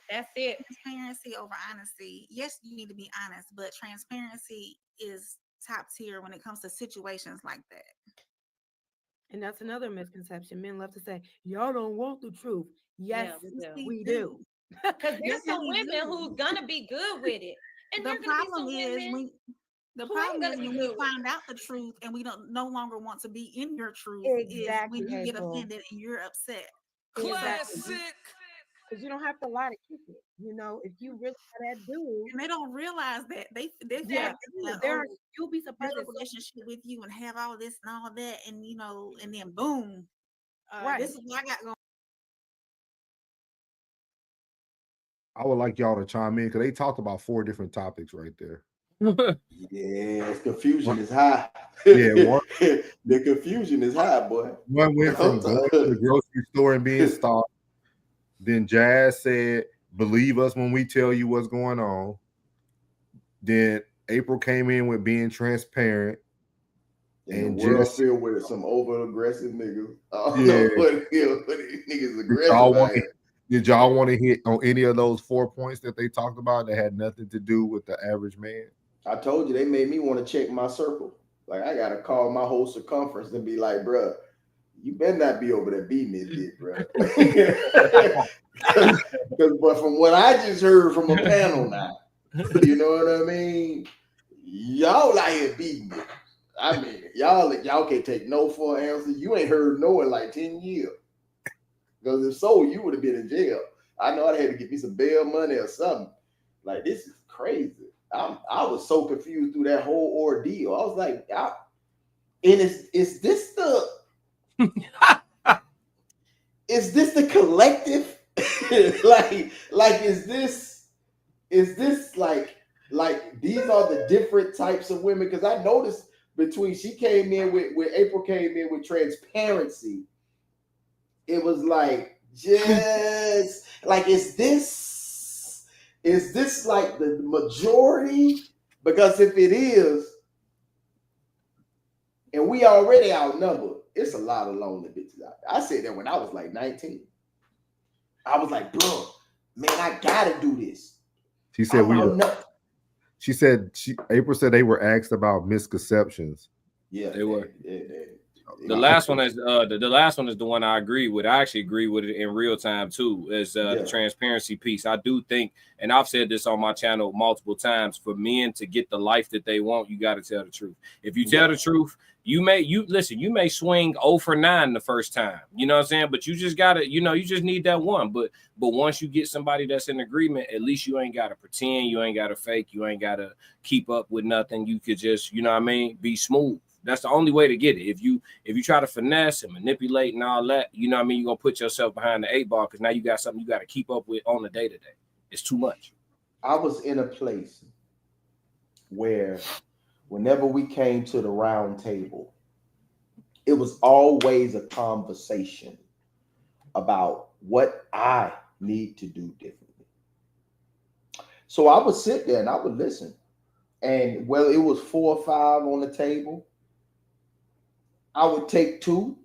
That's it. transparency over honesty. Yes, you need to be honest, but transparency is top tier when it comes to situations like that. and that's another misconception. Men love to say, "Y'all don't want the truth." Yes, Yeah, we do. Because there's Yes, some we women do. who's gonna be good with it, and The there's gonna be some problem is women when the who ain't problem gonna is be when we good with it. find out the truth and we don't no longer want to be in your truth is Exactly, when you get April. offended and you're upset. Exactly. Because you don't have to lie to keep it. You know, if you really are that dude, And they don't realize that they yeah, forget, there oh, are, you'll be surprised. build a relationship with you and have all this and all that, and you know, and then boom, Right. this is what I got going. I would like y'all to chime in because they talked about 4 different topics right there. Yes, confusion is high. Yeah, one The confusion is high, boy. went from going to the grocery store and being stopped. Then Jazz said, "Believe us when we tell you what's going on." Then April came in with being transparent. And the world filled with some over aggressive niggas. I don't Yeah. know what these niggas aggressive at. Did y'all want to hit on any of those 4 points that they talked about that had nothing to do with the average man? I told you they made me want to check my circle. Like I gotta call my whole circumference and be like, bruh, you better not be over there beating this dick, bruh. But from what I just heard from a panel now, you know what I mean? Y'all out here beating it. I mean, y'all can't take no for an answer. You ain't heard no in like 10 years. Because if so, you would have been in jail. I know I had to get me some bail money or something. Like, this is crazy. I was so confused through that whole ordeal. I was like, is this the is this the collective? like is this like these are the different types of women? Because I noticed between she came in with April came in with transparency. It was like just like is this like the majority? Because if it is, and we already outnumbered, it's a lot of lonely bitches out there. I said that when I was like 19. I was like, bro, man, I gotta do this. She said April said they were asked about misconceptions. Yeah, they were. The last one is the last one is the one I agree with. I actually agree with it in real time too. Is the transparency piece. I do think, and I've said this on my channel multiple times, for men to get the life that they want, you got to tell the truth. If you tell the truth, you may swing 0 for 9 the first time. You know what I'm saying? But you just gotta, you just need that one. But once you get somebody that's in agreement, at least you ain't gotta pretend, you ain't gotta fake, you ain't gotta keep up with nothing. You could just, you know what I mean, be smooth. That's the only way to get it. If you try to finesse and manipulate and all that, you know what I mean, you're gonna put yourself behind the 8 ball because now you got something you got to keep up with on the day-to-day. It's too much. I was in a place where whenever we came to the round table, it was always a conversation about what I need to do differently. So I would sit there and I would listen. And it was 4 or 5 on the table, I would take 2,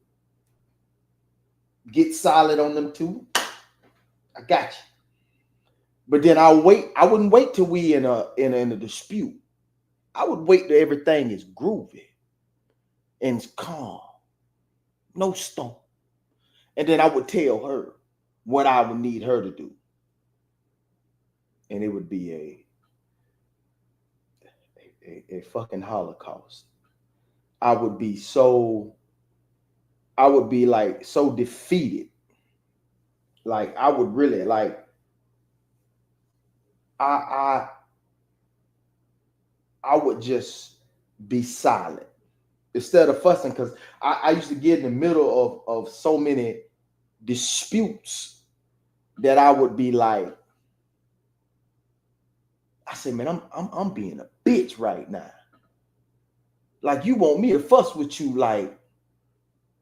get solid on them 2. I got you. But then I wouldn't wait till we in a dispute. I would wait till everything is groovy and it's calm. No storm. And then I would tell her what I would need her to do. And it would be a fucking holocaust. I would be like so defeated. Like I would really like I would just be silent instead of fussing, because I used to get in the middle of so many disputes that I would be like, I say, man, I'm being a bitch right now. Like you want me to fuss with you like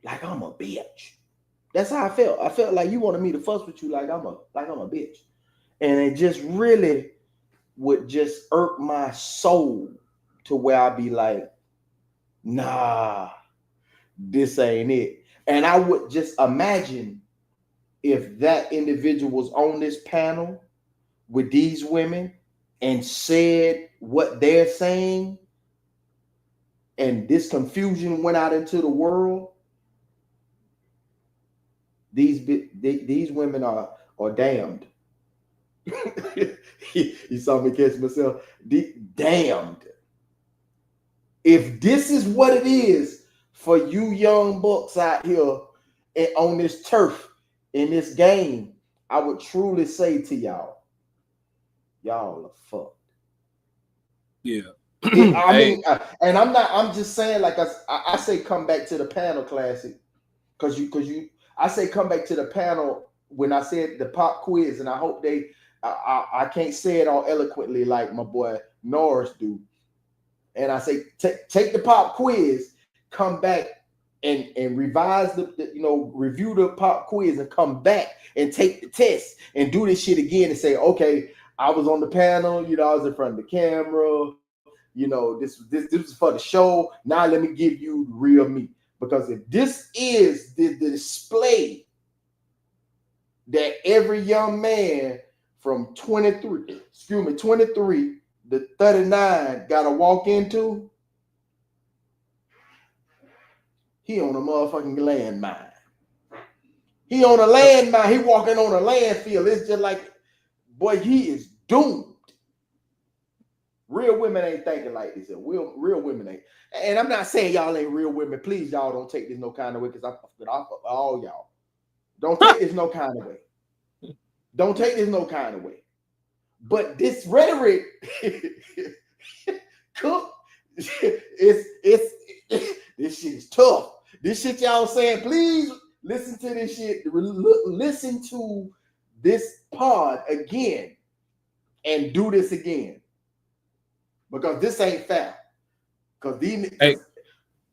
I'm a bitch. That's how I felt. I felt like you wanted me to fuss with you like I'm a bitch. And it just really would just irk my soul to where I'd be like, nah, this ain't it. And I would just imagine if that individual was on this panel with these women and said what they're saying, and this confusion went out into the world, these women are damned. You saw me catch myself. Damned. If this is what it is for you young bucks out here on this turf in this game, I would truly say to y'all are fucked. Yeah. I mean, and I'm just saying, like I say, come back to the panel classic, because I say come back to the panel when I said the pop quiz, and I hope I can't say it all eloquently like my boy Norris do. And I say, take the pop quiz, come back and revise review the pop quiz and come back and take the test and do this shit again and say, okay, I was on the panel, I was in front of the camera, this was for the show. Now let me give you the real me. Because if this is the display that every young man from 23 to 39 got to walk into, he on a motherfucking landmine. He on a landmine. He walking on a landfill. It's just like, boy, he is doomed. Real women ain't thinking like this. Real women ain't. And I'm not saying y'all ain't real women. Please, y'all don't take this no kind of way, because I fuck all y'all. Don't take this no kind of way. Don't take this no kind of way. But this rhetoric, cook, this shit is tough. This shit y'all saying, please listen to this shit. Listen to this pod again and do this again. Because this ain't fair. Because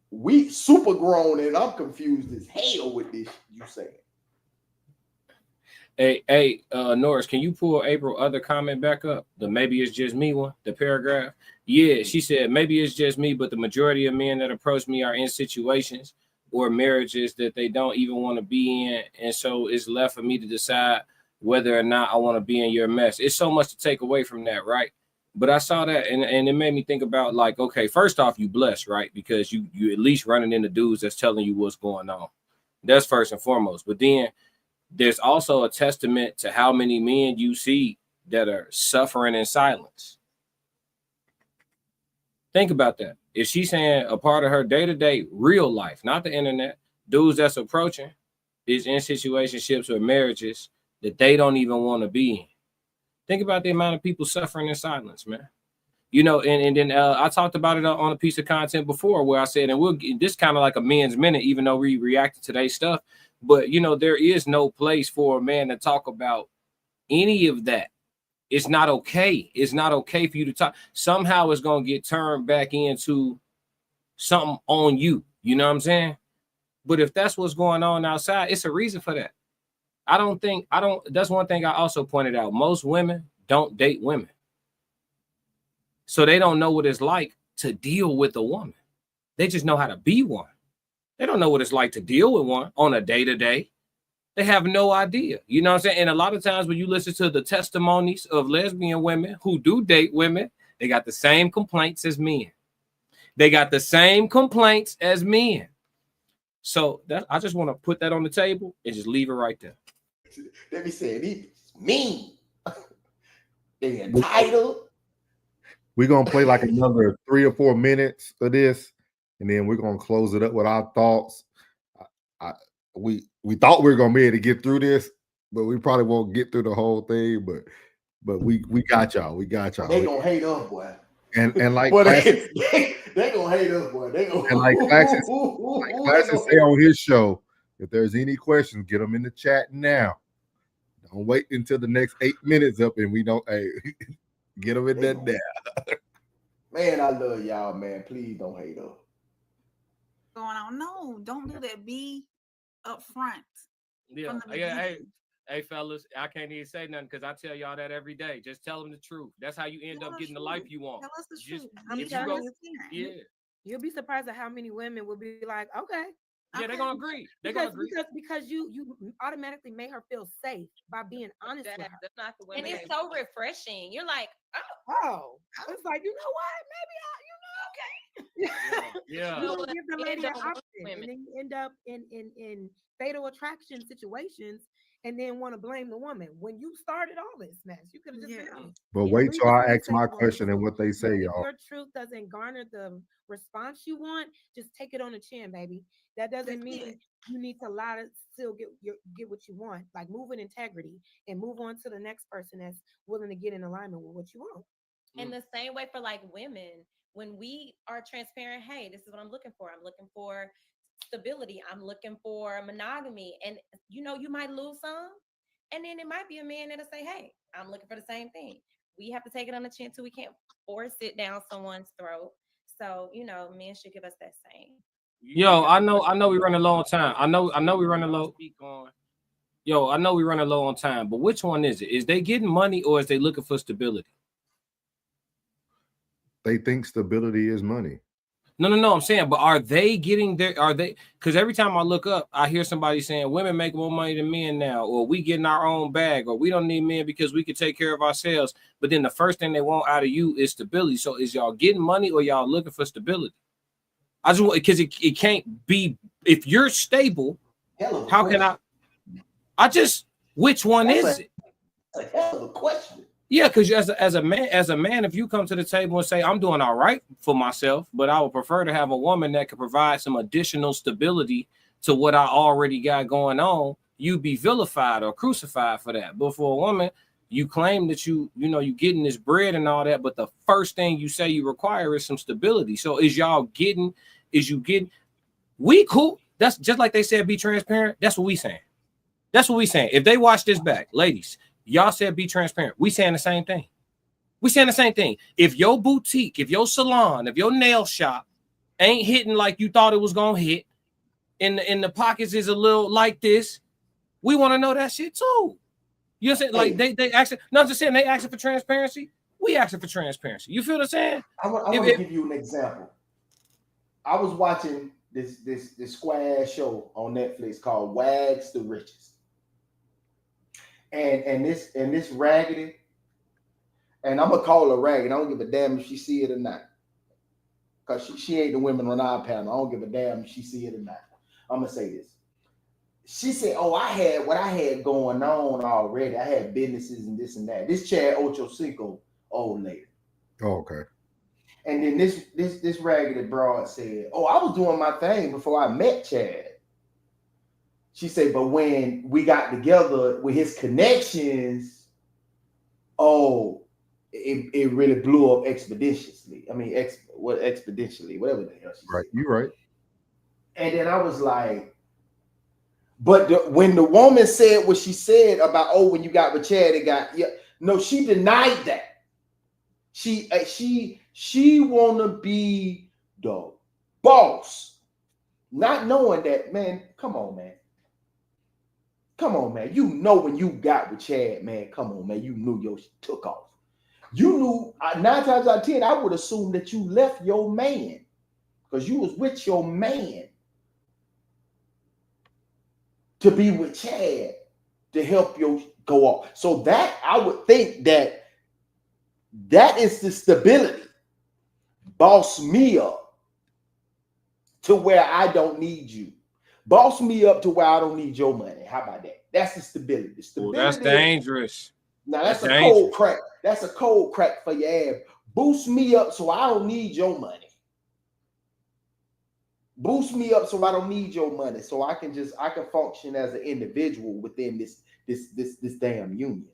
we super grown and I'm confused as hell with this you saying. Hey, Norris, can you pull April other comment back up? The maybe it's just me one, the paragraph. Yeah, she said, maybe it's just me, but the majority of men that approach me are in situations or marriages that they don't even want to be in. And so it's left for me to decide whether or not I want to be in your mess. It's so much to take away from that, right? But I saw that and it made me think about, like, okay, first off, you blessed, right? Because you at least running into dudes that's telling you what's going on. That's first and foremost. But then there's also a testament to how many men you see that are suffering in silence. Think about that. If she's saying a part of her day-to-day real life, not the internet, dudes that's approaching is in situationships or marriages that they don't even want to be in. Think about the amount of people suffering in silence, man. And then I talked about it on a piece of content before where I said, and we'll get this kind of like a men's minute, even though we react to today's stuff. But, there is no place for a man to talk about any of that. It's not okay. It's not okay for you to talk. Somehow it's going to get turned back into something on you. You know what I'm saying? But if that's what's going on outside, it's a reason for that. That's one thing I also pointed out. Most women don't date women. So they don't know what it's like to deal with a woman. They just know how to be one. They don't know what it's like to deal with one on a day-to-day. They have no idea. You know what I'm saying? And a lot of times when you listen to the testimonies of lesbian women who do date women, they got the same complaints as men. They got the same complaints as men. So I just want to put that on the table and just leave it right there. Let me say it. Mean. They entitled. We're gonna play like another 3 or 4 minutes of this, and then we're gonna close it up with our thoughts. We thought we were gonna be able to get through this, but we probably won't get through the whole thing. But we got y'all. We got y'all. They gonna hate us, boy. And like boy, they gonna hate us, boy. They gonna, and like Claxton say on his show, if there's any questions, get them in the chat now. Don't wait until the next 8 minutes up and we don't. Hey, get them in that now. Man, I love y'all, man. Please don't hate us. Going on? No, don't do that. Be up front. Yeah. Hey, fellas, I can't even say nothing because I tell y'all that every day. Just tell them the truth. That's how you end up getting the life you want. Tell us the truth. You'll be surprised at how many women will be like, okay, Yeah, they're gonna agree. They're gonna agree. Because you automatically made her feel safe by being honest with her. That's not the And women. it's so refreshing. You're like, Oh, it's like, you know what? Maybe Yeah. you don't give the lady an don't want option, women. and then you end up in fatal attraction situations, and then want to blame the woman when you started all this mess. You could have just been honest. But And wait leave till it I to the ask my safe woman. question and what they say, If y'all. your truth doesn't garner the response you want, just take it on the chin, baby. That doesn't mean you need to lie to still get what you want. Like, move with integrity and move on to the next person that's willing to get in alignment with what you want. and the same way for like women, when we are transparent, hey, this is what I'm looking for. I'm looking for stability. I'm looking for monogamy. And you might lose some. And then it might be a man that'll say, hey, I'm looking for the same thing. We have to take it on the chin too. We can't force it down someone's throat. So, men should give us that same. Yo, I know we running low on time. I know we running low. Yo, I know we running low on time, but which one is it? Is they getting money or is they looking for stability? They think stability is money. No. I'm saying, but are they getting there? Are they? Because every time I look up, I hear somebody saying women make more money than men now, or we getting our own bag, or we don't need men because we can take care of ourselves. But then the first thing they want out of you is stability. So is y'all getting money or y'all looking for stability? I just want, because it can't be, if you're stable, how can I just, which one is it? That's a hell of a question. Yeah, because as a man, if you come to the table and say, I'm doing all right for myself, but I would prefer to have a woman that could provide some additional stability to what I already got going on, you'd be vilified or crucified for that. But for a woman, you claim that you getting this bread and all that, but the first thing you say you require is some stability. So we cool. That's just like they said, be transparent. That's what we saying. If they watch this back, ladies, y'all said be transparent. We saying the same thing. If your boutique, if your salon, if your nail shop ain't hitting like you thought it was gonna hit, and the pockets is a little like this, we want to know that shit too. You know what I'm saying? Like they actually, not just saying they asking for transparency. We asking for transparency. You feel what I'm saying? I'm gonna give you an example. I was watching this square show on Netflix called Wags the Riches. And this raggedy, and I'm gonna call her raggedy. I don't give a damn if she see it or not, because she ain't the women on our panel. I don't give a damn if she see it or not. I'm gonna say this. She said, "Oh, I had what I had going on already. I had businesses and this and that." This Chad Ochocinco old lady. Oh, okay. And then this raggedy broad said, "Oh, I was doing my thing before I met Chad." She said, but when we got together with his connections, it really blew up expeditiously. I mean, exponentially, whatever the hell she said. Right, you're right. And then I was like, but when the woman said what she said about, when you got with Chad, no, she denied that. She wanna be the boss, not knowing that, man. Come on, man. You know when you got with Chad, man. Come on, man. You knew your shit took off. You knew 9 times out of 10, I would assume that you left your man because you was with your man to be with Chad to help you go off. So that I would think that is the stability. Boss me up to where I don't need you. Boss me up to where I don't need your money. How about that? That's the stability. The stability. Well, that's dangerous. Now that's a cold crack. That's a cold crack for your ass. Boost me up so I don't need your money. Boost me up so I don't need your money. So I can function as an individual within this damn union.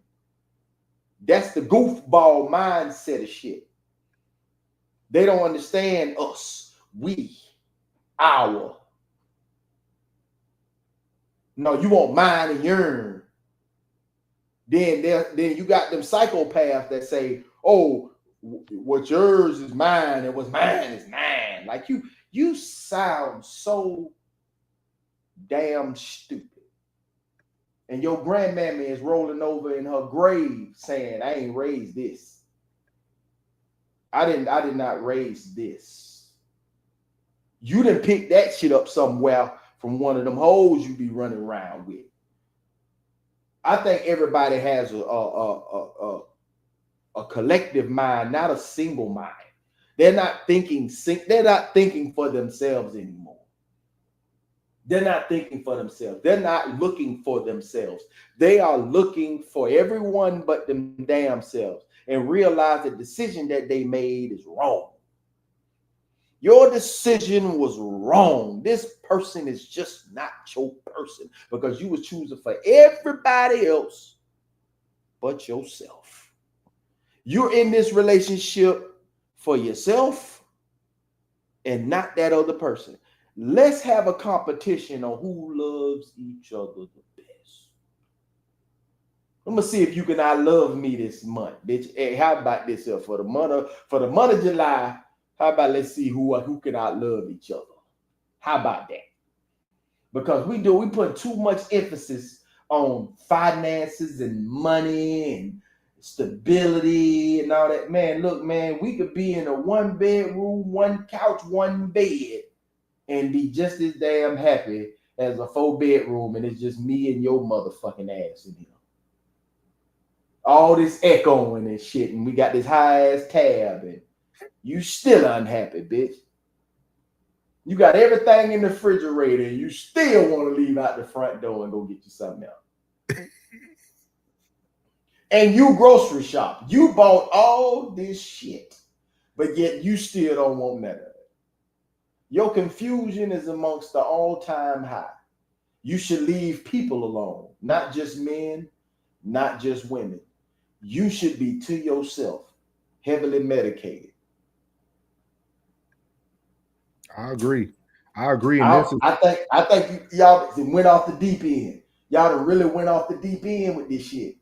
That's the goofball mindset of shit. They don't understand us. We, our. No, you want mine and yours. Then you got them psychopaths that say, "Oh, what yours is mine, and what's mine is mine." Like you sound so damn stupid. And your grandmammy is rolling over in her grave saying, "I ain't raised this. I did not raise this. You didn't pick that shit up somewhere from one of them hoes you be running around with. I think everybody has a collective mind, not a single mind. They're not thinking for themselves anymore. They're not thinking for themselves. They're not looking for themselves. They are looking for everyone but them damn selves, and realize the decision that they made is wrong. Your decision was wrong. This person is just not your person, because you was choosing for everybody else but yourself. You're in this relationship for yourself and not that other person. Let's have a competition on who loves each other the best. I'm gonna see if you can outlove me this month, bitch. Hey, how about this here for the month of July? How about let's see who can outlove each other? How about that? Because we put too much emphasis on finances and money and stability and all that. Man, look, man, we could be in a 1-bedroom, 1 couch, 1 bed and be just as damn happy as a 4-bedroom, and it's just me and your motherfucking ass in here. All this echoing and shit, and we got this high ass tab, and you still unhappy, bitch. You got everything in the refrigerator, and you still want to leave out the front door and go get you something else. And you grocery shop. You bought all this shit, but yet you still don't want none of it. Your confusion is amongst the all-time high. You should leave people alone, not just men, not just women. You should be to yourself, heavily medicated. I agree. And I think y'all went off the deep end. Y'all done really went off the deep end with this shit.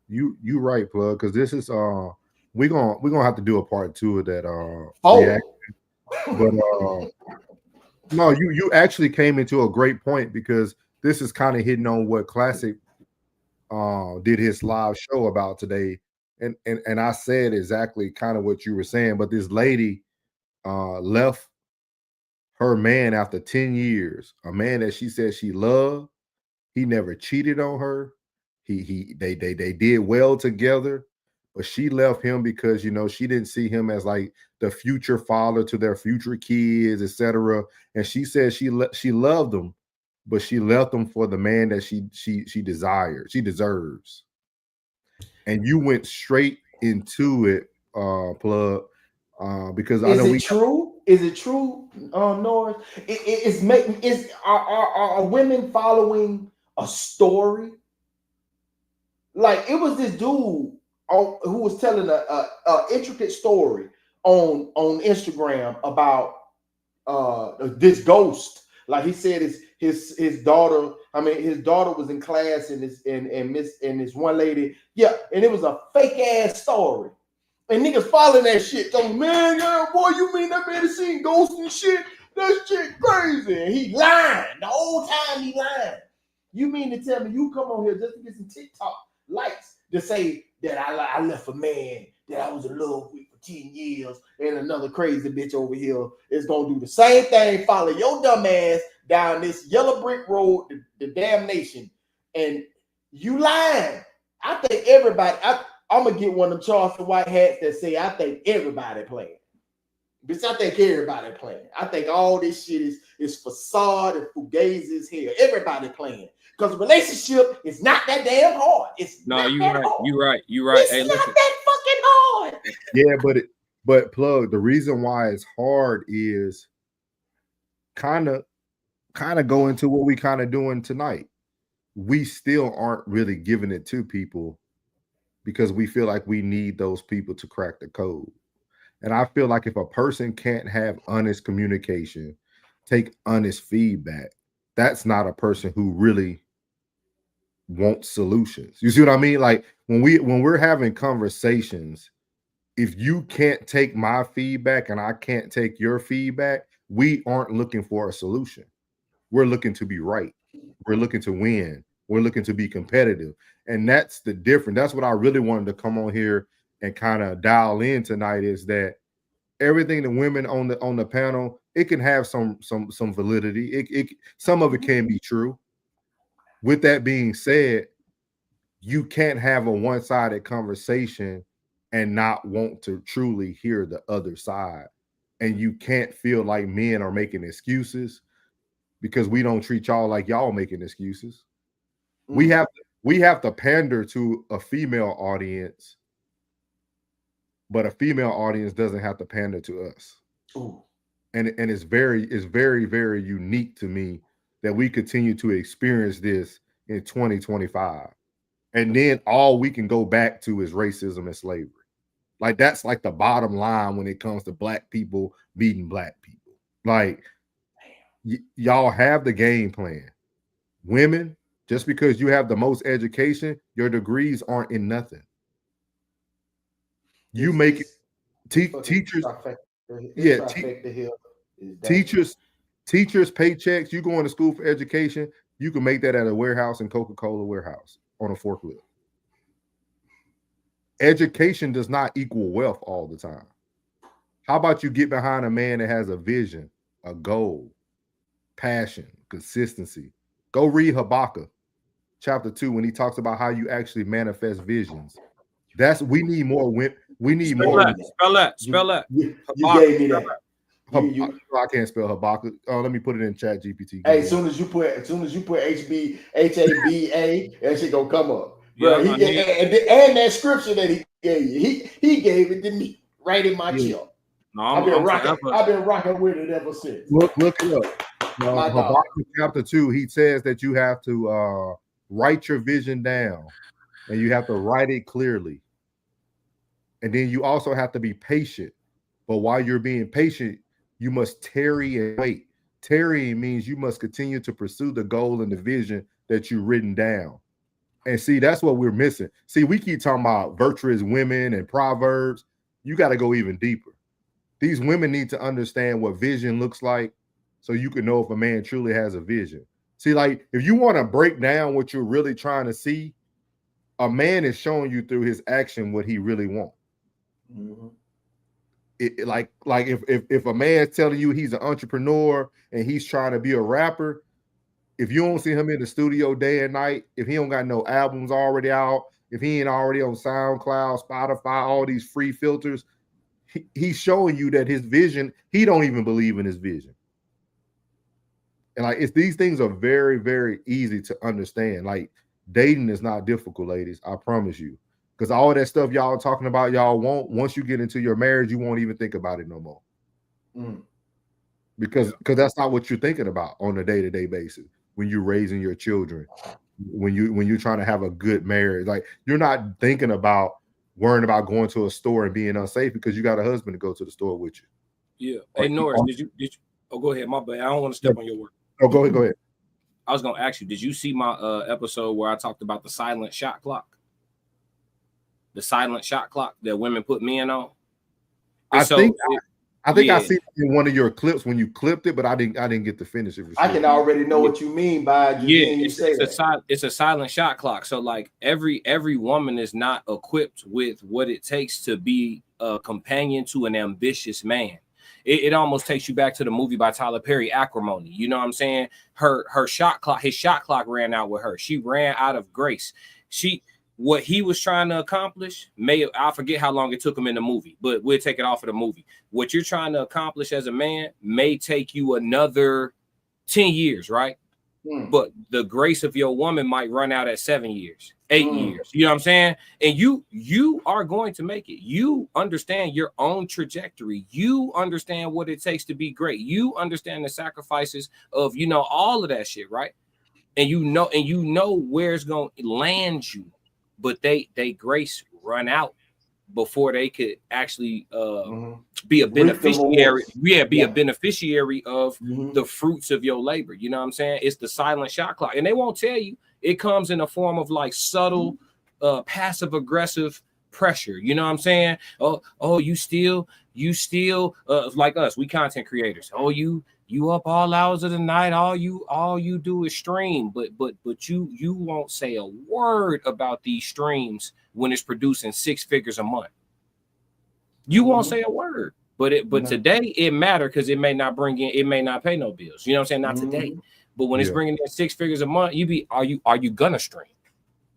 You right, Plug, because this is we're gonna have to do a part 2 of that reaction. But no, you actually came into a great point, because this is kind of hitting on what Classic did his live show about today. And I said exactly kind of what you were saying, but this lady left her man after 10 years, a man that she said she loved. He never cheated on her. They did well together, but she left him because, you know, she didn't see him as like the future father to their future kids, etc. And she said she loved him, but she left him for the man that she desired, she deserves. And you went straight into it, Plug, because I know Is it true, Norris? Are women following a story? Like, it was this dude who was telling a intricate story on Instagram about this ghost. Like, he said his daughter. I mean, his daughter was in class, and this one lady. Yeah, and it was a fake ass story. And niggas following that shit. So, man, yeah, boy, you mean that man has seen ghosts and shit? That shit crazy. And he lying. The whole time he lying. You mean to tell me you come on here just to get some TikTok likes to say that I left a man that I was in love with for 10 years, and another crazy bitch over here is going to do the same thing, follow your dumb ass down this yellow brick road, the damnation, and you lying. I think everybody... I'm gonna get one of them Charleston white hats that say, I think everybody playing. Bitch, I think everybody playing. I think all this shit is facade and fugazi as hell. Everybody playing. Because a relationship is not that damn hard. It's no, not you that right. hard. You right. You right. It's hey, not listen. that fucking hard. Yeah, but Plug, the reason why it's hard is kind of go into what we kind of doing tonight. We still aren't really giving it to people because we feel like we need those people to crack the code. And I feel like if a person can't have honest communication, take honest feedback, that's not a person who really wants solutions. You see what I mean? Like when we're having conversations, if you can't take my feedback and I can't take your feedback, we aren't looking for a solution. We're looking to be right. We're looking to win. We're looking to be competitive. And that's the difference. That's what I really wanted to come on here and kind of dial in tonight, is that everything the women on the panel, it can have some validity. It some of it can be true. With that being said, you can't have a one-sided conversation and not want to truly hear the other side. And you can't feel like men are making excuses because we don't treat y'all like y'all making excuses. We have to pander to a female audience, but a female audience doesn't have to pander to us. Ooh. And it's very, very unique to me that we continue to experience this in 2025. And then all we can go back to is racism and slavery. Like that's like the bottom line when it comes to black people beating black people. Like y'all have the game plan. Women, just because you have the most education, your degrees aren't in nothing. You make it teachers. Yeah, teachers paychecks. You going to school for education, you can make that at a warehouse in Coca-Cola warehouse on a forklift. Education does not equal wealth all the time. How about you get behind a man that has a vision, a goal, passion, consistency? Go read Habakkuk chapter 2 when he talks about how you actually manifest visions. That's we need more women. We need spell more. That. Spell that. You gave me that. I can't spell Habakkuk. Let me put it in Chat GPT. Hey, as soon as you put HABA, that shit gonna come up. Bro, and that scripture that he gave you, he gave it to me right in my chill. No, I've been rocking with it ever since. Look it up. Habakkuk chapter 2, he says that you have to write your vision down, and you have to write it clearly. And then you also have to be patient. But while you're being patient, you must tarry and wait. Tarrying means you must continue to pursue the goal and the vision that you've written down. And see, that's what we're missing. See, we keep talking about virtuous women and proverbs. You got to go even deeper. These women need to understand what vision looks like so you can know if a man truly has a vision. See, like if you want to break down what you're really trying to see, a man is showing you through his action what he really wants. Mm-hmm. Like if a man's telling you he's an entrepreneur and he's trying to be a rapper, if you don't see him in the studio day and night, if he don't got no albums already out, if he ain't already on SoundCloud, Spotify, all these free filters, he's showing you that his vision, he don't even believe in his vision. And like these things are very, very easy to understand. Like dating is not difficult, ladies. I promise you. Because all that stuff y'all talking about, y'all won't. Once you get into your marriage, you won't even think about it no more. Because that's not what you're thinking about on a day-to-day basis when you're raising your children, when you're trying to have a good marriage. Like you're not thinking about worrying about going to a store and being unsafe because you got a husband to go to the store with you. Yeah. Hey Norris, did you? Oh, go ahead. My bad. I don't want to step on your word. Oh, go ahead. I was gonna ask you, did you see my episode where I talked about the silent shot clock? The silent shot clock that women put men on. I think I see in one of your clips when you clipped it, but I didn't get to finish it. I can already know what you mean by it's a silent shot clock. So like every woman is not equipped with what it takes to be a companion to an ambitious man. It almost takes you back to the movie by Tyler Perry, Acrimony. You know what I'm saying? His shot clock ran out with her. She ran out of grace. What he was trying to accomplish, I forget how long it took him in the movie, but we'll take it off of the movie. What you're trying to accomplish as a man may take you another 10 years, right? But the grace of your woman might run out at 7 years, 8 years. You know what I'm saying? And you are going to make it. You understand your own trajectory. You understand what it takes to be great. You understand the sacrifices of, all of that shit, right? And you know where it's going to land you. But they grace run out before they could actually be a beneficiary. A beneficiary of the fruits of your labor. You know what I'm saying? It's the silent shot clock, and they won't tell you. It comes in a form of like subtle, passive aggressive pressure. You know what I'm saying? Oh, you still like us. We content creators. Oh, you up all hours of the night. All you do is stream, but you won't say a word about these streams when it's producing 6 figures a month. You won't say a word, But today it matter because it may not bring in, it may not pay no bills. You know what I'm saying? Not today. But when it's bringing in 6 figures a month, are you gonna stream?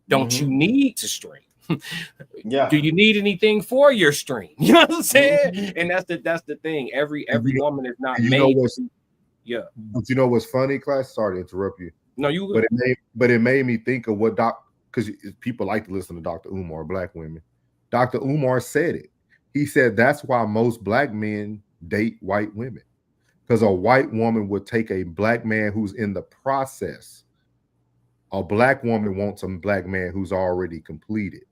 Don't you need to stream? Do you need anything for your stream? You know what I'm saying? And that's the thing. Every woman is not made. But you know what's funny, class? Sorry to interrupt you. No, you. But it made me think of what because people like to listen to Dr. Umar, black women. Dr. Umar said it. He said that's why most black men date white women, because a white woman would take a black man who's in the process. A black woman wants a black man who's already completed.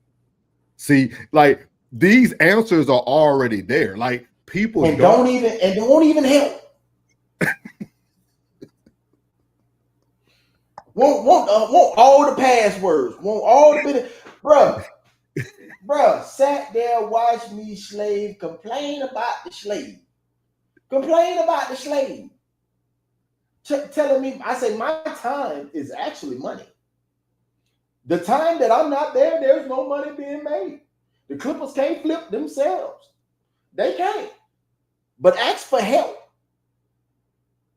See, like these answers are already there. Like people don't even help. want all the passwords. Want all the bit, bruh. Sat there, watched me slave, complain about the slave. Telling me, I say my time is actually money. The time that I'm not there, there's no money being made. The Clippers can't flip themselves. They can't. But ask for help.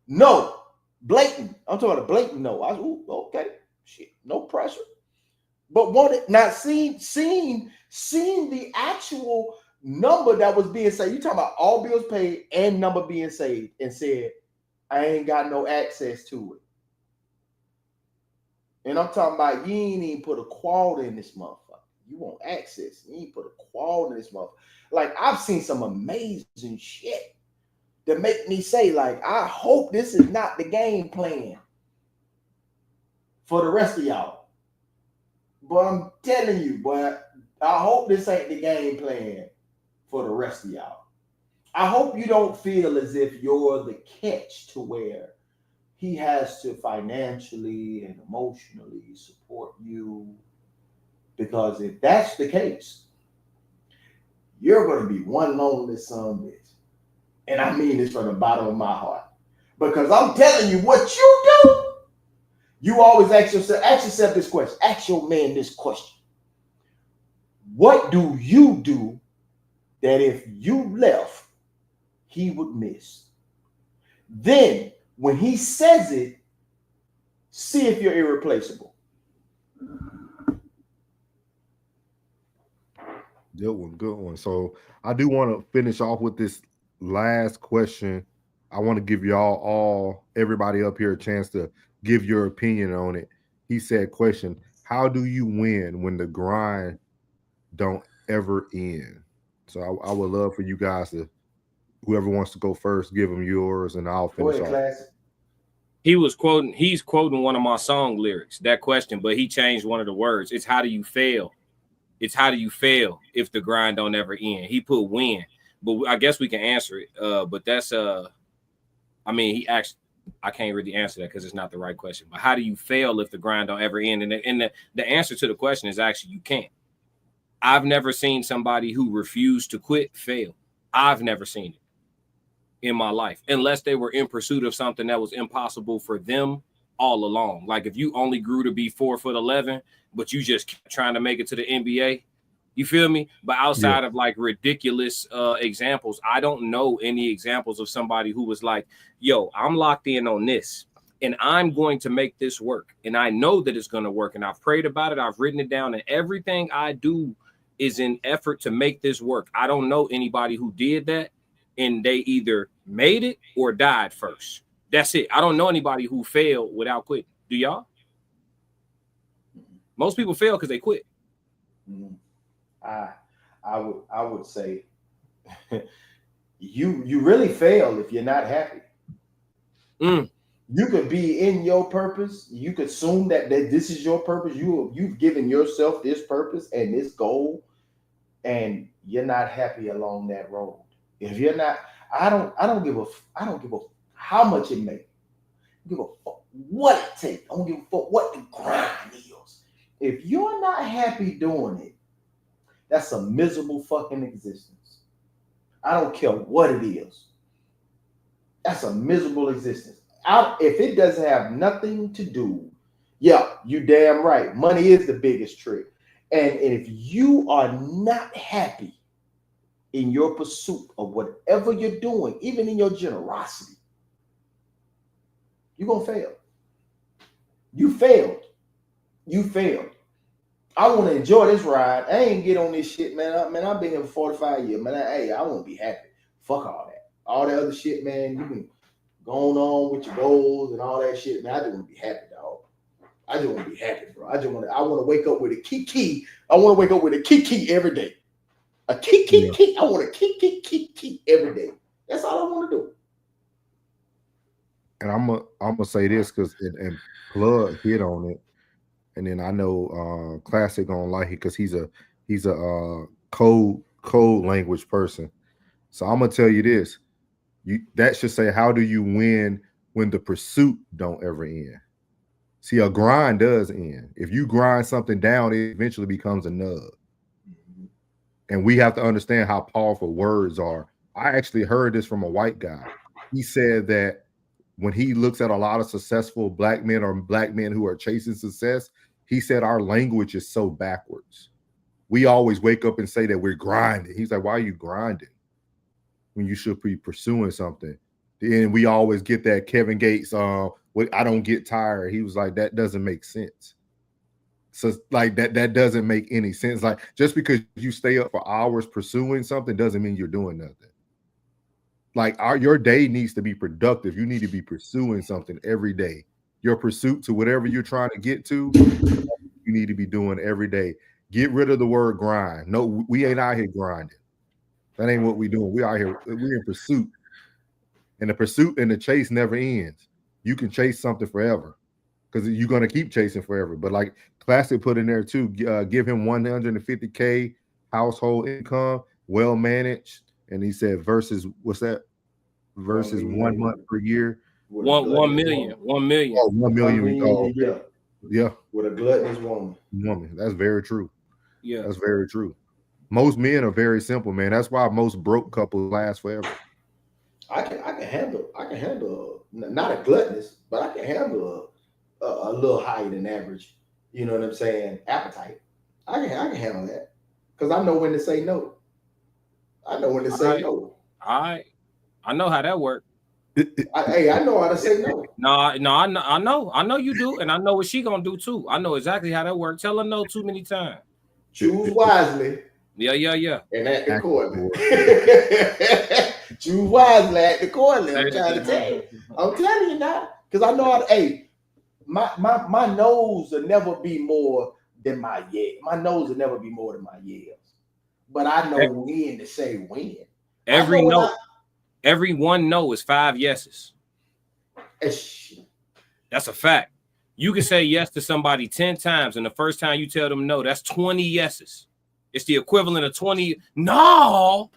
No. Blatant. I'm talking about a blatant no. Okay. Shit. No pressure. But wanted not seen the actual number that was being saved. You talking about all bills paid and number being saved, and said, I ain't got no access to it. And I'm talking about you ain't even put a quad in this motherfucker. You want access. You ain't put a quad in this motherfucker. Like, I've seen some amazing shit that make me say, like, I hope this is not the game plan for the rest of y'all. But I'm telling you, boy, I hope this ain't the game plan for the rest of y'all. I hope you don't feel as if you're the catch to where he has to financially and emotionally support you. Because if that's the case, you're going to be one lonely son of a bitch. And I mean this from the bottom of my heart. Because I'm telling you, what you do, you always ask yourself this question. Ask your man this question. What do you do that if you left, he would miss? Then, when he says it, see if you're irreplaceable. Good one. So I do want to finish off with this last question. I want to give everybody up here, a chance to give your opinion on it. He said, question, how do you win when the grind don't ever end? So I would love for you guys to, whoever wants to go first, give them yours, and I'll finish off. He's quoting one of my song lyrics, that question, but he changed one of the words. It's how do you fail? It's how do you fail if the grind don't ever end? He put win, but I guess we can answer it. But that's I mean, I can't really answer that because it's not the right question. But how do you fail if the grind don't ever end? And the answer to the question is actually you can't. I've never seen somebody who refused to quit fail. I've never seen it in my life, unless they were in pursuit of something that was impossible for them all along. Like if you only grew to be 4'11", but you just kept trying to make it to the NBA, you feel me? But outside of like ridiculous examples, I don't know any examples of somebody who was like, yo, I'm locked in on this and I'm going to make this work. And I know that it's going to work. And I've prayed about it. I've written it down, and everything I do is in effort to make this work. I don't know anybody who did that and they either made it or died first. That's it. I don't know anybody who failed without quitting. Do y'all? Most people fail because they quit. I would say you really fail if you're not happy. You could be in your purpose. You could assume that this is your purpose. You've given yourself this purpose and this goal, and you're not happy along that road. If you're not, I don't give a how much it may. I don't give a fuck what it takes. I don't give a fuck what the grind is. If you're not happy doing it, that's a miserable fucking existence. I don't care what it is. That's a miserable existence. If it doesn't have nothing to do, yeah, you damn right. Money is the biggest trick. And if you are not happy in your pursuit of whatever you're doing, even in your generosity, you're gonna fail. You failed. You failed. I want to enjoy this ride. I ain't get on this shit, man. Man, I've been here for 45 years, man. I want to be happy. Fuck all that. All that other shit, man. You can go on with your goals and all that shit, man. I just want to be happy, dog. I just want to be happy, bro. I want to wake up with a kiki. I want to wake up with a kiki every day. A kiki. I want a kiki every day. That's all I want to do. And I'm gonna say this because and Plug hit on it, and then I know Classic gonna like it because he's a code language person. So I'm gonna tell you this: that should say, how do you win when the pursuit don't ever end? See, a grind does end. If you grind something down, it eventually becomes a nub. And we have to understand how powerful words are. I actually heard this from a white guy. He said that when he looks at a lot of successful black men or black men who are chasing success, he said our language is so backwards. We always wake up and say that we're grinding. He's like, why are you grinding when you should be pursuing something? And we always get that Kevin Gates, I don't get tired. He was like, that doesn't make sense. So like that doesn't make any sense. Like just because you stay up for hours pursuing something doesn't mean you're doing nothing. Like your day needs to be productive. You need to be pursuing something every day. Your pursuit to whatever you're trying to get to, you need to be doing every day. Get rid of the word grind. No, we ain't out here grinding. That ain't what we doing. We out here, we're in pursuit. And the pursuit and the chase never ends. You can chase something forever because you're going to keep chasing forever. But like Classic put in there too, give him 150K household income, well managed. And he said versus what's that? Versus 1 month per year. 1 million. 1 million. Oh, 1 million. Oh, yeah. With a gluttonous woman. That's very true. Yeah. That's very true. Most men are very simple, man. That's why most broke couples last forever. I can handle not a gluttonous, but I can handle a little higher than average. You know what I'm saying? Appetite. I can handle that because I know when to say no. I know when to say no. I know how that works. I know how to say no. No, I know you do, and I know what she gonna do too. I know exactly how that works. Tell her no too many times. Choose wisely. Yeah. And act accordingly. Choose wisely, act accordingly. I'm trying to tell you. I'm telling you now, because I know how to. Hey, my nose will never be more than my yeah. My nose will never be more than my yes. But I know when to say when. Every no. Every one no is 5 yeses. That's a fact. You can say yes to somebody 10 times, and the first time you tell them no, that's 20 yeses. It's the equivalent of 20. No.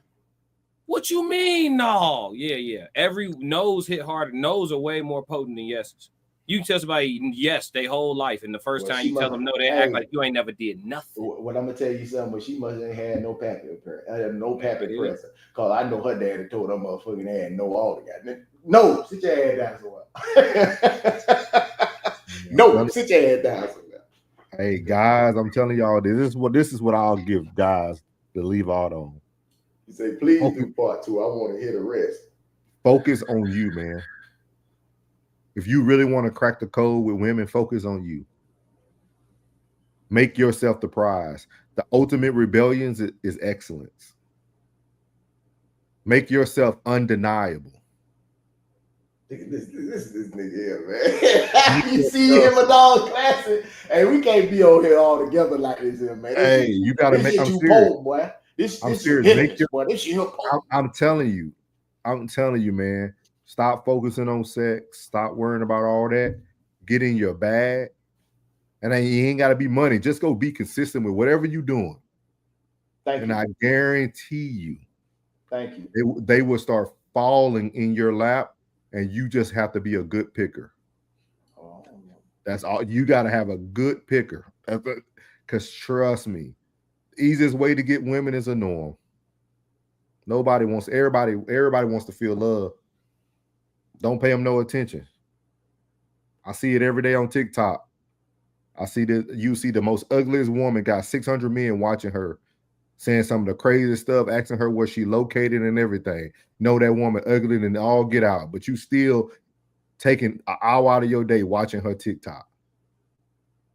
What you mean, no? Yeah. Every no's hit harder. No's are way more potent than yeses. You can tell somebody yes their whole life, and the first time you tell them no, they act like you ain't never did nothing. What I'm gonna tell you something, but she must have had no pappy present. Cause I know her daddy told her motherfucking ass no all together. No, sit your ass down somewhere. No, sit your ass down somewhere. Hey guys, I'm telling y'all, this is what I'll give guys to leave out on. You say, please do part 2. I want to hear the rest. Focus on you, man. If you really want to crack the code with women, focus on you. Make yourself the prize. The ultimate rebellion is excellence. Make yourself undeniable. This nigga here, man. You see him a dog Classic. Hey, we can't be on here all together like this here, man. Hey, you gotta make. I'm serious, boy. I'm serious. I'm telling you, man. Stop focusing on sex. Stop worrying about all that. Get in your bag. And then you ain't got to be money. Just go be consistent with whatever you're doing. Thank you. I guarantee you. Thank you. They will start falling in your lap, and you just have to be a good picker. That's all. You got to have a good picker. Because trust me, the easiest way to get women is a norm. Everybody wants to feel love. Don't pay them no attention. I see it every day on TikTok. You see the most ugliest woman got 600 men watching her. saying some of the craziest stuff, asking her where she located and everything. Know that woman ugly than all get out, but you still taking an hour out of your day watching her TikTok.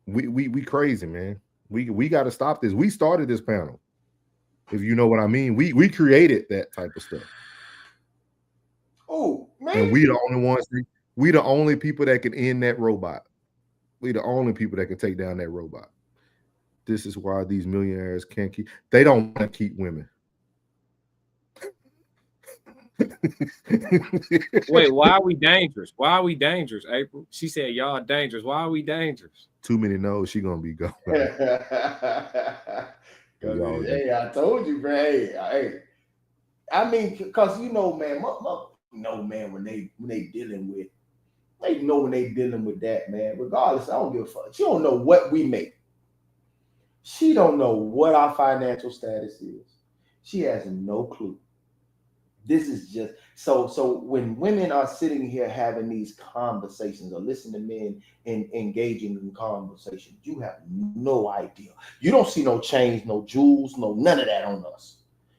We crazy, man. We got to stop this. We started this panel, if you know what I mean. We created that type of stuff. Oh man, and we the only ones. We the only people that can end that robot. We the only people that can take down that robot. This is why these millionaires can't keep. They don't want to keep women. Wait, why are we dangerous? Why are we dangerous, April? She said y'all dangerous. Why are we dangerous? Too many knows she gonna be gone. Hey, I told you, man. Hey, I mean, because you know, man, man, when they dealing with, they know when they dealing with that, man. Regardless, I don't give a fuck. She don't know what we make. She don't know what our financial status is. She has no clue. This is just so when women are sitting here having these conversations or listening to men and engaging in conversations, you have no idea. You don't see no chains, no jewels, no none of that on us.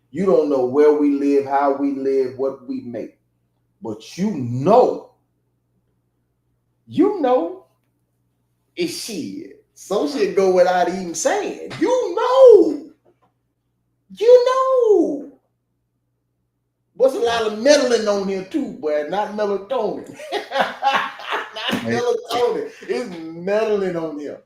You don't know where we live, how we live, what we make. But you know it's shit. Some shit go without even saying. You know. What's a lot of meddling on here too, boy? Not melatonin. Not melatonin. It's meddling on here.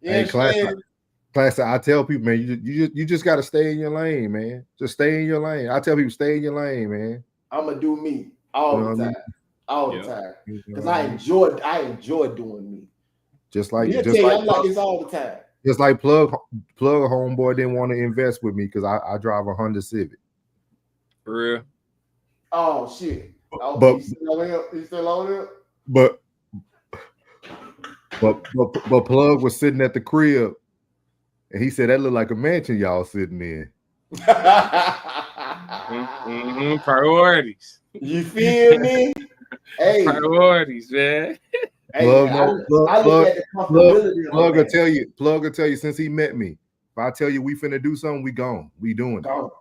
Hey, class. I tell people, man, you just got to stay in your lane, man. Just stay in your lane. I tell people, stay in your lane, man. I'm gonna do me all the time, all the time, because I enjoy doing me. Just like I'm like this all the time. Just like plug homeboy didn't want to invest with me because I drive a Honda Civic. For real. Oh shit! But he's still on here. But Plug was sitting at the crib, and he said that looked like a mansion y'all sitting in. Priorities. You feel me? Hey, priorities, man. Plug will tell you since he met me. If I tell you we finna do something, we gone. We doing it.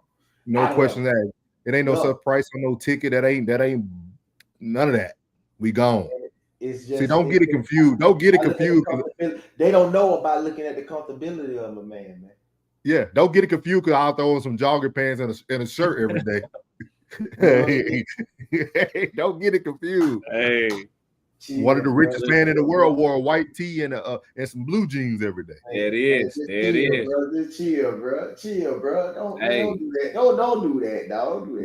No question that. It ain't no such price on no ticket. That ain't none of that. We gone. It's just, see, don't get it confused. Don't get it confused. They don't know about looking at the comfortability of a man. Yeah, don't get it confused because I'll throw on some jogger pants and a shirt every day. Hey, don't get it confused. Hey. One of the richest men in the world wore a white tee and some blue jeans every day. There it is. Bro. Just chill, bro. Don't do that. Don't do that, dog. Don't do that.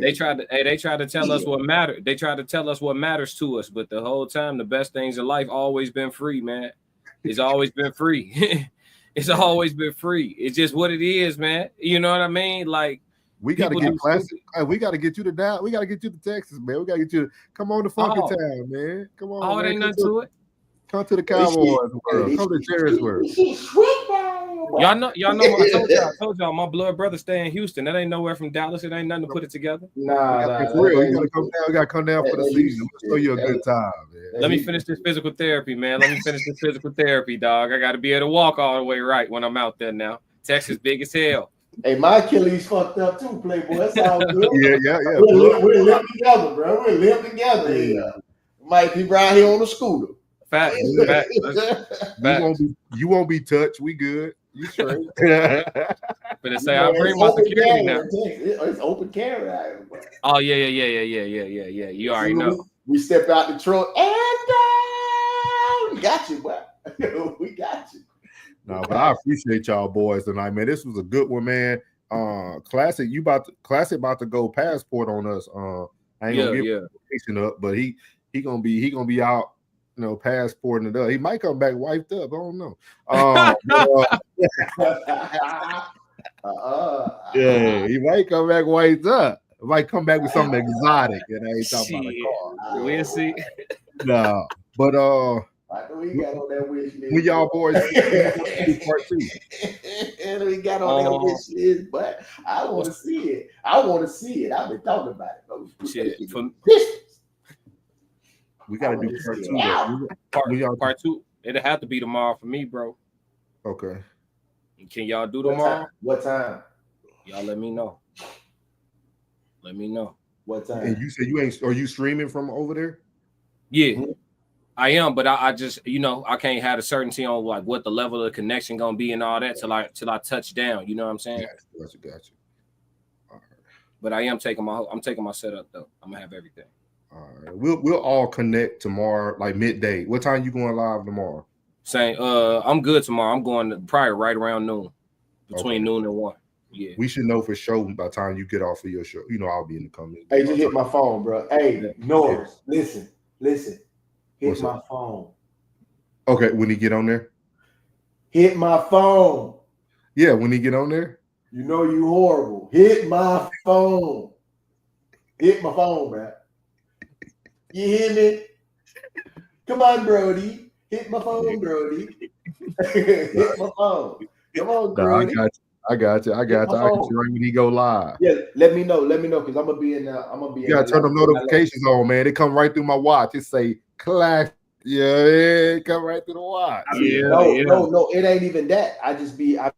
They tried to tell us what mattered. They tried to tell us what matters to us, but the whole time the best things in life always been free, man. It's always been free. It's always been free. It's just what it is, man. You know what I mean? Like, we got to get classic. We got to get you to down. We got to get you to Texas, man. We got to get you to come on to Funky Town, man. Come on. Oh, it ain't nothing to it. Come to the Cowboys world. Come to Jerry's world. Y'all know. I told y'all, my blood brother stay in Houston. That ain't nowhere from Dallas. It ain't nothing to put it together. Nah, for real. You gotta come down. You gotta come down for the season. Let's show you a good time, man. Let me finish this physical therapy, man. Let me finish this physical therapy, dog. I got to be able to walk all the way right when I'm out there now. Texas big as hell. Hey, my Achilles fucked up too, Playboy. That's all good. Yeah. We're living together, bro. We're living together here. Might be right here on the scooter. Facts. You won't be touched. We good. You straight. But say I'll bring my security now. It's open carry out here, bro. Oh yeah. You already know. We step out the truck and we got you, bro. We got you. No, but I appreciate y'all boys tonight, man. This was a good one, man. Classic about to go passport on us. I ain't gonna give patient up, but he gonna be out, passporting it up. He might come back wiped up. I don't know. Yeah, he might come back wiped up. He might come back with something exotic, and I ain't talking about a car. We'll see. No, but we got on that wish list. We y'all boys part 2. And we got on that wish list, but I want to see it. I've been talking about it. Shit. We got to do part 2. Part 2. It'll have to be tomorrow for me, bro. Okay. Can y'all do tomorrow? What time? Y'all let me know. Let me know. What time? And you said you ain't. Are you streaming from over there? Yeah, I am, but I just I can't have a certainty on like what the level of connection gonna be and all that till I touch down. You know what I'm saying? Gotcha. All right. But I'm taking my setup though. I'm gonna have everything. All right. We'll all connect tomorrow, like midday. What time you going live tomorrow? Saying I'm good tomorrow. I'm going probably right around noon, between noon and 1. Yeah. We should know for sure by the time you get off of your show. I'll be in the comments. Hey, just hit my phone, bro. Hey, Norris, listen. Hit my phone. Okay, when he get on there? Hit my phone. Yeah, when he get on there? You know you horrible. Hit my phone. Hit my phone, man. You hear me? Come on, Brody. Hit my phone, Brody. Hit my phone. Come on, Brody. I got you. I can see right when he go live. Yeah, let me know, because I'm gonna be in there. You gotta turn them notifications on, man. They come right through my watch. It say class. Yeah, it come right through the watch. No, it ain't even that. I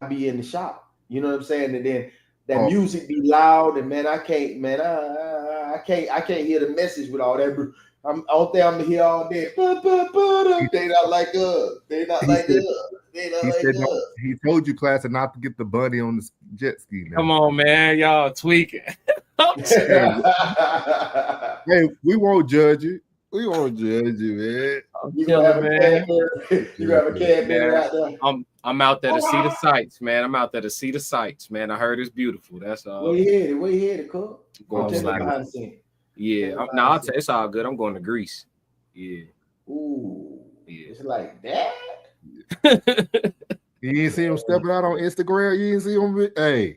be in the shop. You know what I'm saying? And then that music be loud, and man, I can't hear the message with all that. I'm out there. I'm here all day. They not like us. They not like us. He told you, class, not to get the bunny on the jet ski. Man. Come on, man, y'all tweaking. Hey, we won't judge you. We won't judge you, man. You gonna have a Cadbury out there. I'm out there to see the sights, man. I'm out there to see the sights, man. I heard it's beautiful. That's all. Where you headed, Cook? Yeah, it's all good. I'm going to Greece. Yeah. Ooh. Yeah. It's like that. You didn't see him stepping out on Instagram. You didn't see him. Hey.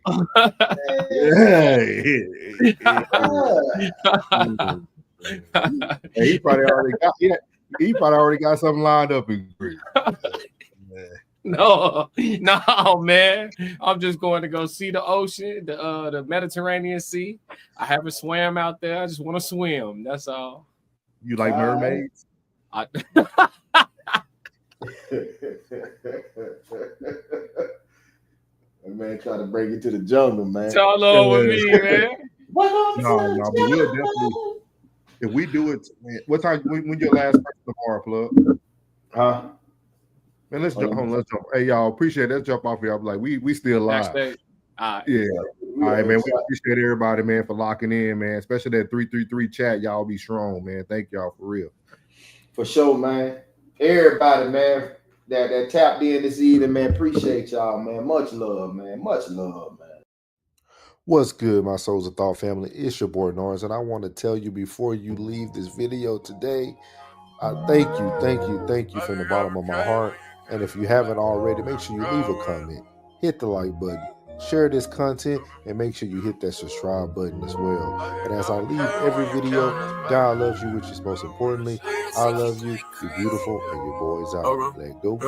He probably already got something lined up in Greece. No, man. I'm just going to go see the ocean, the Mediterranean Sea. I haven't swam out there. I just want to swim. That's all. You like mermaids? Man, try to bring you to the jungle, man. It's all over me, man. No, but we'll definitely. If we do it, man, what time? When your last tomorrow, plug? Huh? Man, let's jump. Let's jump. Hey, y'all, appreciate it. Let's jump off here. I'm like, we still live. Yeah. All right, man. We appreciate everybody, man, for locking in, man. Especially that 333 chat. Y'all be strong, man. Thank y'all for real. For sure, man. Everybody, man, that tapped in this evening, man. Appreciate y'all, man. Much love, man. Much love, man. What's good, my Souls of Thought family? It's your boy Norris, and I want to tell you before you leave this video today, thank you from the bottom of my heart. And if you haven't already, make sure you leave a comment, hit the like button, share this content, and make sure you hit that subscribe button as well. And as I leave every video, God loves you, which is most importantly. I love you. You're beautiful, and your boy's out. Let go.